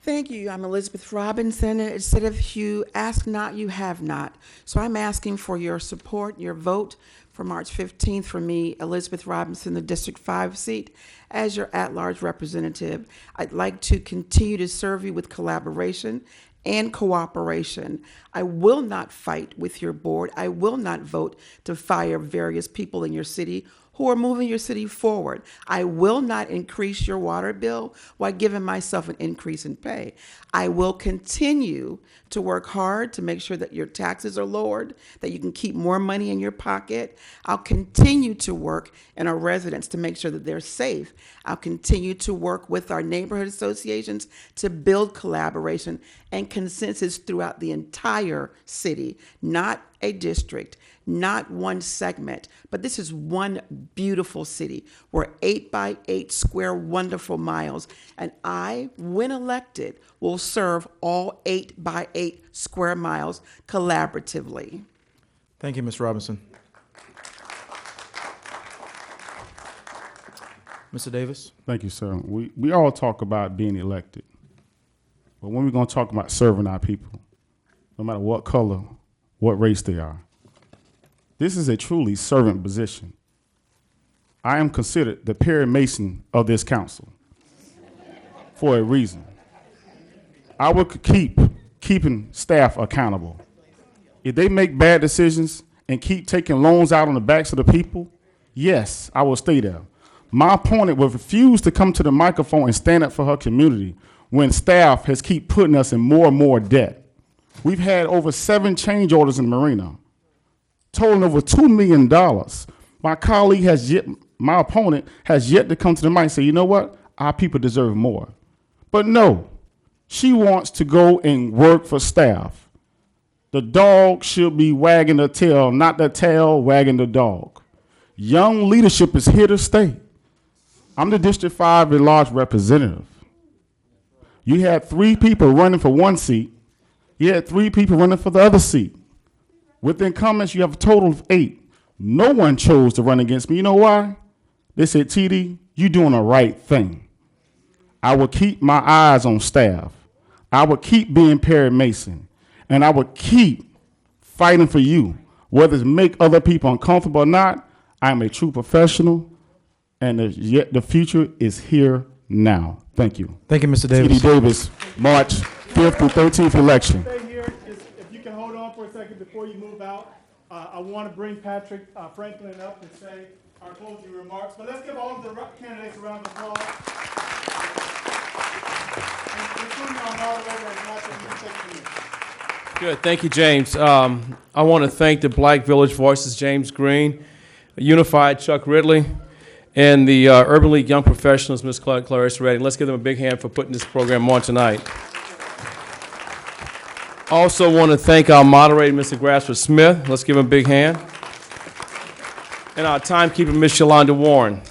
Thank you. I'm Elizabeth Robinson. Instead of you ask not, you have not. So I'm asking for your support, your vote for March 15th for me, Elizabeth Robinson, the District 5 seat, as your at-large representative. I'd like to continue to serve you with collaboration and cooperation. I will not fight with your board. I will not vote to fire various people in your city who are moving your city forward. I will not increase your water bill while giving myself an increase in pay. I will continue to work hard to make sure that your taxes are lowered, that you can keep more money in your pocket. I'll continue to work in our residents to make sure that they're safe. I'll continue to work with our neighborhood associations to build collaboration and consensus throughout the entire city, not a district, not one segment, but this is one beautiful city. We're 8 by 8 square wonderful miles, and I, when elected, will serve all 8 by 8 square miles collaboratively. Thank you, Ms. Robinson. Mr. Davis? Thank you, sir. We all talk about being elected, but when we're going to talk about serving our people, no matter what color, what race they are, this is a truly servant position. I am considered the Perry Mason of this council for a reason. I will keeping staff accountable. If they make bad decisions and keep taking loans out on the backs of the people, yes, I will stay there. My opponent will refuse to come to the microphone and stand up for her community when staff has keep putting us in more and more debt. We've had over 7 change orders in the marina, totaling over $2 million. My opponent has yet to come to the mic and say, you know what, our people deserve more. But no, she wants to go and work for staff. The dog should be wagging the tail, not the tail wagging the dog. Young leadership is here to stay. I'm the District 5 at-large representative. You had 3 people running for one seat. You had 3 people running for the other seat. With incumbents, you have a total of 8. No one chose to run against me. You know why? They said, TD, you're doing the right thing. I will keep my eyes on staff. I will keep being Perry Mason. And I will keep fighting for you. Whether it's make other people uncomfortable or not, I'm a true professional. And the future is here now. Thank you. Thank you, Mr. Davis. TD Davis, March 5th through 13th election. Stay here. If you can hold on for a second before you move out, I want to bring Patrick Franklin up and say our closing remarks. But let's give all of the candidates a round of applause. Including our moderator and Patrick, you can take the lead. Good. Thank you, James. I want to thank the Black Village Voices, James Green, Unified, Chuck Ridley, and the Urban League Young Professionals, Ms. Clarice Redding. Let's give them a big hand for putting this program on tonight. Also want to thank our moderator, Mr. Grassford Smith. Let's give him a big hand. And our timekeeper, Ms. Yolanda Warren.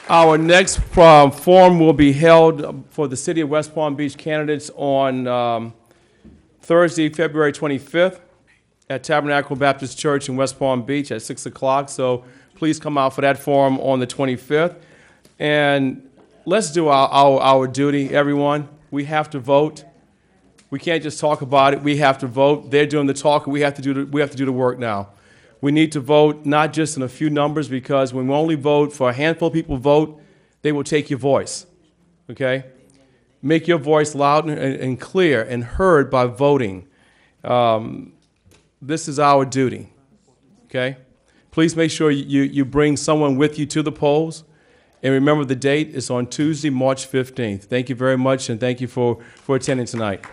Our next forum will be held for the City of West Palm Beach candidates on Thursday, February 25th at Tabernacle Baptist Church in West Palm Beach at 6 o'clock. So please come out for that forum on the 25th. And let's do our duty, everyone. We have to vote. We can't just talk about it. We have to vote. They're doing the talking. We have to do the work now. We need to vote not just in a few numbers, because when we only vote for a handful of people vote, they will take your voice. Okay? Make your voice loud and clear and heard by voting. This is our duty. Okay? Please make sure you bring someone with you to the polls. And remember, the date is on Tuesday, March 15th. Thank you very much, and thank you for attending tonight.